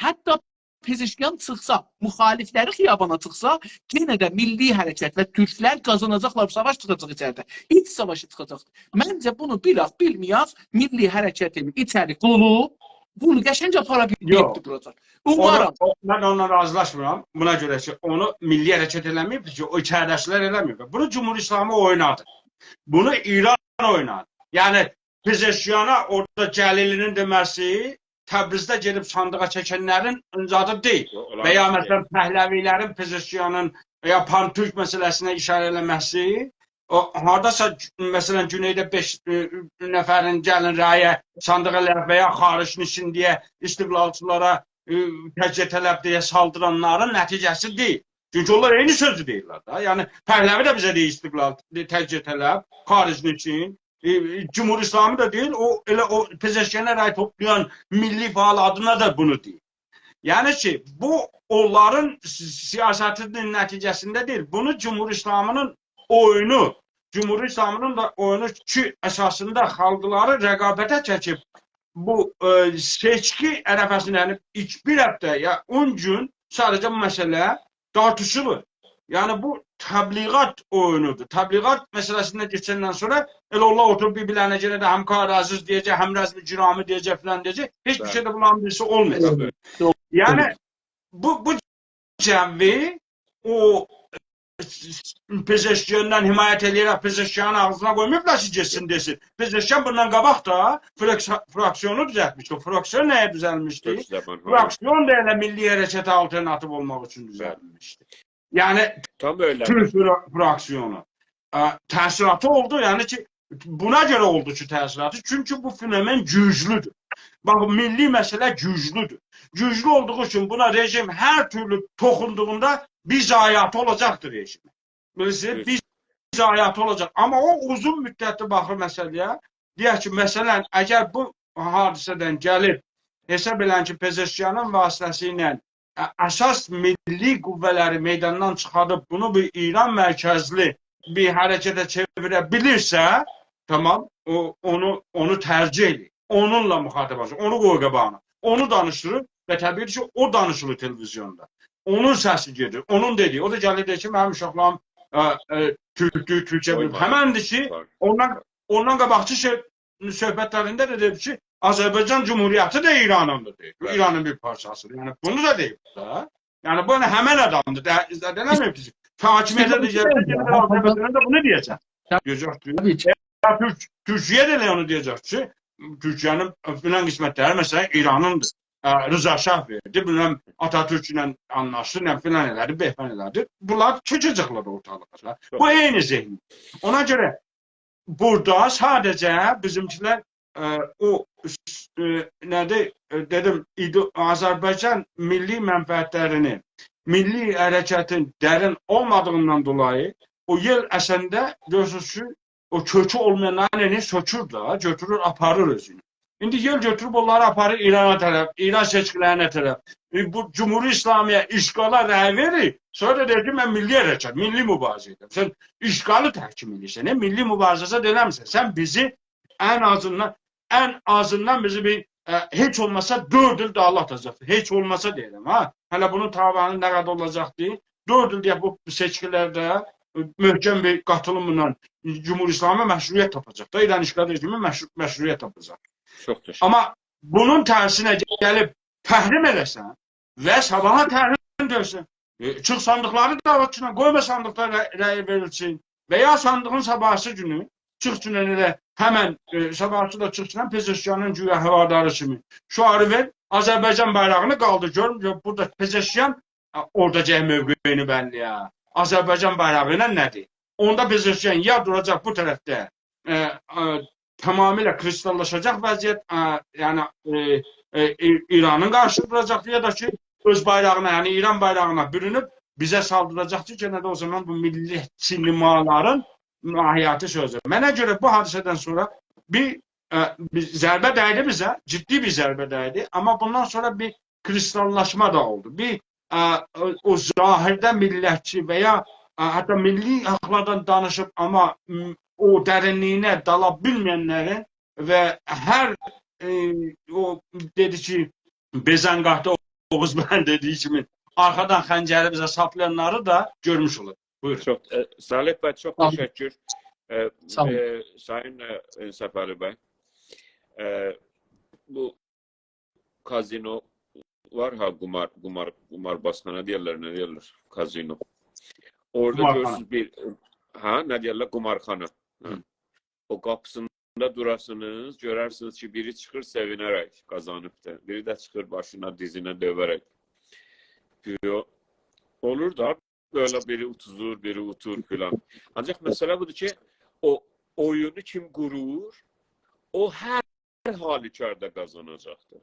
hətta Pezeşkiyan çıxsa, müxalifləri xiyabana çıxsa, yenə də milli hərəkət və türklər qazanacaqlar, savaş çıxacaq içəridə. İç savaşı çıxacaqdır. Məncə bunu bilməyək, milli hərəkətin içəri qolu bunu qəşəncə para bilməkdir burada. Umarım. Mən onunla razılaşmıram. Buna görə ki, onu milli hərəkət eləməyibdir ki, o içəridəşlər eləməyib. Bunu Cumhur İslamı oynadı. Bunu İran oynadı. Yəni, Pezeşkiyana orada Cəlilinin deməsi Təbrizdə gedib sandığa çəkənlərin adı deyil. Və ya məsələn, Pəhləvilərin Pezeşkiyanın ya Pan-Türk məsələsinə işarə eləməsi haradasa, məsələn, Güneydə 5 nəfərin gəlin rəyə sandıq eləmək və ya xariçnisin deyə istiqlalçılara təcə tələb deyə saldıranların nəticəsi deyil. Çünki onlar eyni sözü deyirlər da. Yəni, Pəhləvi də bizə deyir istiqlal, təcə tələb, xariçnisin. Cumhur İslamı da deyil, o Pezeşkiyana rəy toplayan milli fəal adına da bunu deyil. Yəni ki, bu onların siyasətinin nəticəsində deyil. Bunu Cumhur İslamının oyunu, Cumhur İslamının da oyunu ki, əsasında xalqları rəqabətə çəkib bu seçki ərəfəsində, yəni bir həftə ya 10 gün sadəcə bu məsələ tartışılır. Yəni bu təbliğat oyunudur. Təbliğat məsələsində keçəndən sonra elə onlar oturub bir-birlərinə görə də həm Qaraziz deyəcək, həm Rəzmi Cirami deyəcək, filan deyəcək. Heç bir şeydə bunların birisi olmayacaq. Yəni bu cəmvi o Pezeşkiyandan himayət eləyərək Pezeşkiyanın ağzına qoymayıblar ki, geçsin desin. Pezeşkiyan bundan qabaq da fraksiyonu düzəltmişdi. O fraksiyon nəyə düzəlmişdi? Fraksiyon da elə milli hərəkətə alternativ olmaq üçün düzəltmişdi. Yəni, Türk fraksiyonu. Təsiratı oldu, yəni ki, buna görə oldu ki, təsiratı. Çünki bu fenomen güclüdür. Bax, milli məsələ güclüdür. Güclü olduğu üçün buna rejim hər türlü toxunduğunda bir zayiatı olacaqdır rejimə. Bilirsiniz, bir zayiatı olacaq. Amma o uzun müddətli baxır məsələyə. Deyək ki, məsələn, əgər bu hadisədən gəlib, hesab elən ki, Pezeşkiyanın vasitəsilə əsas milli qüvvələri meydandan çıxarıb bunu bir İran mərkəzli bir hərəkətə çevirə bilirsə, Tamam, onu tercih edin. Onunla muhatap olsun. Onu qoy qabağına. Onu danışdırır və təbii ki, o danışılır televizyonda. Onun səsi gedir. Onun dediyi. O da gəlir deyir ki, mənim uşaqlarım Türkçe bilir. Həməndir ki, ondan qabaqçı söhbətlərində də deyir ki, Azərbaycan Cumhuriyyəti də İranındır deyir. Bu İranın bir parçasıdır. Yəni bunu da deyir da. Yəni bu həmən adamdır. Denəmir ki, hakimiyyətə də gəlsə, Azərbaycan'a da bunu deyəcək. Tabii ki. Türkiye de onu diyecek ki, Türkiye'nin filan kısmetleri mesela İran'ındır. Rıza Şah verdi, bilmem Atatürk'le anlaştı, ne filan nelerdi, behben nelerdi. Bunlar çıkacaklar ortalığa. Bu aynı zihni. Ona göre burada sadece bizimkiler o nerede dedim Azerbaycan milli menfaatlerini, milli hareketin derin olmadığından dolayı o yıl esende görürsünüz ki o kökü olmayanları sökür da, götürür, aparır özünü. İndi yıl götürüp onları aparır İran'a taraf, İran seçkilerine taraf. Bu Cumhuriyet İslamiye işgala rəy verir. Sonra da der ki, ben milli hareket, milli mübarizə edirəm. Sen işgalı təhkim edirsən, milli mübarizəsə deləmsən. Sen bizi en azından bizi bir hiç olmasa 4 yıl dağlatacaq. Hiç olmasa deyirəm, ha. Hala bunun tavanı ne kadar olacaq deyil. 4 yıl diye bu seçkilerde möhkəm bir qatılımla Cumhur İslam'a məşruiyyət tapacaq da, İran işgal rejimi məşruiyyət tapacaq. Çox təşəkkür. Amma bunun tərsinə gəlib təhrim eləsən və sabaha təhrim dövsən, çıx sandıqları davatçına, qoyma sandıqlara rəy verilsin və ya sandığın sabahsı günü çıx günən elə həmən sabahsı da çıxsın Pezeşkiyanın güya həvadarı kimi şuarı ver, Azərbaycan bayrağını qaldır, görmür, burada Pezeşkiyan orada mövqeyini bəlliyə. Azərbaycan bayrağı ilə nədir? Onda Pezeşkiyan ya duracaq bu tərəfdə tamamıyla kristallaşacaq vəziyyət, yəni İranın qarşı duracaq ya da ki öz bayrağına, yəni İran bayrağına bürünüb bizə saldıracaq ki, gene de o zaman bu milliyetçi limaların mahiyyatı sözü. Mənə görə bu hadisədən sonra bir zərbə dəydi bizə, ciddi bir zərbə dəydi, amma bundan sonra bir kristallaşma da oldu. Bir o zahirdə millətçi və ya hatta milli haqlardan danışıb ama o dərinliyinə dala bilməyənlərin və hər o dedi ki Bezangah'da Oğuz Bəyən dediği kimi arkadan xəncəri bizə saplayanları da görmüş olur. Buyurun. Çok, Salih Bey çok teşekkür. Sağ olun. Sayın Səfəli Bey. Bu kazino var ha, kumarbazxana diyorlar, ne diyorlar? Kazino. Orada görürsünüz bir ne diyorlar? Kumarxana. O qapısında durasınız, görərsiniz ki, biri çıxır sevinərək qazanıb da, biri də çıxır başına, dizinə dövərək. Olur da böyle biri utuzur, biri utur filan. Ancaq məsələ budur ki, o oyunu kim qurur, o hər halükarda qazanacaqdır.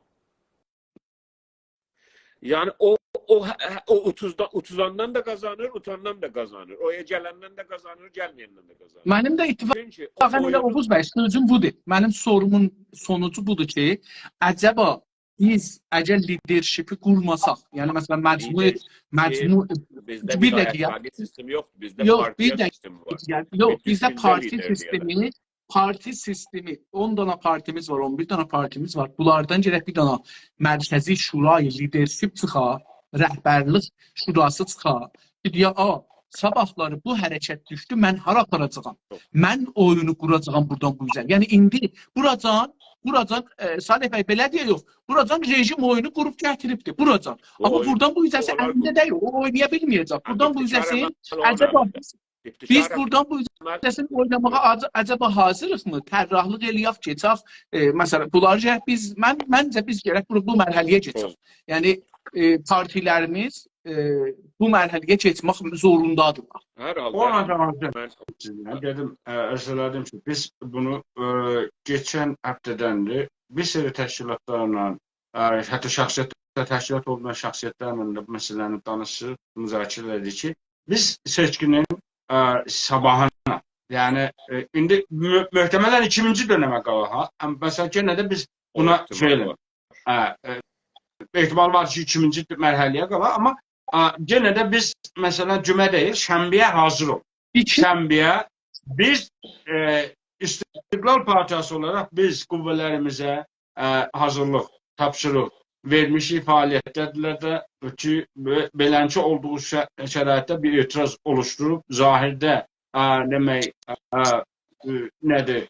Yani o 30'dan da kazanır, utandan da kazanır. Oya gelenden de kazanır, gelmeyenden de kazanır. Mənim də ittifaqən elə Oğuz bəy, sözüm budur. Mənim sorumun sonucu budur ki, əcəba biz əgər lidershipi qurmasaq, yəni məsələn məcmu bizdə bir dəqiqə parti sistemi yoxdur, bizdə yox, partiya sistemi var. Yox, bizdə parti sistemi 10 dana partimiz var, 11 dana partimiz var. Bunlardan gərək bir dana mərkəzi şurayı lidership çıxa, rəhbərlik şurası çıxa. Deyə, sabahları bu hərəkət düşdü, mən hara aparacağam? Mən oyunu quracağam buradan bu üzər. Yəni indi buracan Salih bəy belə deyə yox. Buracan rejim oyunu qurub gətiribdi. Buracan. Amma buradan bu üzəsi əlində deyil. O oynaya bilməyəcək. Buradan bu üzəsi əcəba biz buradan bu üzəsini oynamağa əcəba hazırıq mı? Tərrahlıq eləyək, keçək. Məsələn, bunları məncə biz gərək bu mərhələyə keçək. Yəni partilərimiz bu mərhələyə keçmək zorundadır. Hər halda mən dedim, ərsələdim ki, biz bunu geçən həftədəndir bir seri təşkilatlarla, hətta şəxsiyyətlə təşkilat olmayan şəxsiyyətlərlə də bu məsələni danışır, müzakirə edir ki, biz seçkinin sabahına, yəni indi möhtəmələn 2-ci dönəmə qalır. Məsələn, yenə də biz buna söylədik. Ehtimal var ki, 2-ci mərhələyə qalır, amma yenə də biz məsələn cümə deyil, şənbəyə hazır ol. Şənbəyə biz İstiqlal Partiyası olaraq biz qüvvələrimizə hazırlıq, tapşırıq vermişik, fəaliyyətdədirlər də ki, beləncə olduğu şəraitdə bir etiraz oluşturub, zahirdə demək, nədir,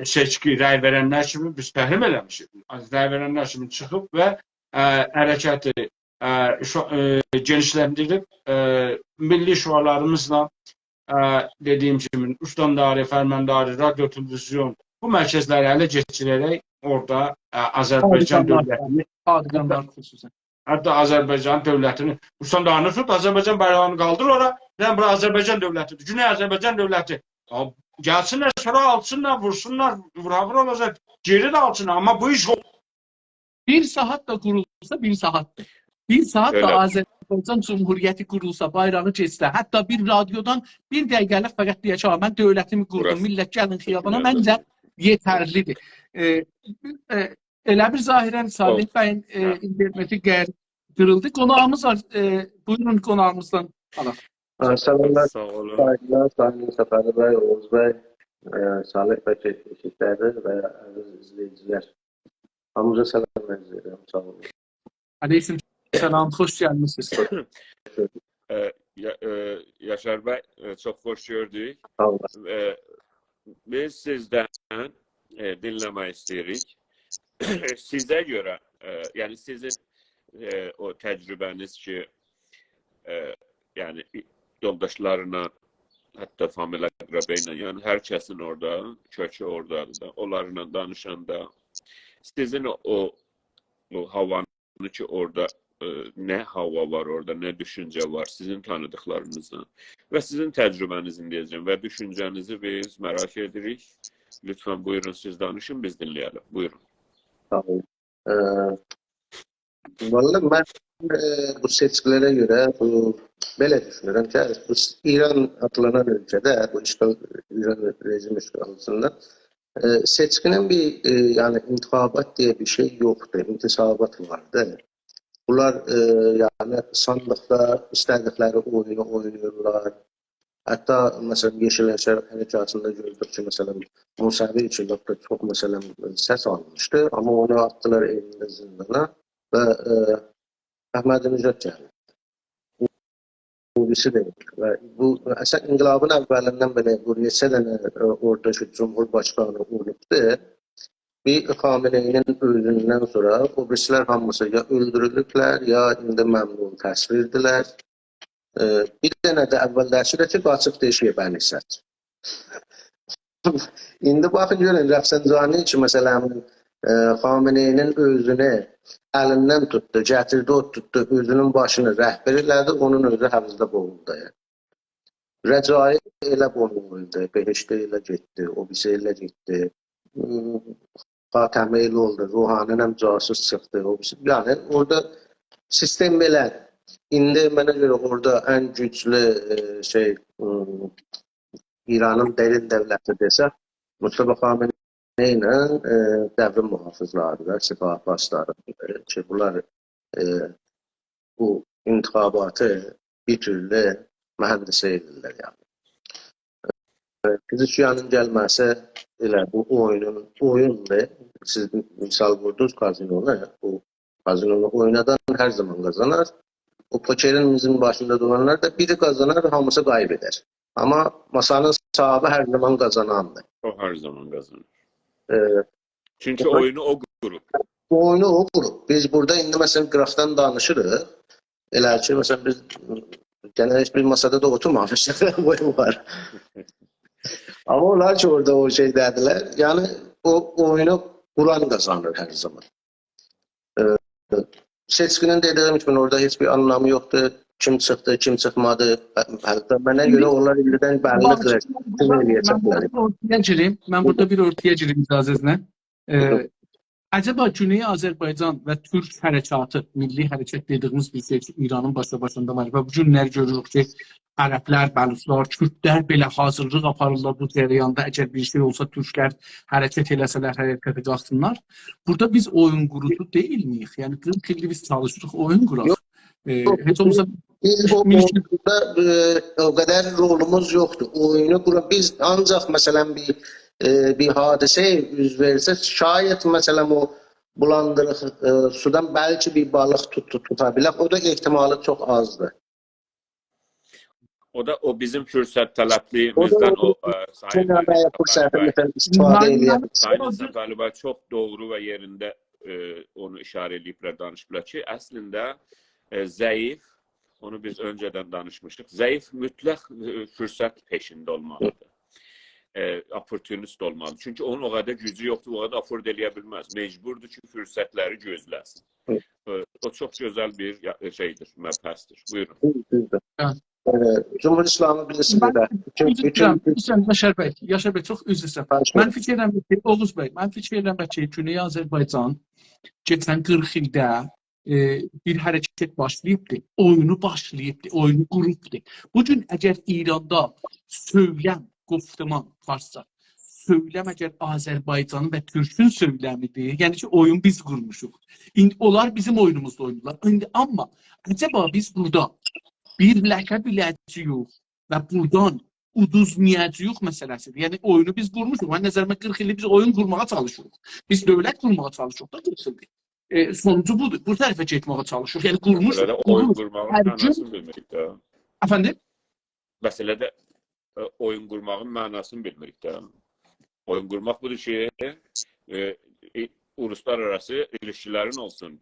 seçki, rəy verənlər kimi biz təhrif eləmişik. Rəy verənlər kimi çıxıb və hərəkəti genişləndirib, milli şüarlarımızla dediyim kimi, Üstandari, Fərmandarı, radyo, televizyon bu mərkəzləri ələ keçirərək orada Azərbaycan dövlətini, Adqanlar xüsusən. hətta Azərbaycan dövlətini, Üstandarını tut, Azərbaycan bayrağını qaldır ora, yəni bura Azərbaycan dövlətidir, Güney Azərbaycan dövləti. Gəlsinlər, sonra alsınlar, vursunlar, vura olacaq, geri də alsınlar, amma bu iş Bir saat da qurulsa, bir saatdır. Bir saat da Öyle. Azərbaycan Cumhuriyyəti qurulsa, bayrağı keçsə, hətta bir radiodan bir dəqiqəlik fəqət deyək ki, mən dövlətimi qurdum, Burası. millət gəlin xiyabana, məncə yetərlidir. Elə bir zahirən Salih bəyin interneti qırıldı. Qonağımız var. Buyurun qonağımızdan alaq. Selamlar, Sağ olun. saygılar, Sayın Səfəri bəy, Oğuz bəy, Salih bəy eşitləri və əziz izləyicilər. Hamıza salam edirəm, sağ olun. Aleyküm selam, xoş gəlmisiniz. Yaşar bəy, çox xoş gördük. Sağ olun. Biz sizdən dinləmək istəyirik. Sizə görə, yəni sizin o təcrübəniz ki, yəni yoldaşlarına, hətta familiya əqrəbə ilə, yəni hər kəsin orada, kökü oradadır da, onlarla danışanda, sizin o havanı ki, orada nə hava var orada, nə düşüncə var, sizin tanıdıqlarınızdan və sizin təcrübənizin deyəcəm və düşüncənizi biz mərak edirik. Lütfən buyurun, siz danışın, biz dinləyəlim. Buyurun. Sağ olun. Vallahi mən bu seçkilərə görə belə düşünürəm ki, bu İran adlanan ölkədə, bu İran rejim işğalçısında seçkinin bir yani intixabat diye bir şey yoktu. İntisabat vardı. Bunlar yani sandıkta istedikleri oyunu oynuyorlar. Hatta mesela Yeşil Ensar Hərəkatında gördük ki, mesela Musavi için çok mesela ses almıştı ama onu attılar elinde zindana ve Əhmədinəcad gəldi. Bu birisi değil. Ve bu əsas inqilabın əvvəlindən belə bu neçə dənə oradakı Cumhurbaşqanı olubdu. Bir Xameneyinin ölümündən sonra o birisilər hamısı ya öldürülüblər, ya indi məmnun təsvirdirlər. Bir dənə də əvvəldəki də ki, qaçıb deşiyə bəni səç. İndi baxın görün, Rəfsanjani ki, məsələn, Xameneyinin özünü əlindən tutdu, gətirdi, o tutdu, özünün başını rəhbər elədi, onun özü həvzdə boğuldu. Rəcai elə boğuldu, Behişdə elə getdi, o birisi elə getdi. Xatəmi elə oldu, Ruhani həm casus çıxdı, o birisi. Yəni, orada sistem belə. İndi mənə görə orada ən güclü İranın dərin dövləti desək, Mustafa Xamenei ilə dəvrin mühafizləri, Sepah başları ki, bunlar bu intixabatı bir türlü mühəndisi edirlər. Pezeşkiyanın gəlməsi elə bu oyundur. Siz misal vurdunuz kazinonu, bu kazinonu oynadan her zaman kazanar. O pokerin başında duranlar da biri kazanır, hamısı kaybeder. Ama masanın sahibi her zaman kazanandır. O her zaman kazanır. Çünkü oyunu o grup. Bu oyunu o grup. Biz burada indi mesela qıraqdan danışırıq. Elə ki, mesela biz genel hiçbir masada da oturmamışıq. Oyun var. Ama onlar ki orada o şeydədirlər. Yani o oyunu kuran kazanır her zaman. Seçkinin dediyim kimi orada hiçbir anlamı yoktu. Kim çıxdı, kim çıxmadı. Hətta mənə görə onlar ildən bəllidir. Mən burada bir ortaya gireyim icazənizlə. Acaba Güney Azərbaycan və Türk hərəkatı, milli hərəkat dediyimiz bir şey İranın başında var və bu günlər görürük ki, Ərəblər, Bəluçlar, Kürdlər belə hazırlıq aparırlar bu cərəyanda. Əgər bir şey olsa Türklər hərəkət eləsələr, hərəkətə qalxsınlar. Burada biz oyun qurucu deyilmiyik? Yəni 40 ildir biz çalışırıq, oyun quraq. Heç olmasa biz o oyunda o kadar rolumuz yoktu. Oyunu kuran biz ancak mesela bir bir hadisə üz versə, şayət məsələn o bulandırıq sudan bəlkə bir balıq tuta bilər. O da ehtimalı çox azdır. O bizim fürsət tələbliyimizdən Sayın Səfəli bəy çox doğru və yerində onu işarə ediblər, danışıblar ki, əslində zəif, onu biz öncədən danışmışdıq, zəif mütləq fürsət peşində olmalıdır. Opportunist olmalıdır. Çünki onun o qədər gücü yoxdur, o qədər afford eləyə bilməz. Mecburdur ki, fürsətləri gözləsin. O çox gözəl bir şeydir, məbhəsdir. Buyurun. Cumhur İslamı bilirsiniz də. Yaşar bəy, çox üzr istəyirəm. Mən fikir edirəm ki, Oğuz bəy, mən fikir edirəm ki, Güney Azərbaycan keçən 40 ildə bir hərəkət başlayıbdır, oyunu başlayıbdır, oyunu qurubdur. Bugün əgər İranda söyləm, qoftaman varsa, söyləm əgər Azərbaycanın və Türkün söyləmidir, yəni ki, oyun biz qurmuşuq. İndi onlar bizim oyunumuzda oynuyorlar. Amma acaba biz burada birləşə biləcəyik və buradan uduzmayacağıq məsələsidir. Yəni oyunu biz qurmuşuq. Mən nəzərimə 40 ildir biz oyun qurmağa çalışırıq. Biz dövlət qurmağa çalışırıq da 40 ildir. Sonucu budur. Bu tərəfə getməyə çalışırıq. Yəni qurmuşuq. Oyun qurmağın mənasını bilmirik də. Əfəndim? Məsələdə oyun qurmağın mənasını bilmirik də. Oyun qurmaq budur ki, uluslararası ilişkilərin olsun.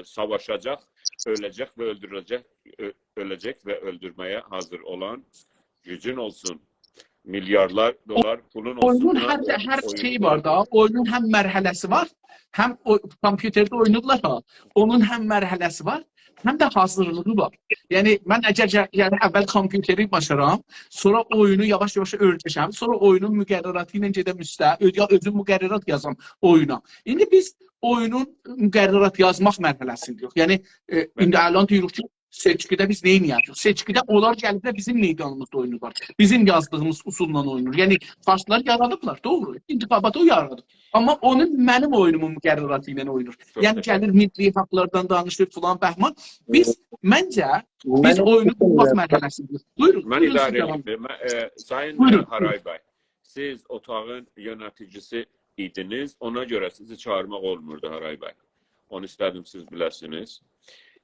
Savaşacaq, öləcək və öldürüləcək, öləcək və öldürməyə hazır olan gücün olsun. Milyarlar dolar pulun olsun. Oyunun hər şey var da. Oyunun həm mərhələsi var, həm kompüterdə oynayırlar ha. Onun həm mərhələsi var, həm də hazırlığı var. Yəni mən əgər əvvəl kompüteri başaram, sonra oyunu yavaş-yavaş öyrəşəm, sonra oyunun müqərrəratı ilə gedəm üstə, özüm müqərrərat yazam oyuna. İndi biz oyunun müqərrərat yazmaq mərhələsindəyik. Yəni indi əlan deyirik ki, seçkidə biz nə edəcəyik? Seçkidə onlar gəlib də bizim meydanımızda oynayırlar. Bizim yazdığımız usulla oynayır. Yəni farslar yaradıblar, doğru. İntiqabatı o yaradı. Amma onun mənim oyunumun müqərrəratı ilə oynayır. Yəni gəlir milli haqlardan danışır filan bəhman. Məncə biz oyunu qurmaq mərhələsindəyik. Buyurun. Mən idarə edirəm. Sayın Haray bəy, siz otağın yöneticisi idiniz. Ona görə sizi çağırmaq olmurdu Haray bəy. Onu istədim siz biləsiniz.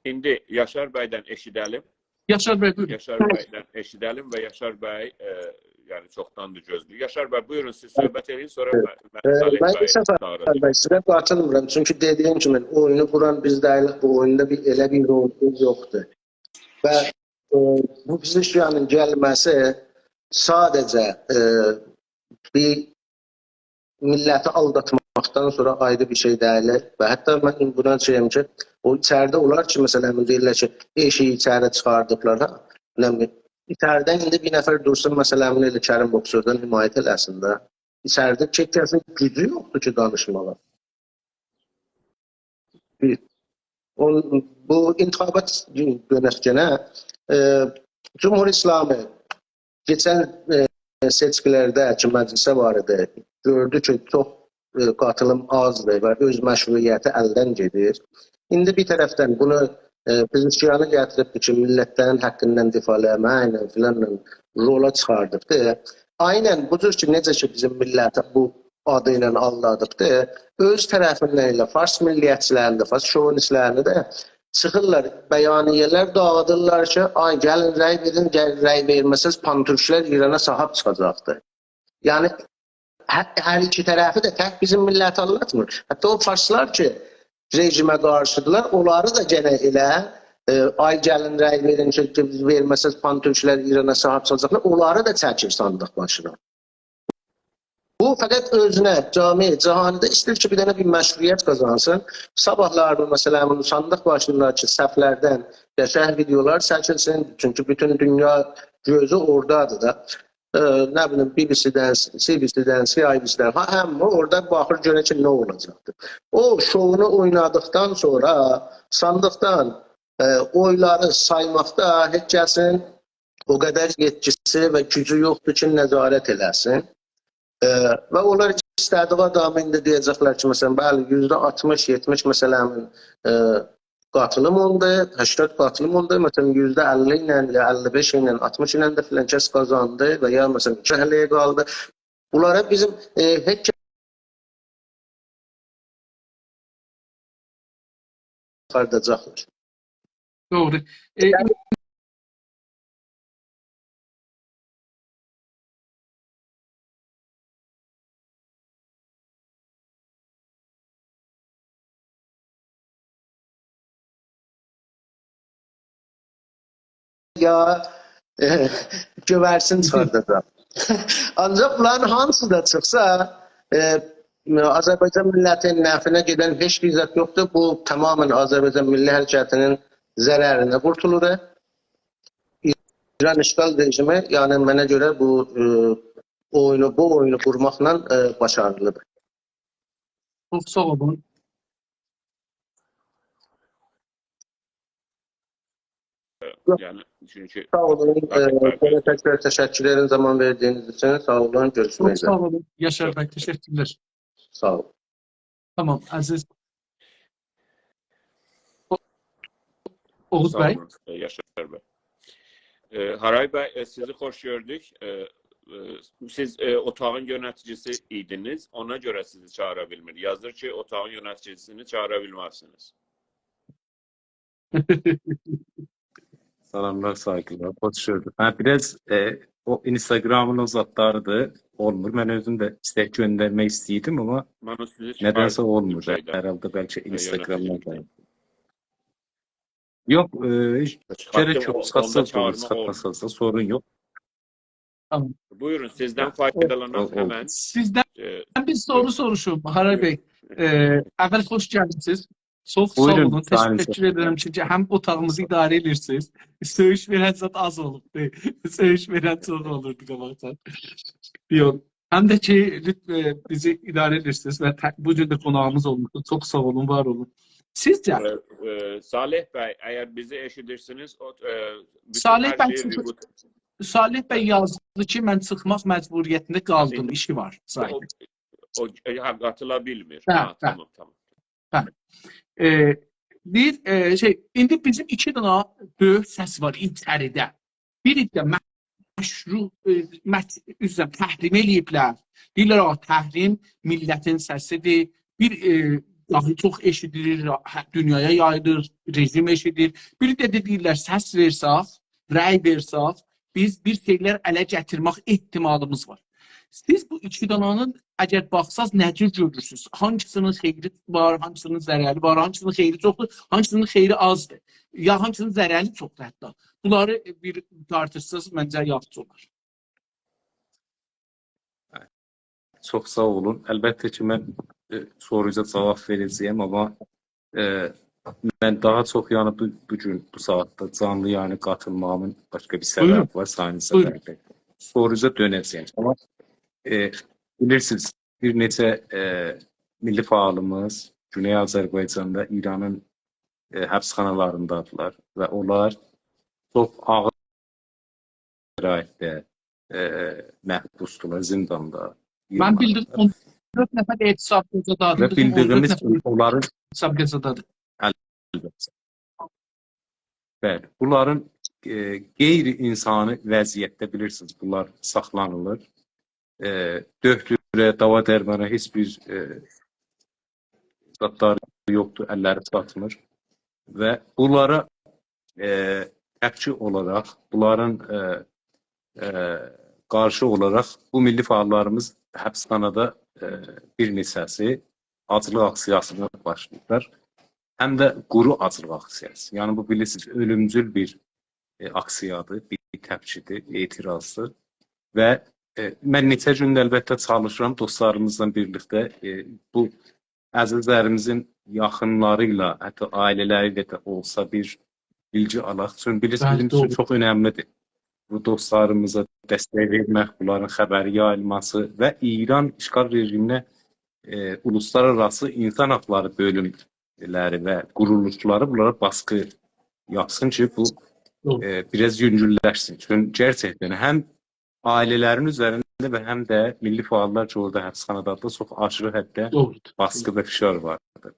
İndi Yaşar bəydən eşidəlim. Yaşar bəy, buyurun. Yaşar bəydən eşidəlim və Yaşar bəy yəni çoxdandır gözləyir. Yaşar bəy, buyurun siz söhbət edin, sonra mən sizə qatılmıram. Çünki dediyim kimi oyunu quran biz deyilik, bu oyunda elə bir rolumuz yoxdur. Və bu Pezeshkiyanın gəlməsi sadəcə bir milləti aldatmaqdan sonra ayrı bir şey deyilir. Və hətta mən buna deyim ki, o içəridə olar ki, məsələn, deyirlər ki, eşiyi içəri çıxardıblar. İçəridən indi bir nəfər dursun, məsələn, elə Kərim Boksördən himayət eləsin də. İçəridə kəsin gücü yoxdur ki, danışmalar. Bu intixabat dönəşkənə Cumhur İslamı keçən seçkilərdə ki, məclisə var idi, gördü ki, çox qatılım azdır və öz məşruiyyəti əldən gedir. İndi bir tərəfdən bunu Pezeshkiyanı gətiribdir ki, millətlərin haqqından difa eləməklə filanla rola çıxardıbdır. Aynən budur ki, necə ki bizim milləti bu adı ilə aldadıbdır, öz tərəfindən ilə fars milliyyətçilərini də, fars şovinistlərini də çıxırlar, bəyaniyələr dağıdırlar ki, ay gəlin rəy verin, rəy verməsəz pantürklər İrana sahib çıxacaqdır. Yəni, hər iki tərəfi də tək bizim milləti anlatmır. Hətta o farslar ki, rejimə qarşıdırlar, onları da gənə elə ay gəlin rəy verin ki, verməsəz pantürklər İrana sahib çıxacaqlar, onları da çəkir sandıq başına. Bu fəqət özünə, cami, cahanda istəyir ki, bir dənə bir məşruiyyət qazansın. Sabahlar, məsələn, sandıq başındakı səhvlərdən qəşəng videolar çəkilsin. Çünki bütün dünya gözü oradadır da. Nə bilim, BBC-dən, CBC-dən, CIBC-dən, həm orada baxır görə ki, nə olacaqdır. O şovunu oynadıqdan sonra sandıqdan oyları saymaqda heç kəsin o qədər yetkisi və gücü yoxdur ki, nəzarət eləsin. Və onlar istədiyi adamı indi deyəcəklər ki, məsələn, bəli, %60-70 məsələn qatılım oldu, 80 qatılım oldu, məsələn, %50 ilə, 55 ilə, 60 ilə də filan kəs qazandı və ya məsələn, 2 hələyə qaldı. Bunlara bizim heç çıxardacaqlar. Doğru. Ya göversin çıxardacaq. Ancaq bunların hamısı da çıxsa, Azərbaycan millətinin nəfinə gedən heç bir zət yoxdur. Bu tamamen Azərbaycan milli hərəkətinin zərərinə qurtulur. İran işgal rejimi, yəni mənə görə bu oyunu qurmaqla başarılıdır. Çox sağ olun. Yani çünkü Sağ olun. Bana tekrar teşekkür ederim zaman verdiğiniz için. Sağ olun. Görüşmek Çok üzere. sağ olun. Yaşar Bey, teşekkürler. Sağ olun. Tamam, Aziz. Oğuz sağ Bey. olun Yaşar Bey. Haray Bey, sizi hoş gördük. Siz otağın yöneticisi idiniz. Ona göre sizi çağırabilmir. Yazdır ki otağın yöneticisini çağırabilmezsiniz. Salamlar, saygılar. Hoş gördük. Biraz o Instagram'ın o zatlardı. Olmur. Ben özüm de istek göndermek istiydim ama Ben sizi nedense olmur. şeyden, Herhalde belki Instagram'dan yöneticilikten. da. Yok, hiç Çıkarttım, gerek yok. onda Çıkarsanız çağırma olur, çıkartmasanız da sorun yok. Buyurun sizden faydalanan O- hemen. Sizden e, bir soru soruşum Haray Bey. Əvvəl xoş gəldiniz. Çox sağ Buyurun, olun. sağ Teşekkür ederim ki, həm otağımızı idarə edirsiniz. Söyüş verən zat az olubdu. Söyüş verən çox olurdu qabaqdan. Yox. Həm də ki, bizi idarə edirsiniz və bu gün də qonağımız olmuşdu. Çox sağ olun, var olun. Sizcə Salih Bey, eğer bizi eşidirsiniz, bütün Salih her Bey, şeyi Salih Bey yazdı ki, mən çıxmaq məcburiyyətində qaldım, işi var. Salih Bey. o katılabilmir. Ha, Ha, tamam. İndi bizim iki dənə böyük səs var içəridə. Biri də məşru üzrə təhrim eləyiblər. Deyirlər, təhrim millətin səsidir. Bir daha çox eşidilir, dünyaya yayılır, rejim eşidir. Biri də deyirlər, səs versək, rəy versək, biz bir şeylər ələ gətirmək ehtimalımız var. Siz bu iki dənənin əgər baxsaz nə cür görürsünüz? Hangisinin xeyri var, hangisinin zərəri var, hangisinin xeyri çoxdur, hangisinin xeyri azdır? Ya hangisinin zərəri çoxdur hətta? Bunları bir tartışsız məncə yaxşı olar. Çok sağ olun. Elbette ki ben soruya cevap vereceğim ama ben daha çok yani bugün bu saatte canlı yani katılmamın başka bir Buyurun. sebep var. Sayın Buyurun. Sefer. Soruya döneceğim ama bilirsiniz bir neçə milli faalımız Güney Azərbaycanda İranın həbsxanalarındadılar və onlar çox ağır şəraitdə məhbusdular, zindanda. Mən bildim 14 nəfər etisab cəzadadır. Və bildiyimiz onların etisab cəzadadır. bəli, bunların qeyri-insani vəziyyətdə bilirsiniz, bunlar saxlanılır. Döhdürə, dava dərmana heç bir zatları yoxdur, əlləri çatmır. Və bunlara təpki olaraq, bunların qarşı olaraq bu milli faallarımız həbsxanada bir neçəsi aclıq aksiyasına başlayırlar. Həm də quru aclıq aksiyası. Yəni bu bilirsiniz, ölümcül bir aksiyadır, bir təpkidir, etirazdır. Və mən neçə gündə əlbəttə çalışıram dostlarımızla birlikdə bu əzizlərimizin yaxınları ilə, hətta ailələri ilə də olsa bir bilgi alaq. Çünki bilirsiniz, bizim üçün çox önəmlidir. Bu dostlarımıza dəstək vermək, bunların xəbəri yayılması və İran işğal rejiminə uluslararası insan haqları bölümləri və quruluşları bunlara baskı yapsın ki, bu biraz yüngülləşsin. Çünki gerçəkdən həm ailələrin üzərində və həm də milli faallar ki, orada həbsxanadadır, çox aşırı həddə baskı və fişar vardır.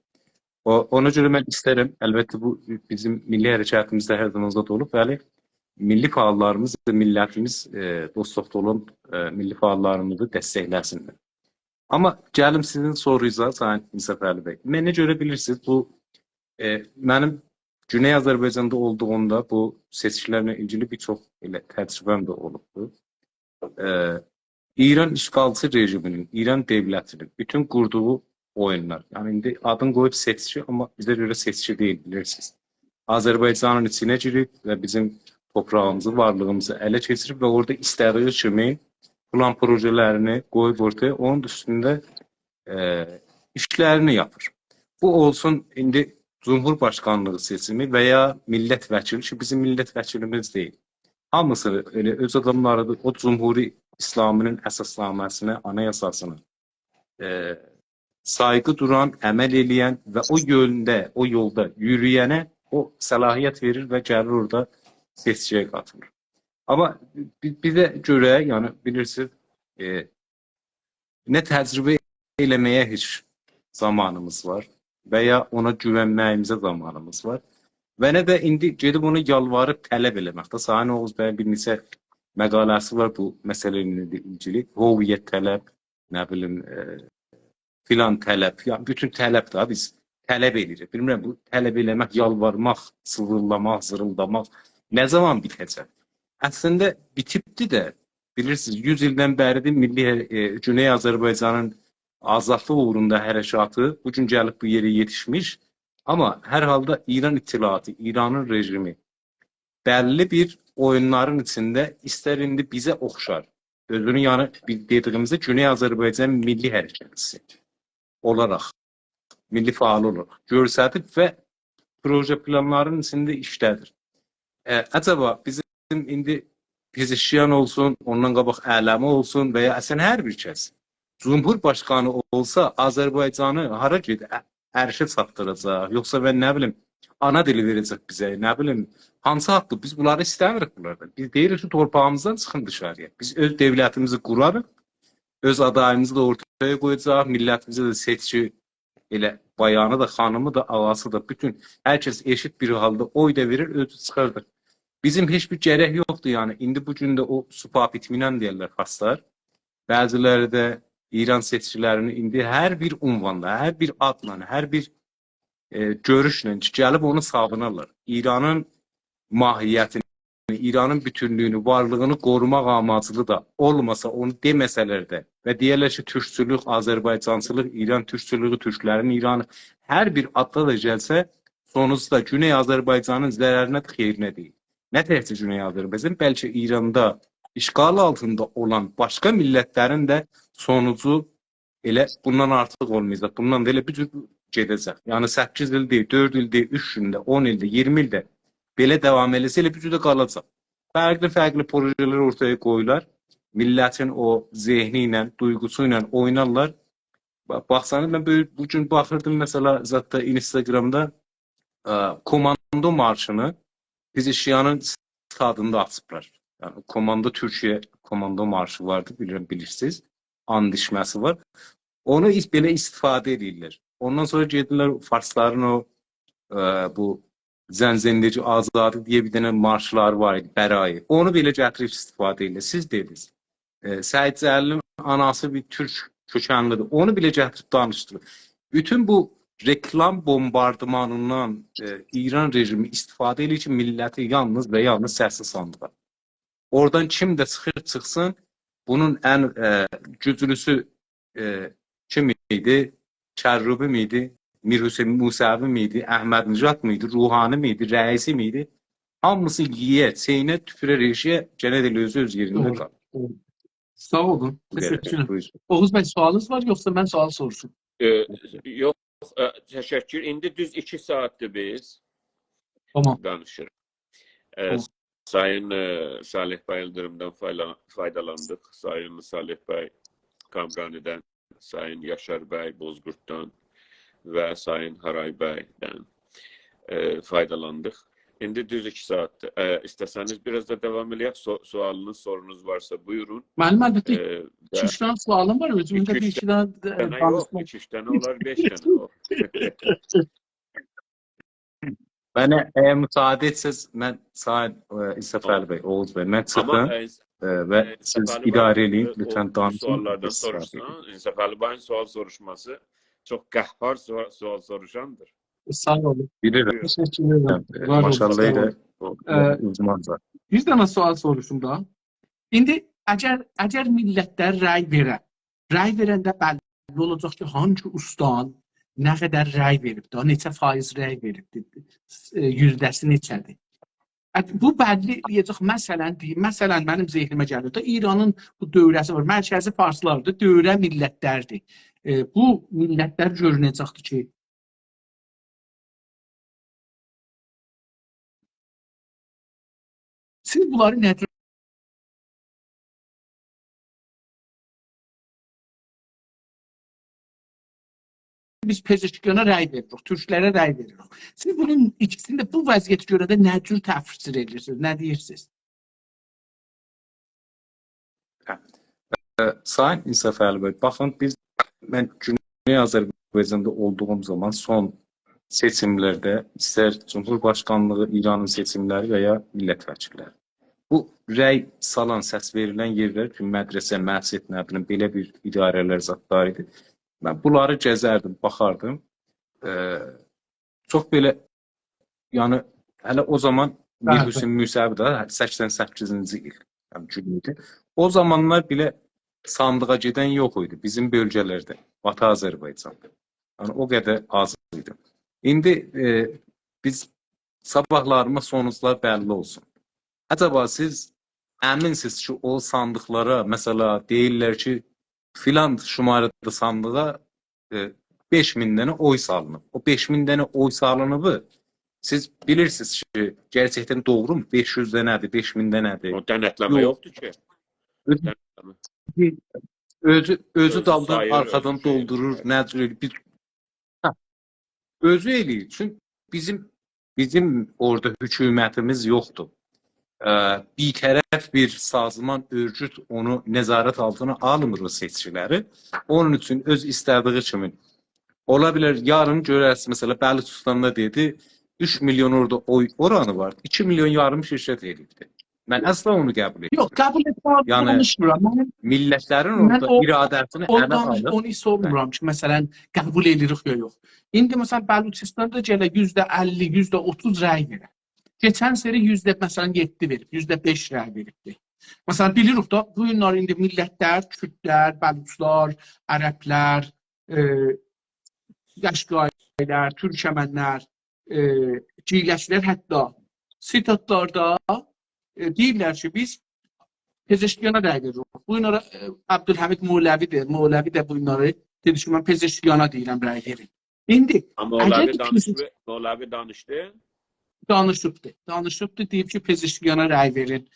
Ona görə mən istərəm, əlbəttə bu bizim milli hərəkətimizdə hər zaman zad olub, bəli, milli fəallarımız və millətimiz dostluqda olan milli fəallarımızı dəstəkləsinlər. Amma gəlim sizin sorunuza, Sayın İnsaf Əli bəy. Mənə görə bilirsiniz, bu mənim Güney Azərbaycanda olduğunda bu seçkilərlə ilgili bir çox elə təcrübəm də olubdu. İran işğalçı rejiminin, İran devlətinin bütün qurduğu oyunlar. Yəni indi adını qoyub seçki, amma bizə görə seçki deyil, bilirsiniz. Azərbaycanın içinə girib və bizim toprağımızı, varlığımızı ələ keçirib və orada istədiyi kimi plan projelerini qoyub ortaya, onun üstündə işlərini yapır. Bu olsun indi Cumhurbaşkanlığı seçimi və ya millət vəkili ki, bizim millət vəkilimiz deyil. Hamısı elə öz adamlarıdır. O Cumhuri İslamının əsasnaməsinə, anayasasına saygı duran, əməl eləyən və o yolda yürüyənə o səlahiyyət verir və gəlir orada seçkiyə qatılır. Amma bizə görə, yəni bilirsiniz, nə təcrübə eləməyə heç zamanımız var və ya ona güvənməyimizə zamanımız var və nə də indi gedib onu yalvarıb tələb eləməkdə. Sayın Oğuz bəyin bir neçə məqaləsi var bu məsələlə ilgili. Hoviyyət tələb, nə bilim, filan tələb, yəni bütün tələb də biz tələb edirik. Bilmirəm, bu tələb eləmək, yalvarmaq, sıvırlamaq, zırıldamaq nə zaman bitəcək? Əslində bitibdi də, bilirsiniz, 100 ildən bəridir Güney Azərbaycanın azadlıq uğrunda hərəkatı bugün gəlib bu yerə yetişmiş. Amma hər halda İran ittilaatı, İranın rejimi bəlli bir oyunların içində istər indi bizə oxşar. Özünü yəni dediyimizdə Güney Azərbaycan milli hərəkatçısı olaraq, milli fəal olaraq görsədib və proje planlarının içində işlədir. Acaba bizim indi Pezeşkiyan olsun, ondan qabaq Ələmi olsun və ya əsən hər bir kəs Cumhurbaşkanı olsa Azərbaycanı hara gedib ərşə çatdıracaq, yoxsa və nə bilim ana dili verəcək bizə, nə bilim hansı haqlı, biz bunları istəmirik bunlardan. Biz deyirik ki, torpağımızdan çıxın dışarıya. Biz öz devlətimizi qurarıq, öz adayımızı da ortaya qoyacaq, millətimizə də seçki elə bayanı da, xanımı da, ağası da, bütün hər kəs eşit bir halda oy da verir, özü çıxardır. Bizim heç bir gərək yoxdur, yəni indi bu gün də o supa bitminən deyirlər xaslar. Bəziləri də İran seçkilərini indi hər bir unvanla, hər bir adla, hər bir görüşlə gəlib onu savunarlar. İranın mahiyyətini, İranın bütünlüyünü, varlığını qorumaq amacılı da olmasa onu deməsələr də və deyərlər ki, türkçülük, Azərbaycançılıq, İran türkçülüğü, türklərin İranı hər bir adla da gəlsə, sonuçda Güney Azərbaycanın zərərinə, xeyrinə deyil. Nə təhcə Güney Azərbaycan, bəlkə İranda işğal altında olan başqa millətlərin də sonucu elə bundan artıq olmayacaq. Bundan da elə bir cür gedəcək. Yəni 8 il deyil, 4 il deyil, 3 ildə, 10 ildə, 20 ildə belə davam eləsə elə bir cür də qalacaq. Fərqli projelər ortaya qoyurlar. Millətin o zehni ilə, duyğusu ilə oynarlar. Baxsanız, mən bugün baxırdım, məsələ, zətdə Instagramda komando marşını Pezeşkiyanın stadında açıblar. Yəni, komando Türkiyə komando marşı vardı, bilirsiniz. Andişməsi var. Onu belə istifadə edirlər. Ondan sonra gedirlər farsların o bu Zənzendeci Azadı deyə bir dənə marşları var idi, Bərayı. Onu belə gətirib istifadə edirlər. Siz dediniz. Səid Cəlilin anası bir türk kökənlidir. Onu belə gətirib danışdırır. Bütün bu reklam bombardımanından İran rejimi istifadə edir ki, milləti yalnız və yalnız səssiz sandığa. Oradan kim də çıxsın, bunun ən güclüsü kim idi? Kərrubi miydi? Mir Hüseyin Musavi miydi? Əhməd Nicat mıydı? Ruhani miydi? Rəisi miydi? Hamısı yiyə, çeynə, tüpürə rejiyə gənə də öz yerində qalır. Sağ olun. Teşekkür. Oğuz bəy, sualınız var, yoxsa mən sual soruşum? Yox, təşəkkür. İndi düz 2 saatdır biz danışırıq. Sayın Salih Bəy Yıldırım'dan faydalandık. Sayın Salih Bəy Kamrani'dən, Sayın Yaşar Bəy Bozkurt'dan və Sayın Haray Bəydən faydalandık. İndi düz 2 saatdir. İstəsəniz biraz da devam edək. Sualınız, sorunuz varsa buyurun. Mənim əlbəttə 2-3 dənə sualım var. Özümdə bir 2 dənə yox, 2-3 dənə olar, 5 dənə olar. Mənə əgər müsaade etsəz, mən Sayın İsraf Əli bəy, Oğuz bəy, mən Ama çıxdım və siz İnsaf Ali idarə Bay'ın edin, o lütfən bu danışın. sorulardan biz cavab soruşsan, verin. İnsaf Ali Bay'ın soal soruşması çok kahhar soal soruşandır. Sağ olun. Bilirəm, Buyurun. Teşekkür ederim. Var olun. maşallah Sağ ilə olun. o Ee, uzmanca. Bir dənə sual soruşum da. İndi əgər millətlər rəy verəndə bəlli olacaq ki, hangi ustan nə qədər rəy verib də, neçə faiz rəy veribdir, yüzdəsi neçədir? Bu bəlli eləyəcək. Məsələn mənim zehnimə gəlir də, İranın bu dövrəsi var, mərkəzi farslardır, dövrə millətlərdir. Bu millətlər görünəcəkdir ki, siz bunları nədir? Biz pezeşkana rəy veririk, türklərə rəy veririk. Siz bunun ikisini də bu vəziyyəti görəndə nə cür təfsir edirsiniz, nə deyirsiniz? Sayın İnsaf Əli bəy, baxın mən Güney Azərbaycanda olduğum zaman son seçimlərdə istər Cumhurbaşqanlığı, İranın seçimləri və ya millət vəkilləri. Bu rəy salan, səs verilən yerlər ki, mədrəsə, məscid, nə bilim, belə bir idarələr zatlar idi. Mən bunları gəzərdim, baxardım. Çox belə, yəni hələ o zaman Mir Hüseyn Müsəvi də 88-ci il gün idi. O zamanlar belə sandığa gedən yox idi bizim bölgələrdə, Batı Azərbaycanda. Yəni o qədər az idi. İndi biz sabahlarıma sonuçlar bəlli olsun. Acaba siz əminsiniz ki, o sandıqlara, məsələ deyirlər ki, filan şumarədə sandığa 5000 dənə oy salınıb. O 5000 dənə oy salınıbı siz bilirsiniz ki, gerçəkdən doğru mu? 500 dənədir, 5000 dənədir. O denetleme yoktu ki. Denetleme. Özü daldan sayır, arxadan özü şey doldurur, yapıyor. nə cür özü eləyir. Çünki bizim orada hökumətimiz yoxdur. Bir tərəf bir sazman örgüt onu nəzarət altına almır o seçkiləri. Onun üçün öz istədiyi kimi ola bilər yarın görərsiniz, məsələ Bəluçistanda dedi 3 milyon orada oy oranı var. 2 milyon yarım şirkət edibdi. Mən əsla onu qəbul etmirəm. Yox, qəbul etməm, Yəni danışmıram. millətlərin Mən orada iradəsini ələ alır. onu sormuram ki, məsələn, qəbul edirik ya yox. İndi məsələn Bəluçistanda gələ %50, %30 rəy verir. Keçən seri məsələn 7 verib, %5 rəy veribdi. Məsələn bilirik da bu günlər indi millətlər, Kürdlər, Bəluçlar, Ərəblər, Qəşqailər, Türkəmənlər, Ciyləşlər hətta sitatlarda deyirlər ki, biz pezeşkiyana rəy veririk. Bu günlərə Abdülhamid Muğləvidir. Muğləvi də bu günləri dedi ki, mən pezeşkiyana deyirəm rəy verin. İndi Ama Olavi danıştı. danışıbdı, deyib ki, pezeşkiyana rəy verin,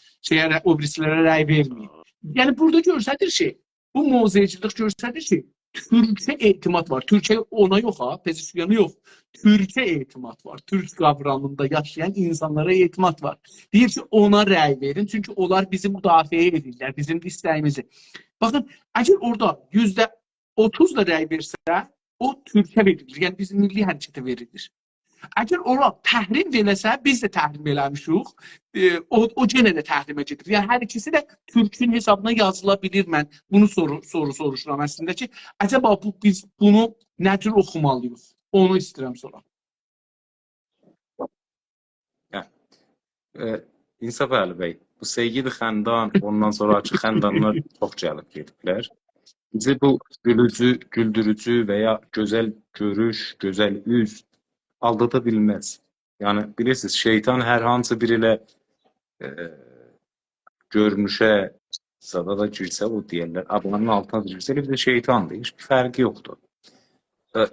o birisilərə rəy verməyin. Yəni burada görsədir ki, bu muzeycilik görsədir ki, Türkçe etimad var. Türkçe ona yok ha, pezeşkiyana yok. Türkçe etimad var. Türk kavramında yaşayan insanlara etimad var. Deyir ki, ona rəy verin, çünki onlar bizi müdafiə edirlər, bizim istəyimizi. Baxın, əgər orada %30 da rəy versə, o Türkçe verilir. Yəni bizim milli hərəkətə verilir. Əgər ora təhrim eləsə, biz də təhrim eləmişik, o genə də təhrimə gedir. Yəni hər ikisi də Türkün hesabına yazıla bilir. Mən bunu soruşuram əslində ki, acaba biz bunu nə cür oxumalıyıq? Onu istəyirəm sonra. İnsaf Əli bəy, bu Seyyid Xəndan, ondan sonraki xəndanlar çox gəlib gediblər. Bizi bu gülücü, güldürücü və ya gözəl görüş, gözəl üz aldata bilməz. Yəni bilirsiniz, şeytan hər hansı bir ilə görünüşə zada da girsə, o deyirlər, ablanın altına girsə, bir də şeytandır, heç bir fərqi yoxdur.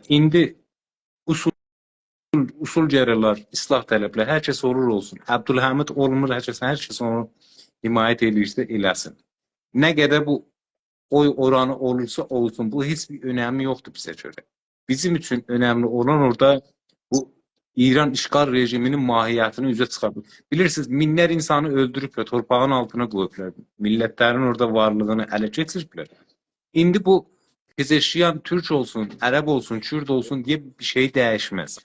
İndi usul gərələr, islah tələblər, hər kəs olur olsun. Abdülhamid olmur, hər kəs onu himayət edirsə eləsin. Nə qədər bu oy oranı olursa olsun, bu heç bir önəmi yoxdur bizə görə. Bizim üçün önəmli olan orada bu İran işğal rejiminin mahiyyətini üzə çıxardır. Bilirsiniz, minlər insanı öldürüblər, torpağın altına qoyublar. Millətlərin orada varlığını ələ keçiriblər. İndi bu pezeşkiyan Türk olsun, Ərəb olsun, Kürd olsun deyə bir şey dəyişməz.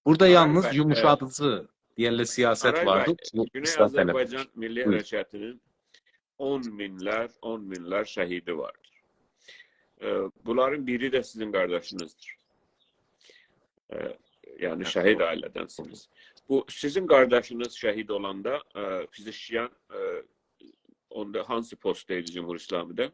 Burada Aray yalnız bəy, yumuşatıcı yerli siyaset Aray vardı. bəy, Bu Güney ıslah tələb Azərbaycan edir. Milli Buyurun. Hərəkatının 10 minlər şəhidi vardır. Bunların biri də sizin qardaşınızdır. Yəni şəhid ailədənsiniz. Bu sizin qardaşınız şəhid olanda fizikçiyan onda hansı postdaydı Cumhur İslami'də?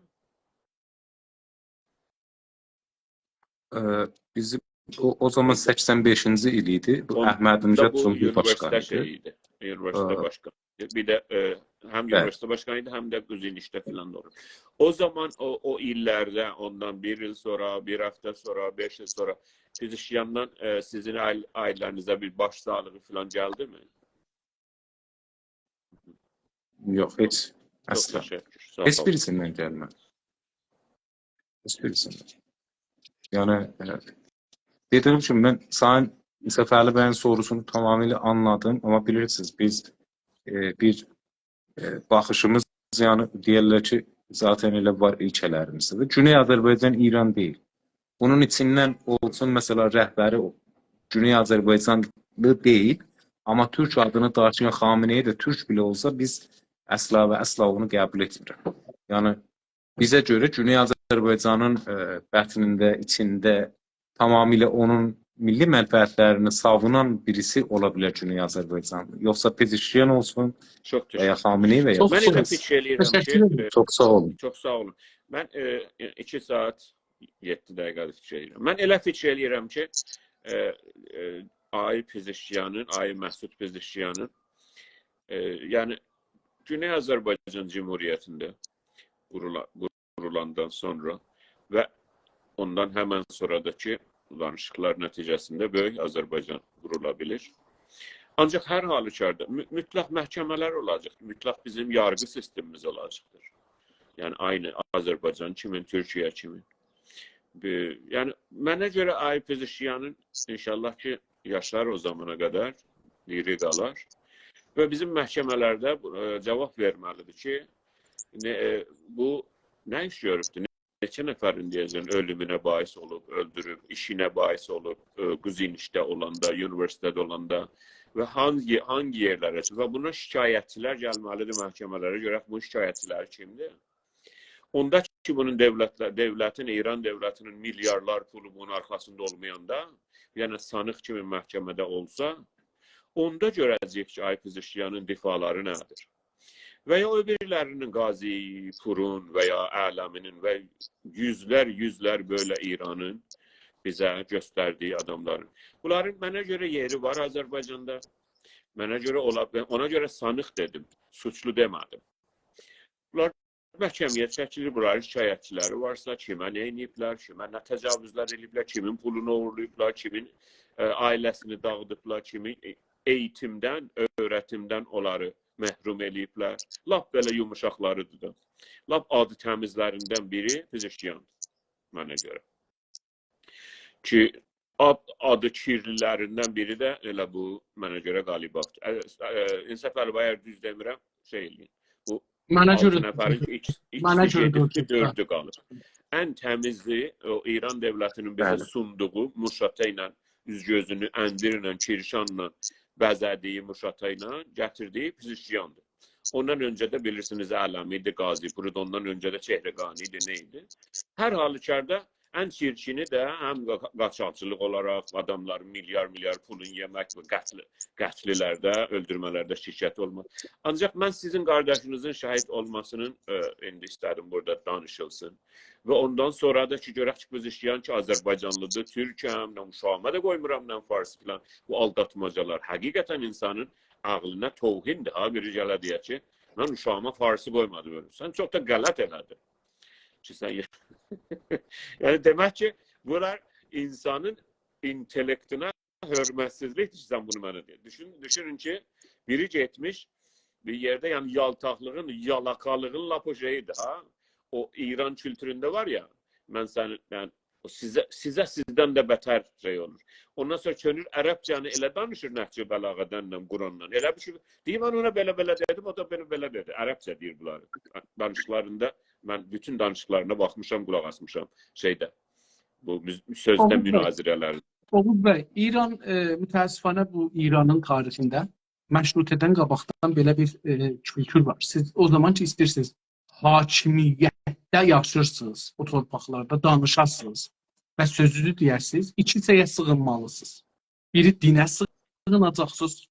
Bizim o zaman 85-ci il idi. Bu Əhməd Nicat Bu Cumhurbaşqanı üniversite idi. şeyiydi. Üniversite Aa. başkanı. Bir de hem üniversite başkanıydı hem de Güziniş'te falan doğru. O zaman o illerde ondan bir yıl sonra, bir hafta sonra, 5 yıl sonra fizikçiyandan sizin ailəninizə bir baş sağlığı falan geldi mi? Yox, heç Çok əsla. teşekkür. Sağ Heç olun. birisindən gəlmədi. Heç birisindən. Yəni dediyim kimi mən Sayın Səfərli bəyin sorusunu tamamilə anladım, amma bilirsiniz biz bir baxışımız yəni deyirlər ki, zaten elə var ilkələrimizdə. Güney Azərbaycan İran deyil. Bunun içindən olsun məsələ rəhbəri Güney Azərbaycanlı deyil, amma Türk adını daşıyan Xameneyi də Türk bile olsa biz əsla və əsla onu qəbul etmirəm. Yəni bizə görə Güney Azərbaycanın bətnində, içində tamamilə onun milli mənfəətlərini savunan birisi ola bilər Güney Azərbaycanlı. Yoxsa Pezeshkian olsun Çok və ya teşekkür. Xameneyi və ya Çox Ben sağ elə olun. fikir eləyirəm Teşekkür ederim. ki, Çox sağ olun. çok sağ olun. Ben 2 saat 7 dəqiqədə fikir eləyirəm. Mən elə fikir eləyirəm ki, Ay Pezeshkianın, Ay Məsud Pezeshkianın yani Güney Azərbaycan Cumhuriyyətində qurulandan sonra və ondan hemen sonradaki danışıqlar nəticəsində Böyük Azərbaycan qurula bilir. Ancaq hər halükarda mütləq məhkəmələr olacaq, mütləq bizim yargı sistemimiz olacaqdır. Yəni aynı Azərbaycan kimi, Türkiyə kimi. Yəni mənə görə Ay Pezeshkianın inşallah ki yaşlar o zamana qədər diri qalar və bizim məhkəmələrdə cavab verməlidir ki, bu nə iş görübdür? Neçə nəfərin deyəcən ölümünə bahis olub, öldürüb, işinə bahis olub, Güzinişdə olanda, üniversitede olanda və hangi yerlərə və buna şikayətçilər gəlməlidir məhkəmələrə görə bu şikayətçilər kimdir? Onda ki bunun devlətin, İran devletinin milyarlar pulu bunun arkasında olmayanda, yəni sanıq kimi məhkəmədə olsa, onda görəcəyik ki, Ay Pezeshkianın difaları nədir? Və ya öbürlərinin Qazi, Purun və ya Ələminin və yüzlər böyle İranın bizə göstərdiyi adamların. Bunların mənə görə yeri var Azərbaycanda. Mənə görə ona görə sanıq dedim, suçlu demədim. Bunlar məhkəməyə çəkilir, bunların şikayətçiləri varsa, kimə nə ediblər, kimə nə təcavüzlər ediblər, kimin pulunu uğurlayıblar, kimin ailəsini dağıdıblar, kimin eğitimdən, öğretimdən onları məhrum eləyiblər. Lap belə yumuşaqlarıdır da. Lap adı təmizlərindən biri Pezeshkiandır, mənə görə. Ki, adı kirlilərindən biri də elə bu, mənə görə Qalibovdur. İnsaf Əliyev, əgər düz demirəm, şey eləyin. Bu Mənə 6 görə nəfərin Mənə ikisi görə gedib ki, dördü. 4'ü qalır. Ən təmizi o İran devletinin bizə Bəli. sunduğu muşata ilə, üz-gözünü əndirlə, kirşanla bəzədiyi muşata ilə gətirdiyi Pezeshkiandır. Ondan öncə də bilirsiniz Ələm idi, Qazi Purud, ondan öncə də Çehrəqani idi, neydi? Hər halükarda ən çirkini də həm qaçaqçılıq olaraq adamların milyar pulun yemək və qətlilərdə, öldürmələrdə şirkət olmaq. Ancaq mən sizin qardaşınızın şəhid olmasının indi istədim burada danışılsın. Və ondan sonra da ki, görək ki, Pezeshkian ki, Azərbaycanlıdır, Türkəm, nə uşağıma da qoymuram, nə Fars filan. Bu aldatmacalar həqiqətən insanın ağlına tohindir. Ha, biri gələ deyək ki, mən uşağıma Farsı qoymadım. Sən çox da qələt elədin. Ki, sən... yəni demək ki, bunlar insanın intellektinə hörmətsizlikdir ki, sən bunu mənə deyir. Düşünün ki, biri getmiş bir yerdə, yəni yaltaqlığın, yalakalığın lap o şeyidir, ha? O İran kültüründə var ya, yəni, sizdən də bətər şey olur. Ondan sonra könül ərəbcəni elə danışır Nəhcə Bəlağədənlə, Quranla. Elə bir şey, deyim, mən ona belə dedim, o da belə dedi. Ərəbcə deyir bunları. Danışıqlarında, mən bütün danışıqlarına baxmışam, qulaq asmışam şeydə. Bu sözdə münazirələrində. Oğuz bəy, İran mütəəssifانə bu İranın tarixində məşrutədən qabaqdan belə bir kültür var. Siz o zaman ki istəyirsiniz hakimiyyətdə yaşırsınız, o torpaqlarda danışarsınız və sözünüzü deyərsiniz, iki şeyə sığınmalısınız. Biri dinə sığınacaqsınız.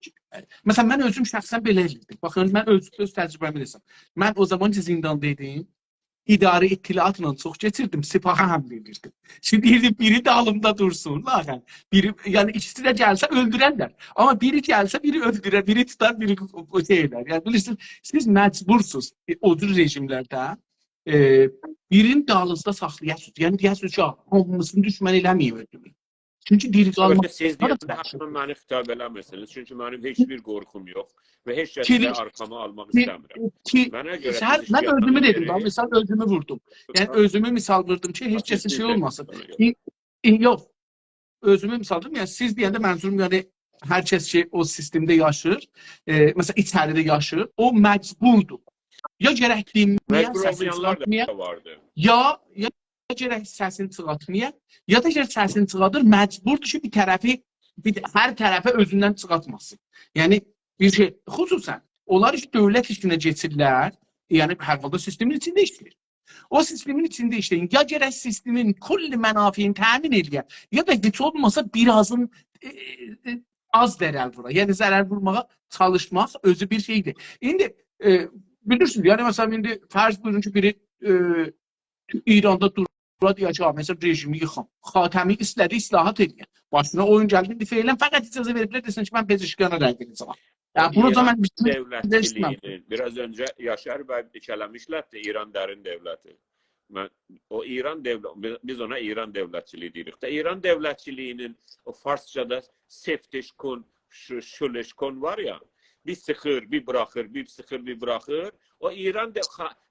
Məsələn, mən özüm şəxsən belə edirdim. Baxın, mən öz təcrübəmi desəm. Mən o zaman ki zindanda idim, idarə ittilatla çox keçirdim, sipaha həml edirdim. Şimdi biri de alımda dursun. Bakın, biri, yani ikisi de gelse öldürürler. Ama biri gelse biri öldürür, biri tutar, biri şeyler. Yani bilirsiniz, siz mecbursunuz o tür rejimlərdə birinin dalınızda saxlayasınız. Yəni deyərsiniz ki, hamısını düşmən eləməyim öldürür. Çünki diri qalmaq... Əlbəttə, siz deyərsiniz, məni xitab eləmirsiniz. Çünki mənim heç bir qorxum yox və heç kəslə arkamı almaq istəmirəm. Mənə görə... Mən özümü dedim, ben misal özümü vurdum. Yəni özümü misal vurdum ki, heç kəsin şey olmasın. Yox, özümü misal vurdum. Yəni siz deyəndə mənzurum, yəni hər kəs ki o sistemdə yaşır, məsələn içəridə yaşır, o məcburdur. Ya gərək dinməyə, səsini çıxartmaya, ya gərək səsini çıxartmaya, ya da gərək səsini çıxardır, məcburdur ki, bir tərəfi, hər tərəfə özündən çıxartmasın. Yəni, bir şey, xüsusən, onlar ki, dövlət işinə geçirlər, yəni, hər halda sistemin içində işləyir. O sistemin içində işləyin, ya gərək sistemin kulli mənafiyini təmin edir, ya da heç olmasa birazın az zərər vurur. Yəni, zərər vurmağa çalışmaq özü bir şeydir. İndi, bilirsiniz, yəni, məsələn, indi fərz buyurun ki, biri İranda durur, deyək ki, məsələn, rejimi yıxam. Xatəmi istədi, islahat edir. Başına oyun gəldi, feylən, fəqət icazə veriblər, desin ki, mən Pezeşkiyana rəy verəcəm. Yəni, bunu da mən devlətçiliyinin, biraz öncə Yaşar bəy dikələmişlərdir, İran dərin devləti. O İran devləti, biz ona İran devlətçiliyi deyirik. İran devlətçiliyinin o farsçada seftişkun, şuleşkun var ya, bir sıxır, bir bıraxır, bir sıxır, bir bıraxır. O İran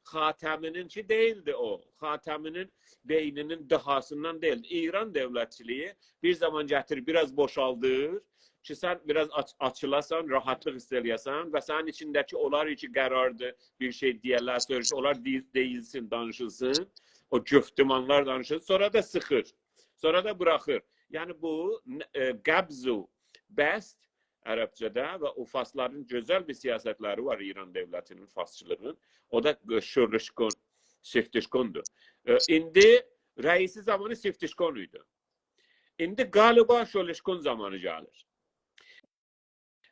Xatəminin ki değildi o. Xatəminin beyninin dahasından değil. İran devletçiliği bir zaman gətirir, biraz boşaldır ki sen biraz açılasan, rahatlıq istəyəsən və sənin içindəki onlar için qərardır, bir şey deyərlər, söyləşir, onlar deyilsin, danışılsın. O göftümanlar danışılsın, sonra da sıxır, sonra da bıraxır. Yəni bu qəbzu, bəst Ərəbcədə və o fasların gözəl bir siyasətləri var İran devletinin, fasçılığının. O da şurrışkun, siftişkundur. İndi reisi zamanı siftişkunuydu. İndi galiba şurrışkun zamanı gəlir.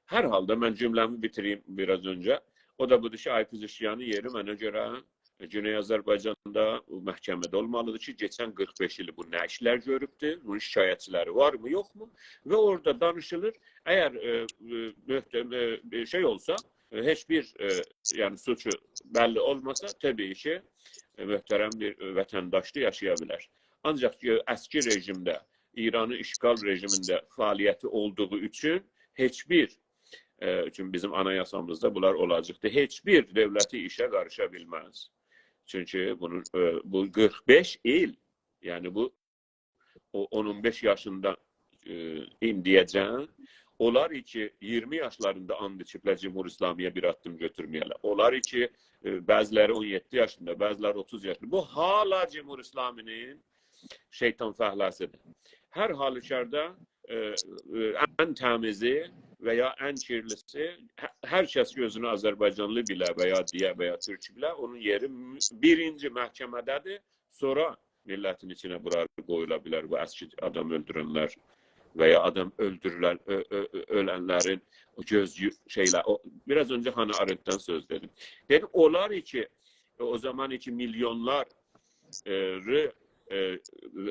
Hər halda mən cümləmi bitireyim biraz önce. O da budur ki, Aypizişyanın yeri mənə görə Güney Azərbaycanda məhkəmədə olmalıdır ki, geçən 45 ili bu nə işlər görübdür, bunun şikayətçiləri var mı, yox mu? Və orada danışılır. Əgər şey olsa, heç bir yəni suçu bəlli olmasa, təbii ki, möhtərəm bir vətəndaşlı yaşaya bilər. Ancaq ki, əski rejimdə, İranın işgal rejimində fəaliyyəti olduğu üçün heç bir, çünki bizim anayasamızda bunlar olacaqdır, heç bir dövləti işə qarışa bilməz. Çünki bunun, bu 45 il, yəni bu 15 yaşında indiyəcən, onlar ki 20 yaşlarında and içiblər Cumhur İslamiyə bir addım götürməyələr. Onlar ki bəziləri 17 yaşında, bəziləri 30 yaşında. Bu hala Cumhur İslaminin şeytan fəhləsidir. Hər halükarda ən təmizi və ya ən kirlisi, hər kəs gözünü Azərbaycanlı bilə və ya deyə və ya Türk bilə, onun yeri birinci məhkəmədədir, sonra millətin içinə bura qoyula bilər bu əski adam öldürənlər və ya adam öldürülən, ölənlərin o göz şeylər. Biraz önce Hannah Arendt'dən söz dedim. Dedim, onlar ki, o zaman ki milyonları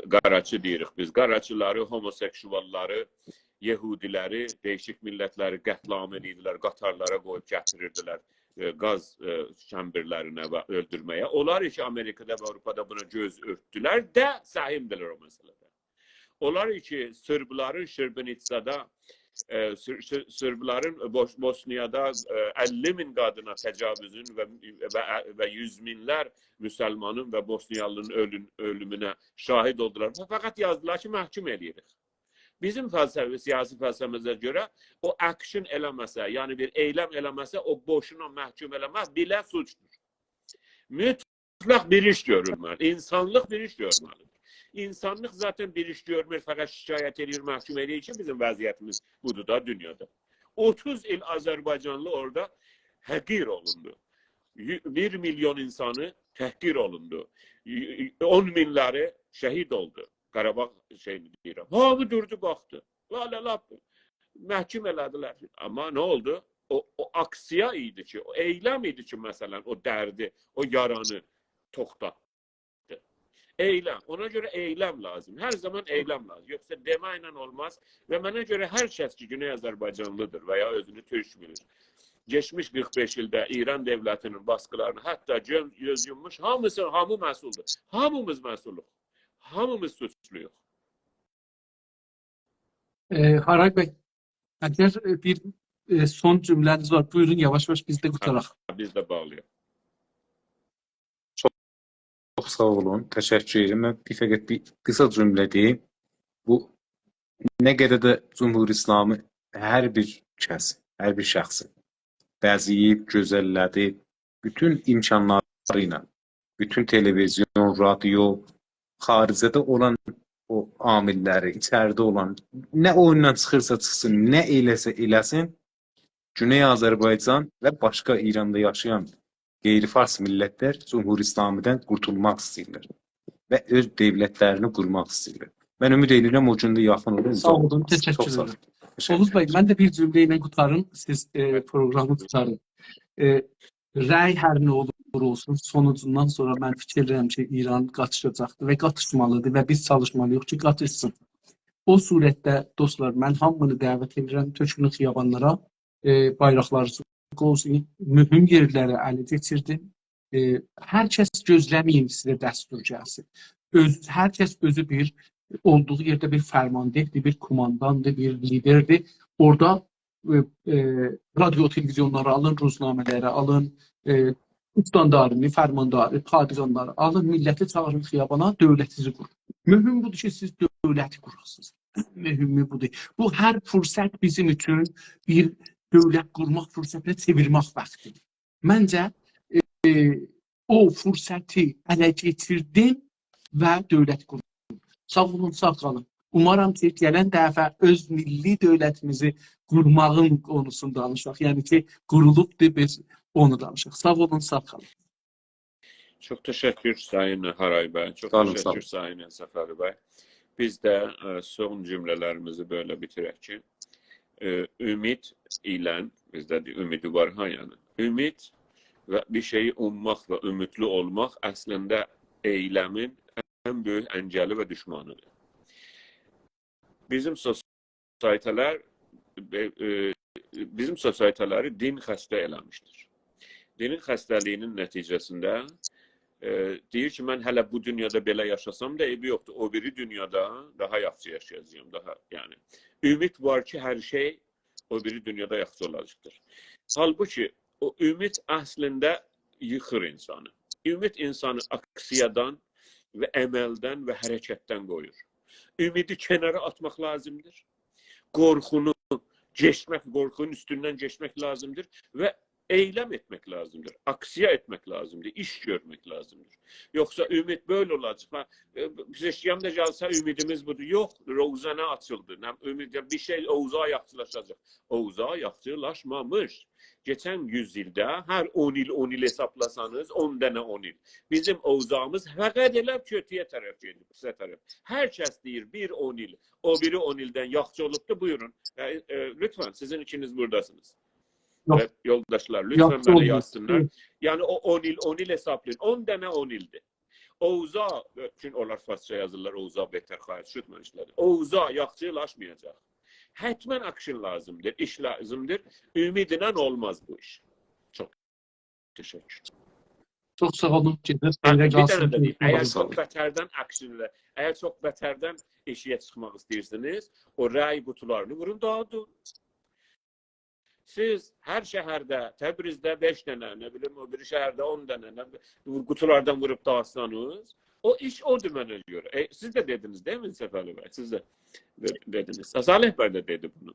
qaraçı deyirik biz. Qaraçıları, homoseksualları, Yehudiləri, değişik millətləri qətlam edirdilər, qatarlara qoyub gətirirdilər qaz çəmbirlərinə və öldürməyə. Onlar ki, Amerikada və Avropada buna göz örtdülər də səhimdilər o məsələdə. Onlar ki, Sırbların Şırbenitsada, Sırbların Bosniyada 50 min qadına təcavüzün və 100 minlər müsəlmanın və Bosniyalının ölümünə şahid oldular. Fəqət yazdılar ki, məhkum edirik. Bizim siyasi fəlsəfəmizə görə o action eləməsə, yəni bir eyləm eləməsə, o boşuna məhkum eləməz, bilə suçdur. Mütləq bir iş görülməli, insanlıq bir iş görməlidir. İnsanlıq zaten bir iş görmür, fəqət şikayət edir, məhkum edir ki, bizim vəziyyətimiz budur da dünyada. 30 il Azərbaycanlı orada həqir olundu. 1 milyon insanı təhqir olundu. 10 minləri şəhid oldu. Qarabağ şeyini deyirəm. Hamı durdu, baxdı. Lap məhkum elədilər. Amma nə oldu? O aksiya idi ki, o eyləm idi ki, məsələn, o dərdi, o yaranı toxtatdı. Eyləm. Ona görə eyləm lazım. Hər zaman eyləm lazım. Yoxsa deməklə olmaz. Və mənə görə hər kəs ki, Güney Azərbaycanlıdır və ya özünü türk bilir. Geçmiş 45 ildə İran devlətinin baskılarını hətta göz yummuş, hamı məsuldur. Hamımız məsuluq. Hamımız suçluyuq. Haray bəy, əgər bir son cümləniz var, buyurun yavaş-yavaş biz də qutaraq. Biz də bağlayaq. Çox sağ olun, təşəkkür edirəm. Mən fəqət bir qısa cümlə deyim. Bu nə qədər də Cümhur İslamı hər bir kəs, hər bir şəxsi bəziyib, gözəllədi, bütün imkanları ilə, bütün televizyon, radio, xaricədə olan o amilləri, içəridə olan, nə oyundan çıxırsa çıxsın, nə eləsə eləsin, Güney Azərbaycan və başqa İranda yaşayan qeyri-fars millətlər Cümhur İslamidən qurtulmaq istəyirlər və öz devlətlərini qurmaq istəyirlər. Mən ümid edirəm o gündə yaxın olur. Sağ olun, təşəkkür edirəm. Oğuz bəy, mən də bir cümlə ilə qutarım, siz proqramı qutarın. Rəy hər nə olur olsun, sonucundan sonra mən fikirləyirəm ki, İran qatışacaqdır və qatışmalıdır və biz çalışmalıyıq ki, qatışsın. O surətdə, dostlar, mən hamını dəvət edirəm Tökünün xiyabanlara, bayraqları olsun, mühüm yerləri ələ keçirdi. Hər kəs gözləməyin sizə dəstur gəlsin. Hər kəs özü bir olduğu yerdə bir fərmandehdir, bir kumandandır, bir liderdir. Orada radio televizyonları alın, ruznamələri alın, standarını, fərmandarı, padişanları alın, milləti çağırın xiyabana, dövlətinizi qurun. Mühüm budur ki, siz dövləti qurasınız. Mühümü budur. Bu hər fürsət bizim üçün bir dövlət qurmaq fürsətinə çevirmək vaxtıdır. Məncə o fürsəti ələ keçirdin və dövlət qurun. Sağ olun, sağ qalın. Umarım ki, gələn dəfə öz milli dövlətimizi qurmağın konusunu danışaq. Yəni ki, qurulubdur, biz onu danışaq. Sağ olun, sağ qalın. Çox təşəkkür Sayın Haray bəy. Çox təşəkkür Sayın Səfəri bəy. Biz də son cümlələrimizi belə bitirək ki, ümid ilə, bizdə ümidi var ha yəni. Ümid və bir şeyi ummaq və ümidli olmaq əslində eyləmin ən böyük əngəli və düşmanıdır. Bizim sosietələri din xəstə eləmişdir. Dinin xəstəliyinin nəticəsində deyir ki, mən hələ bu dünyada belə yaşasam da eybi yoxdur. O biri dünyada daha yaxşı yaşayacağım. Yəni, ümid var ki, hər şey o biri dünyada yaxşı olacaqdır. Halbuki, o ümid əslində yıxır insanı. Ümid insanı aksiyadan və əməldən və hərəkətdən qoyur. Ümidi kənara atmaq lazımdır. Qorxunun üstündən keçmək lazımdır və eyləm etmək lazımdır. Aksiya etmək lazımdır, iş görmək lazımdır. Yoxsa ümid böyle olacaq. Pezeşkiyam da gəlsə ümidimiz budur. Yox, Rozana açıldı. Bir şey Oğuza yaxşılaşacaq. Oğuza yaxşılaşmamış. Geçən 100 ildə hər 10 il hesaplasanız 10 dənə 10 il. Bizim Oğuzamız fəqət elə kötüyə tərəf gedir, pisə tərəf. Hər kəs deyir bir 10 il, o biri 10 ildən yaxşı olubdur, buyurun. Lütfen sizin ikiniz buradasınız. Yoldaşlar, lütfen mənə yazsınlar. Yəni o 10 il hesaplayın. 10 dənə 10 ildir. Oğuza, çünki onlar farsça yazırlar, Oğuza betər xayət şütmənişləri. Oğuza yaxşılaşmayacaq. Hətmən aksiyon lazımdır, iş lazımdır. Ümidlə olmaz bu iş. Çox təşəkkür. Çox sağ olun. Bir dənə də deyim, əgər çox bətərdən eşiyə çıxmaq istəyirsiniz, o rəy qutularını vurun, dağıdın. Siz hər şəhərdə, Təbrizdə 5 dənə, nə bilim, o biri şəhərdə 10 dənə qutulardan vurub dağıtsanız, o iş odur mənə görə. Siz də dediniz, değil mi Səfəli bəy? Siz də dediniz. Salih bəy də dedi bunu.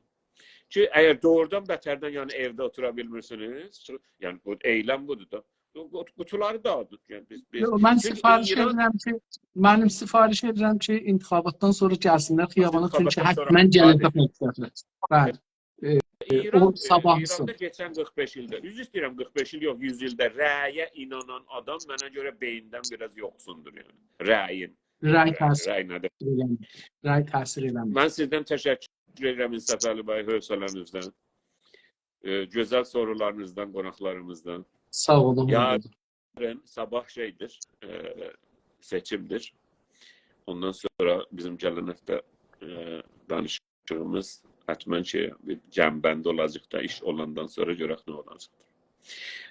Ki, əgər doğrudan bətərdən, yəni evdə otura bilmirsiniz, yəni bu eyləm budur da. qutuları dağıdıq. Yəni biz Mən çünki sifariş İran edirəm ki, mənim sifariş edirəm ki, intihabatdan sonra gəlsinlər xiyabana, çünki İntihabatdan sonra həttəmən gələcək sadəcə məqsədlər. Bəli. İran, O sabahsın. İranda geçən 45 ildə, üzr istəyirəm 45 il yox, 100 ildə rəyə inanan adam mənə görə beyindən biraz yoxsundur yəni. Rəyin. Rəy təsir Rəy nədir? eləmir. Rəy təsir eləmir. Mən sizdən təşəkkür edirəm İnsaf Əli bəy hövsələnizdən. Gözəl sorularınızdan, qonaqlarımızdan. Sağ olun. Yarın sabah şeydir, seçimdir. Ondan sonra bizim gələn həftə danışığımız həttəmən ki, bir cəmbəndə olacaq da iş olandan sonra görək nə olacaq.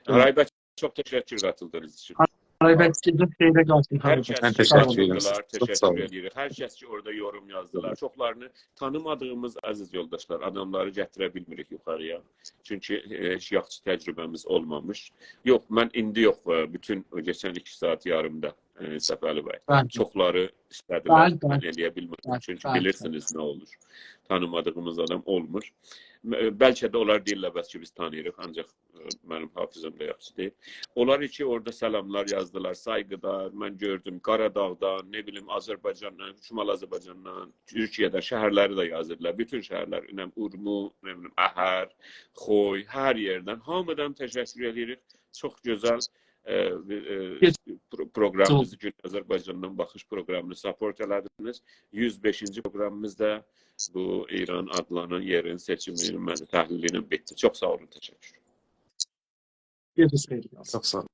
Aray bəy, çox təşəkkür qatıldığınız üçün. Aray bəy, sizə xeyrə qalsın. Hər Mən kəs təşəkkür edirəm. yazdılar, Çox sağ təşəkkür olun. edirik. Hər kəs ki, orada yorum yazdılar. Çoxlarını tanımadığımız əziz yoldaşlar, adamları gətirə bilmirik yuxarıya. Çünki heç yaxşı təcrübəmiz olmamış. Yox, mən indi yox, bütün keçən 2 saat yarımda İnsaf Əli bəy. Çoxları istədilər, mən eləyə bilmədim. Çünki bilirsiniz nə olur. Tanımadığımız adam olmur. Bəlkə də onlar deyirlər, bəs ki, biz tanıyırıq, ancaq mənim hafizəm də yaxşı deyil. Onlar ki, orada səlamlar yazdılar, saygılar, mən gördüm Qaradağdan, nə bilim, Azərbaycandan, Şimal Azərbaycandan, Türkiyədən şəhərləri də yazırlar. Bütün şəhərlər, Urmu, nə bilim, Əhər, Xoy, hər yerdən. Hamıdan təşəkkür edirik. Çox gözəl proqramımızı, Gün Azərbaycandan baxış proqramını support elədiniz. 105-ci proqramımızda bu İran adlanan yerin seçiminin təhlili ilə bitdi. Çox sağ olun, təşəkkür. Gecəniz xeyir olsun. Çox sağ olun.